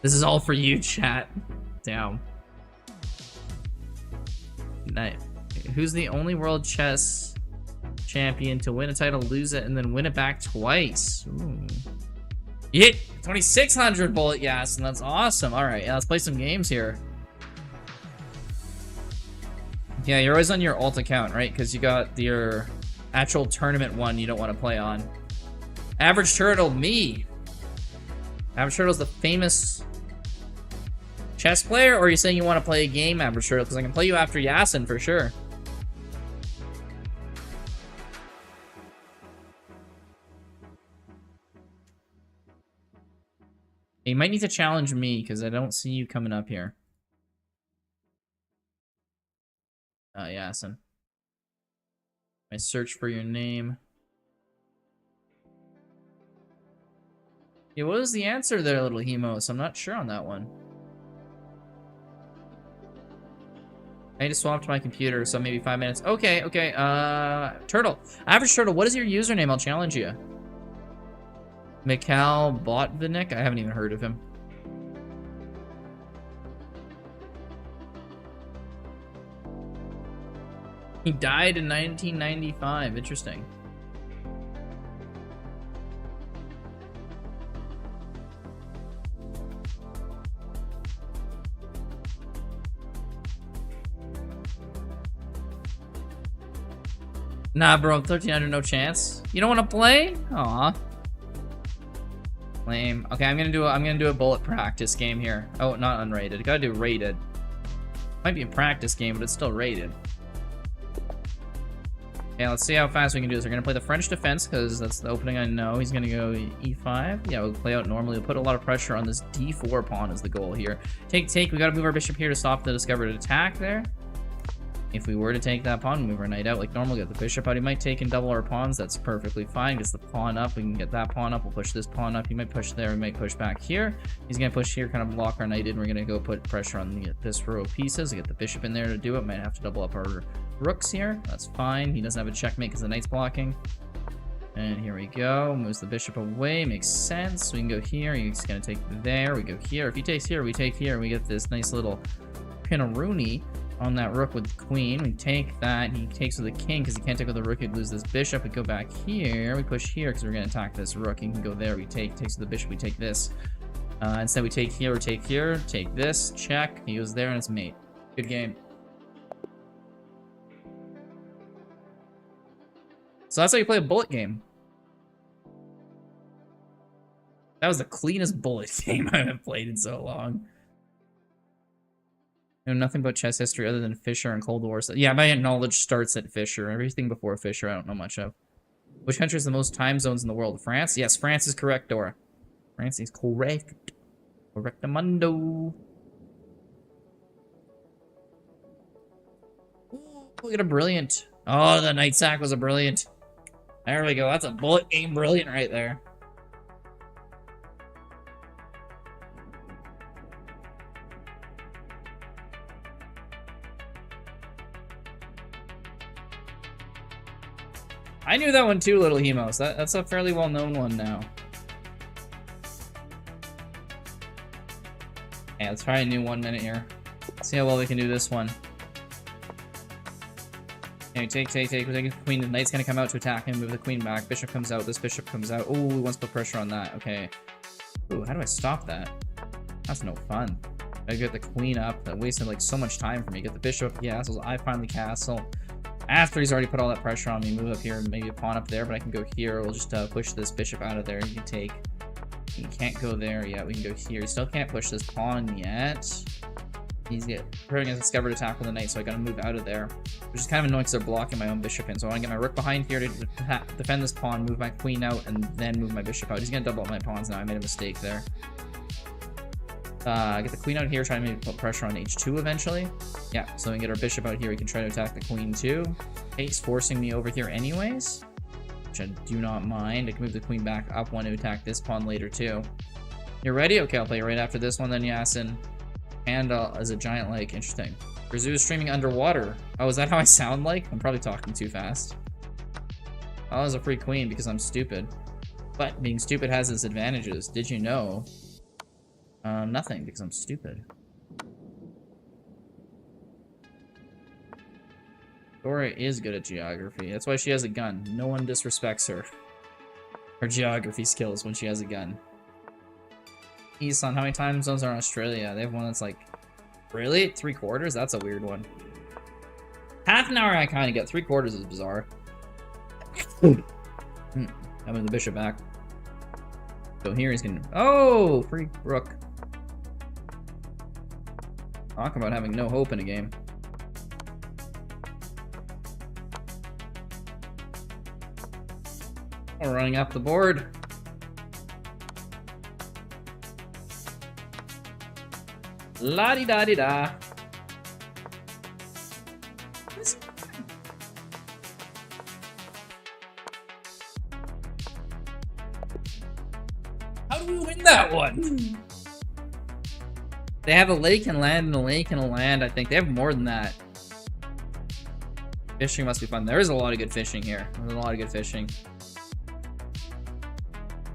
This is all for you, chat. Damn. Nice. Who's the only world chess champion to win a title, lose it, and then win it back twice? Ooh. You hit 2,600 Bullet, yes, and that's awesome. All right, yeah, let's play some games here. Yeah, you're always on your alt account, right? Because you got your actual tournament one you don't want to play on. Average turtle, me. Average Turtle's the famous chess player, or are you saying you want to play a game, Average Turtle? Because I can play you after Yasin for sure. You might need to challenge me, because I don't see you coming up here. Yasin. I search for your name. Yeah, what was the answer there, little Hemos? I'm not sure on that one. I just swapped my computer, so maybe 5 minutes. Okay. Turtle. Average Turtle, what is your username? I'll challenge you. Mikhail Botvinnik? I haven't even heard of him. He died in 1995. Interesting. Nah, bro, I'm 1300, no chance. You don't want to play? Aw. Lame. Okay, I'm gonna do a bullet practice game here. Oh, not unrated. I gotta do rated. Might be a practice game, but it's still rated. Okay, let's see how fast we can do this. We're gonna play the French defense because that's the opening I know. He's gonna go e5. Yeah, we'll play out normally. We'll put a lot of pressure on this d4 pawn is the goal here. Take. We gotta move our bishop here to stop the discovered attack there. If we were to take that pawn, move our knight out like normal, get the bishop out. He might take and double our pawns. That's perfectly fine. Gets the pawn up. We can get that pawn up. We'll push this pawn up. He might push there. We might push back here. He's going to push here, kind of block our knight in. We're going to go put pressure on this row of pieces. We get the bishop in there to do it. Might have to double up our rooks here. That's fine. He doesn't have a checkmate because the knight's blocking. And here we go. Moves the bishop away. Makes sense. We can go here. He's going to take there. We go here. If he takes here, we take here. We get this nice little pinaroonie on that rook with the queen. We take that. He takes with the king because he can't take with the rook. He'd lose this bishop. We go back here. We push here because we're going to attack this rook. He can go there. We takes with the bishop. We take this. Instead, we take here. We take here. Take this. Check. He goes there and it's mate. Good game. So that's how you play a bullet game. That was the cleanest bullet game I haven't played in so long. I know nothing about chess history other than Fischer and Cold War. So, yeah, my knowledge starts at Fischer. Everything before Fischer, I don't know much of. Which country has the most time zones in the world? France? Yes, France is correct, Dora. France is correct. Correctamundo. Ooh, look at a brilliant. Oh, the knight sack was a brilliant. There we go. That's a bullet game brilliant right there. I knew that one too, little Hemos. That's a fairly well-known one now. Okay, let's try a new 1 minute here. See how well we can do this one. Okay, take. We're taking the queen. The knight's gonna come out to attack him. Move the queen back. Bishop comes out. This bishop comes out. Oh, he wants to put pressure on that. Okay. Ooh, how do I stop that? That's no fun. I get the queen up. That wasted like so much time for me. Get the bishop. Yeah, so I finally castle. After he's already put all that pressure on me, move up here and maybe a pawn up there, but I can go here. We'll just push this bishop out of there. He can take. He can't go there yet. We can go here. He still can't push this pawn yet. He's preparing a discovered attack with the knight, so I gotta move out of there. Which is kind of annoying because they're blocking my own bishop in. So I want to get my rook behind here to defend this pawn, move my queen out, and then move my bishop out. He's gonna double up my pawns now. I made a mistake there. Get the queen out here, try to maybe put pressure on h2 eventually. Yeah, so we can get our bishop out here. We can try to attack the queen too. Okay, he's forcing me over here anyways, which I do not mind. I can move the queen back up, want to attack this pawn later too. You're ready? Okay, I'll play right after this one then, Yasin. And as a giant lake, interesting. Brazil is streaming underwater. Oh, is that how I sound like? I'm probably talking too fast. Oh, I was a free queen because I'm stupid. But being stupid has its advantages. Did you know? Nothing, because I'm stupid. Dora is good at geography. That's why she has a gun. No one disrespects her. Her geography skills when she has a gun. Easton, how many time zones are in Australia? They have one that's like... Really? 3/4? That's a weird one. Half an hour I kind of get. 3/4 is bizarre. I'm moving the bishop back. So here he's gonna. Oh, free rook. Talk about having no hope in a game. We're running up the board. La-di-da-di-da. How do we win that one? They have a lake and land and a lake and a land, I think. They have more than that. Fishing must be fun. There is a lot of good fishing here. There's a lot of good fishing.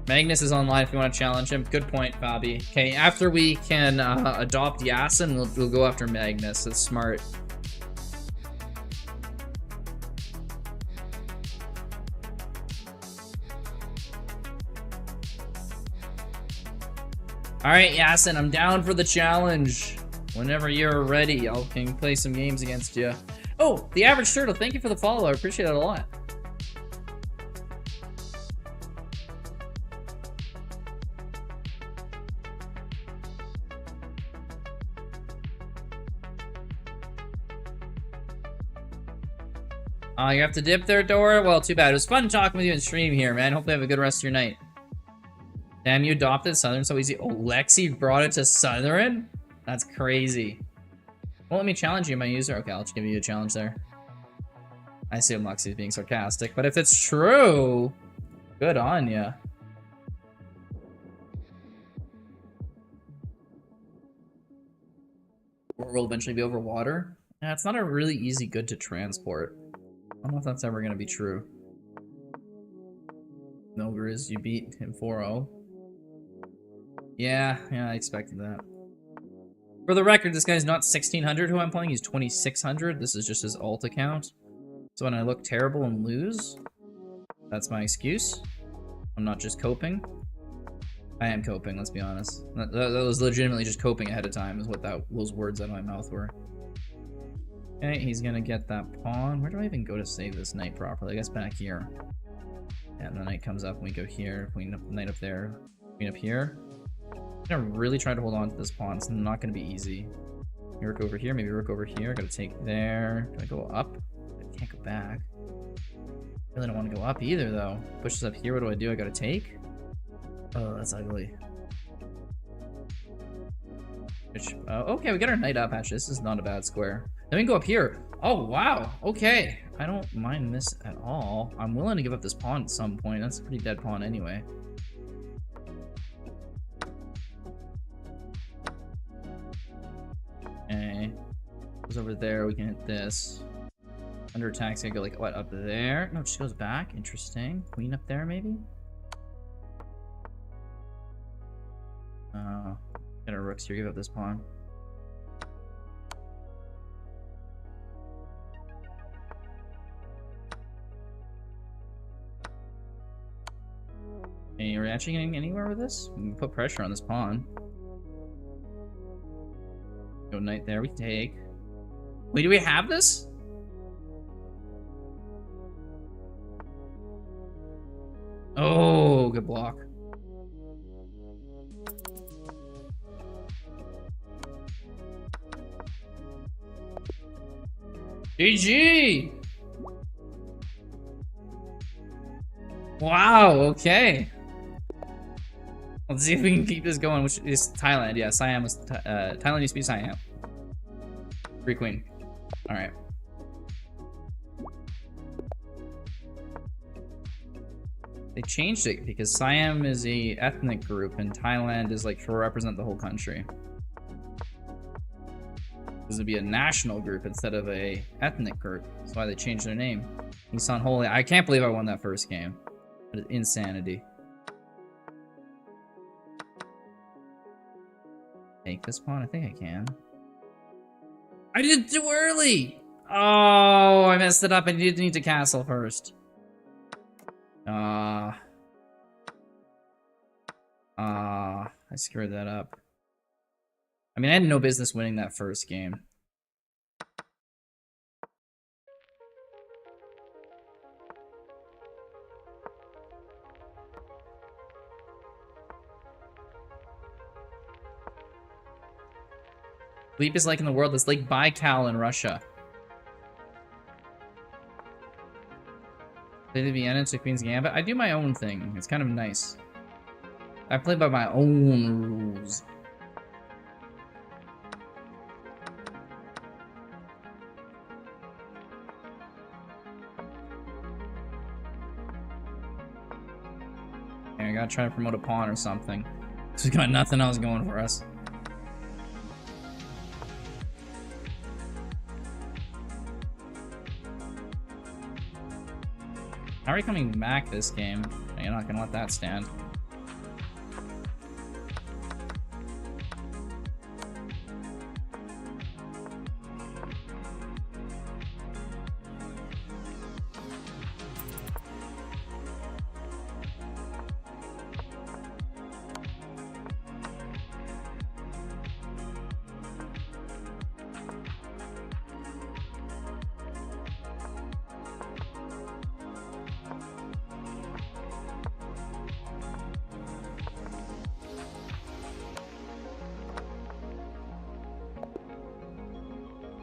Magnus is online if you want to challenge him. Good point, Bobby. Okay, after we can adopt Yasin, we'll go after Magnus. That's smart. Alright, Yasin, I'm down for the challenge. Whenever you're ready, I can play some games against you. Oh, the average turtle, thank you for the follow. I appreciate it a lot. You have to dip there, Dora? Well, too bad. It was fun talking with you in stream here, man. Hope you have a good rest of your night. Damn, you adopted Southern so easy. Oh, Lexi brought it to Southern? That's crazy. Well, let me challenge you, my user. Okay, I'll just give you a challenge there. I assume Lexi's being sarcastic, but if it's true, good on ya. Will eventually be over water? Yeah, it's not a really easy good to transport. I don't know if that's ever going to be true. No, Grizz, you beat him 4-0. Yeah, I expected that. For the record, this guy's not 1600 who I'm playing, he's 2600. This is just his alt account. So when I look terrible and lose, that's my excuse. I'm not just coping. I am coping, let's be honest. That was legitimately just coping ahead of time is what those words out of my mouth were. Okay, he's gonna get that pawn. Where do I even go to save this knight properly? I guess back here. And the knight comes up and we go here. Queen up, knight up there. Queen up here. I'm gonna really try to hold on to this pawn. It's not gonna be easy. Maybe rook over here, maybe rook over here. Gotta take there. Can I go up? I can't go back. Really don't want to go up either though. Pushes up here, what do? I gotta take? Oh, that's ugly. Okay, we got our knight up, actually. This is not a bad square. Then we can go up here. Oh, wow. Okay. I don't mind this at all. I'm willing to give up this pawn at some point. That's a pretty dead pawn anyway. Okay. Goes over there. We can hit this. Under attack's gonna go like, what, up there? No, it just goes back. Interesting. Queen up there, maybe? Got our rooks here. Give up this pawn. Hey, are we actually getting anywhere with this? We can put pressure on this pawn. Go knight there. We take. Wait, do we have this? Oh, good block. GG! Wow, okay. Let's see if we can keep this going, which is Thailand. Yeah, Siam was Thailand used to be Siam. Free queen. Alright. They changed it because Siam is a ethnic group and Thailand is like to represent the whole country. This would be a national group instead of a ethnic group. That's why they changed their name. Nissan Holy. I can't believe I won that first game. But it's insanity. Take this pawn? I think I can. I did it too early! Oh, I messed it up. I did need to castle first. I screwed that up. I mean, I had no business winning that first game. Sleep is like in the world. It's like Baikal in Russia. Play the Vienna to Queen's Gambit. I do my own thing. It's kind of nice. I play by my own rules. Okay, I gotta try to promote a pawn or something. Just got nothing else going for us. How are you coming back this game? You're not gonna let that stand.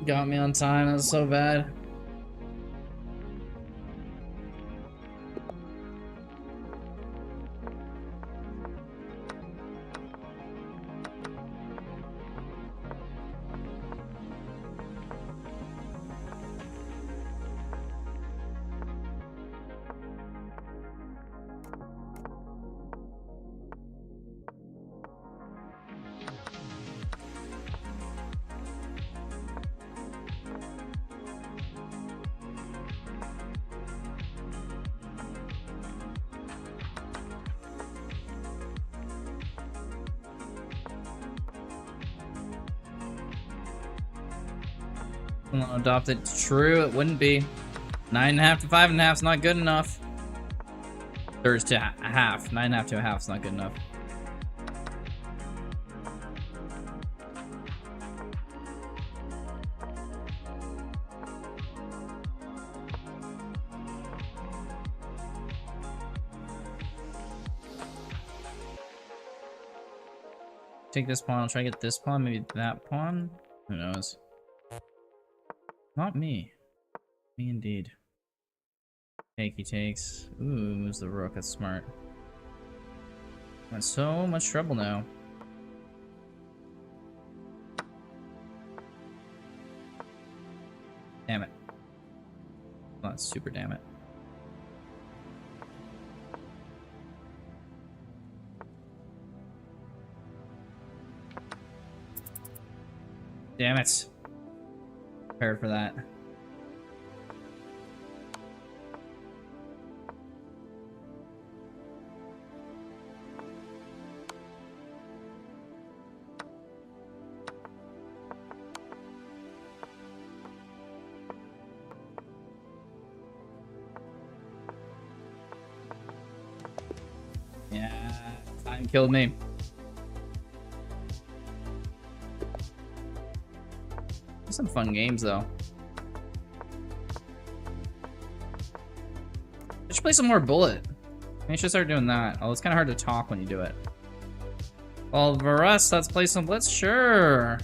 Got me on time, that was so bad. Adopted. True, it wouldn't be. 9.5 to 5.5 is not good enough. Thirds to a half. 9.5 to a half is not good enough. Take this pawn, I'll try to get this pawn, maybe that pawn. Who knows? Not me. Me indeed. Take, he takes. Ooh, moves the rook. That's smart. I'm in so much trouble now. Damn it. Not super damn it. Damn it. Prepared for that. Yeah, time killed me. Some fun games though. I should play some more Bullet. I should start doing that. Oh, it's kind of hard to talk when you do it. Well, for us, let's play some Blitz. Sure.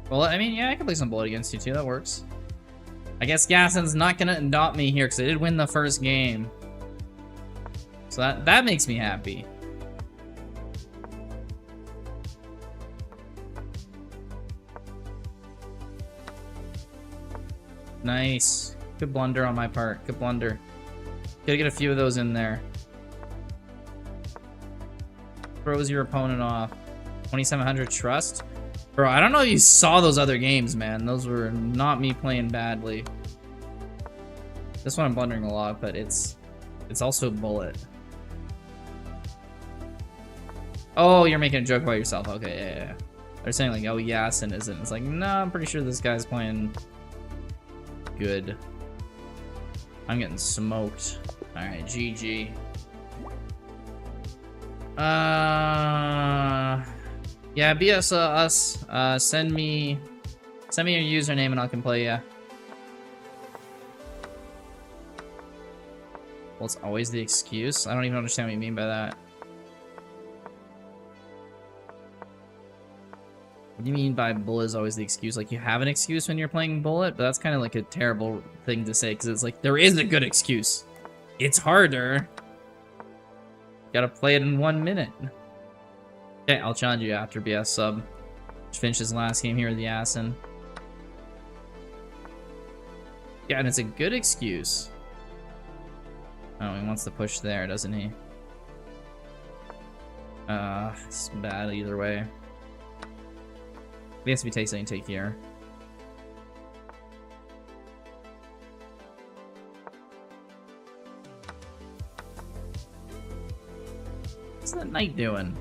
Well, I mean, yeah, I can play some Bullet against you too. That works. I guess Gaston's not gonna adopt me here because I did win the first game. So that makes me happy. Nice. Good blunder on my part. Good blunder. Gotta get a few of those in there. Throws your opponent off. 2700 trust. Bro, I don't know if you saw those other games, man. Those were not me playing badly. This one I'm blundering a lot, but it's also Bullet. Oh, you're making a joke about yourself. Okay, yeah. They're saying like, oh, Yasin isn't. It's like, no, I'm pretty sure this guy's playing good. I'm getting smoked. All right, GG. Yeah, BS us. Send me your username and I can play ya. Well, it's always the excuse? I don't even understand what you mean by that. What do you mean by bullet is always the excuse? Like, you have an excuse when you're playing bullet? But that's kind of like a terrible thing to say, because it's like, there is a good excuse. It's harder. Gotta play it in 1 minute. Okay, I'll challenge you after BS sub. Just finish his last game here with the Asin. Yeah, and it's a good excuse. Oh, he wants to push there, doesn't he? It's bad either way. He has to be takes, I can take here. What's that knight doing?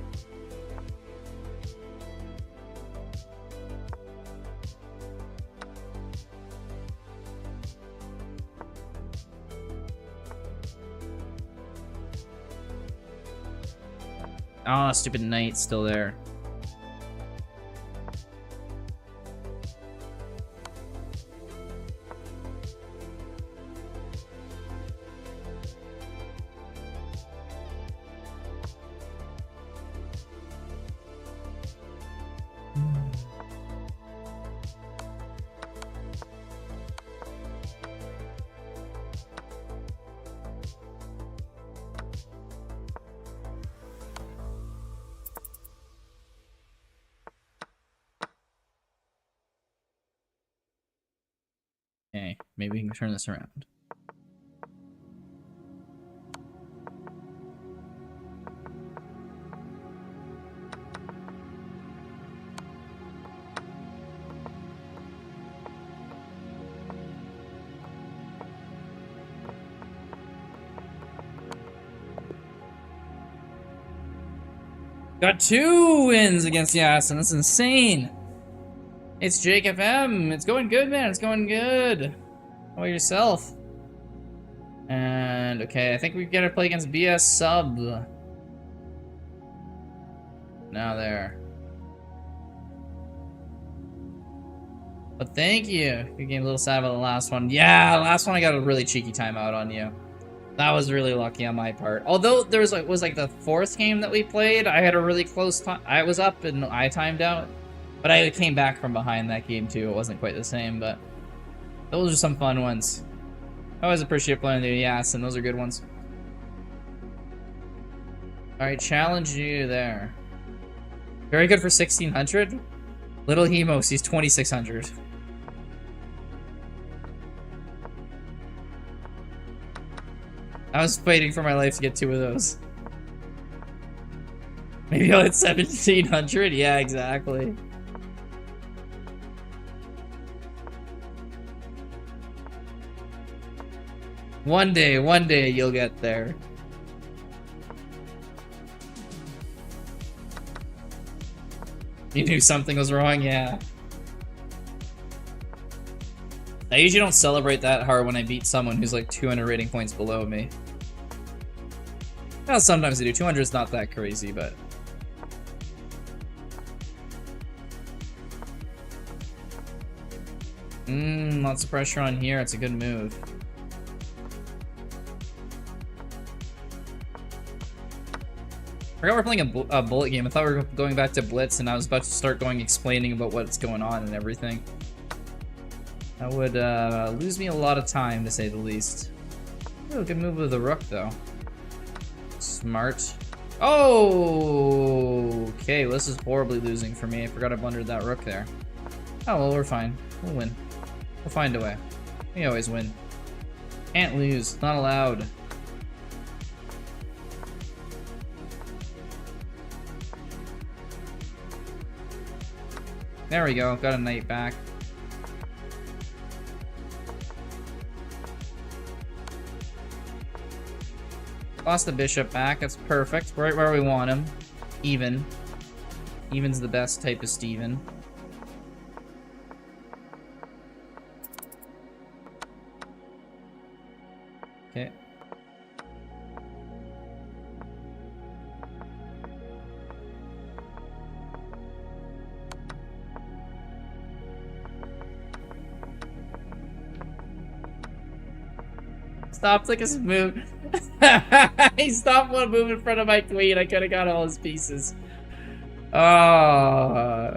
Oh, stupid knight's still there. Okay, maybe we can turn this around. Got 2 wins against the Asin. That's insane. It's Jake FM. It's going good, man. It's going good. How about yourself? And okay, I think we gotta play against BS sub. Now there. But thank you. Good game. A little sad about the last one. Yeah, last one I got a really cheeky timeout on you. That was really lucky on my part. Although there was like the 4th game that we played, I had a really close time. I was up and I timed out. But I came back from behind that game too. It wasn't quite the same, but those are some fun ones. I always appreciate playing the Asin. Those are good ones. Alright, challenge you there. Very good for 1600. Little Hemos, he's 2600. I was waiting for my life to get 2 of those. Maybe I'll hit 1700? Yeah, exactly. One day you'll get there. You knew something was wrong, yeah. I usually don't celebrate that hard when I beat someone who's like 200 rating points below me. Well, sometimes I do. 200 is not that crazy, but... lots of pressure on here. It's a good move. I forgot we're playing a bullet game. I thought we were going back to Blitz, and I was about to start explaining about what's going on and everything. That would lose me a lot of time, to say the least. Oh, good move with the rook, though. Smart. Oh! Okay, well, this is horribly losing for me. I forgot I blundered that rook there. Oh, well, we're fine. We'll win. We'll find a way. We always win. Can't lose. Not allowed. There we go. Got a knight back. Lost the bishop back. That's perfect. Right where we want him. Even. Even's the best type of Steven. Okay. Stop, like a move. He stopped one move in front of my queen. I could have got all his pieces. Oh.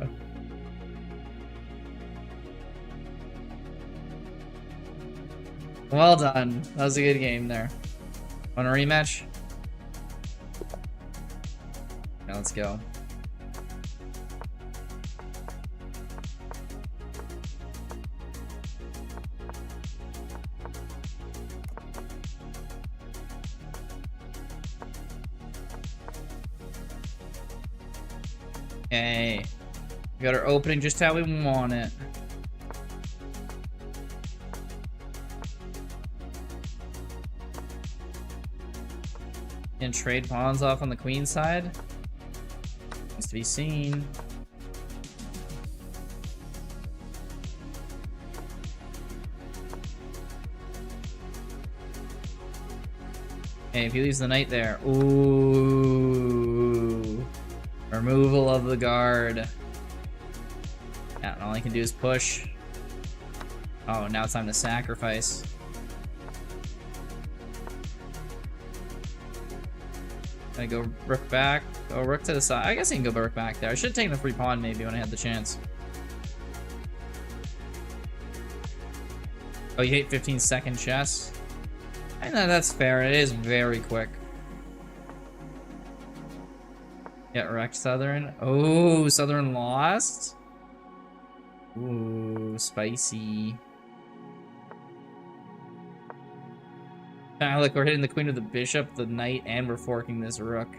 Well done. That was a good game there. Want a rematch? Yeah, let's go. Okay. We got our opening just how we want it. And trade pawns off on the queen side. Needs to be seen. Hey, if he leaves the knight there. Ooh. Removal of the guard. Yeah, and all I can do is push. Oh, now it's time to sacrifice. I go rook back. Oh, rook to the side. I guess I can go rook back there. I should have taken the free pawn maybe when I had the chance. Oh, you hate 15-second chess? I know that's fair. It is very quick. Yeah, wrecked Southern. Oh, Southern lost? Ooh, spicy. Ah, look, we're hitting the queen with the bishop, the knight, and we're forking this rook.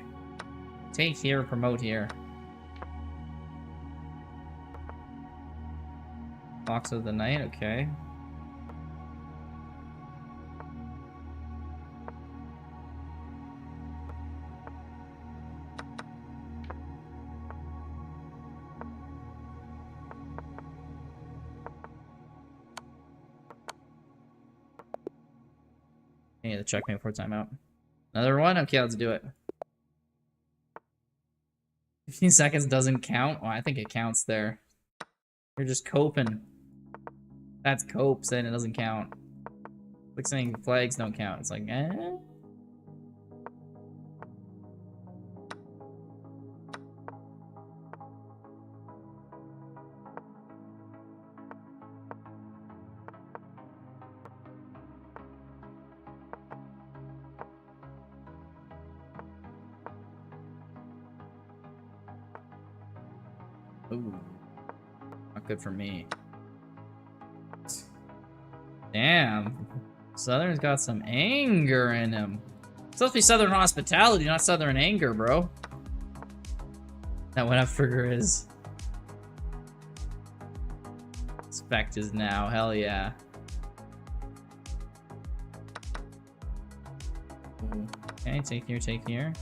Take here, promote here. Fox with the knight, okay. I need to checkmate before timeout. Another one? Okay, let's do it. 15 seconds doesn't count? Oh, I think it counts there. You're just coping. That's cope, saying it doesn't count. Like saying flags don't count. It's like, eh? Ooh. Not good for me. Damn. Southern's got some anger in him. It's supposed to be Southern hospitality, not Southern anger, bro. That what Upfigure is. Spect is now. Hell yeah. Ooh. Okay, take here, take here.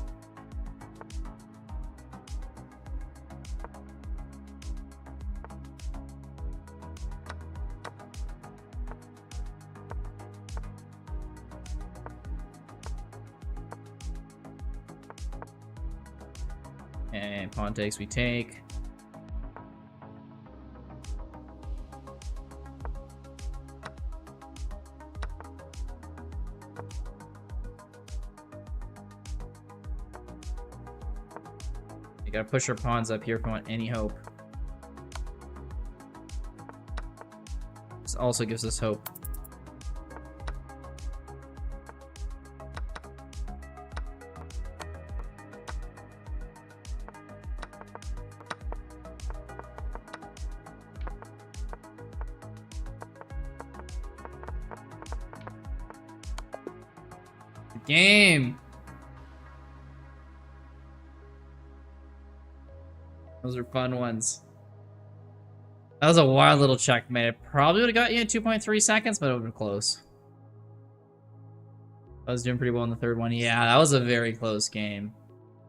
And pawn takes, we take. We gotta push our pawns up here if we want any hope. This also gives us hope. Game. Those are fun ones. That was a wild little checkmate. It probably would have got you in 2.3 seconds, but it would have been close. I was doing pretty well in the third one. Yeah, that was a very close game.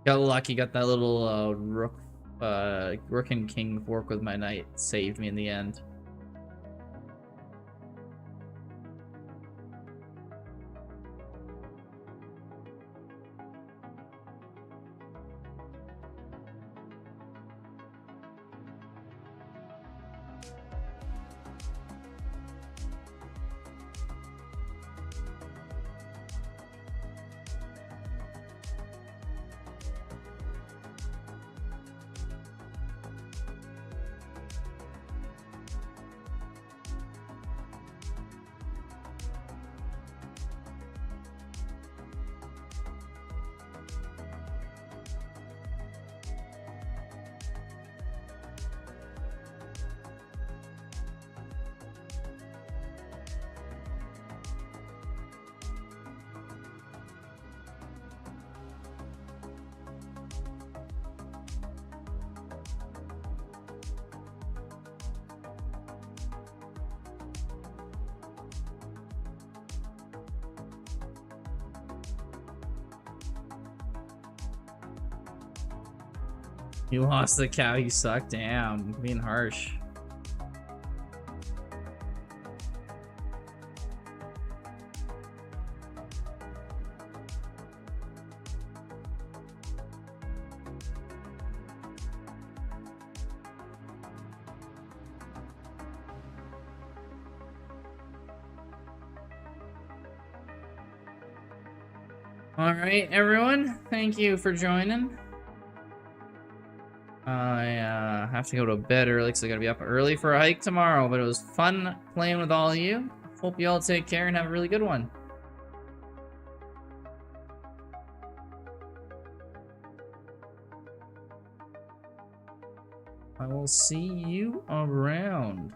Got lucky, got that little rook and king fork with my knight. Saved me in the end. You lost the cow, you suck. Damn, being harsh. Alright, everyone. Thank you for joining. I have to go to bed early because I gotta be up early for a hike tomorrow, but it was fun playing with all of you. Hope you all take care and have a really good one. I will see you around.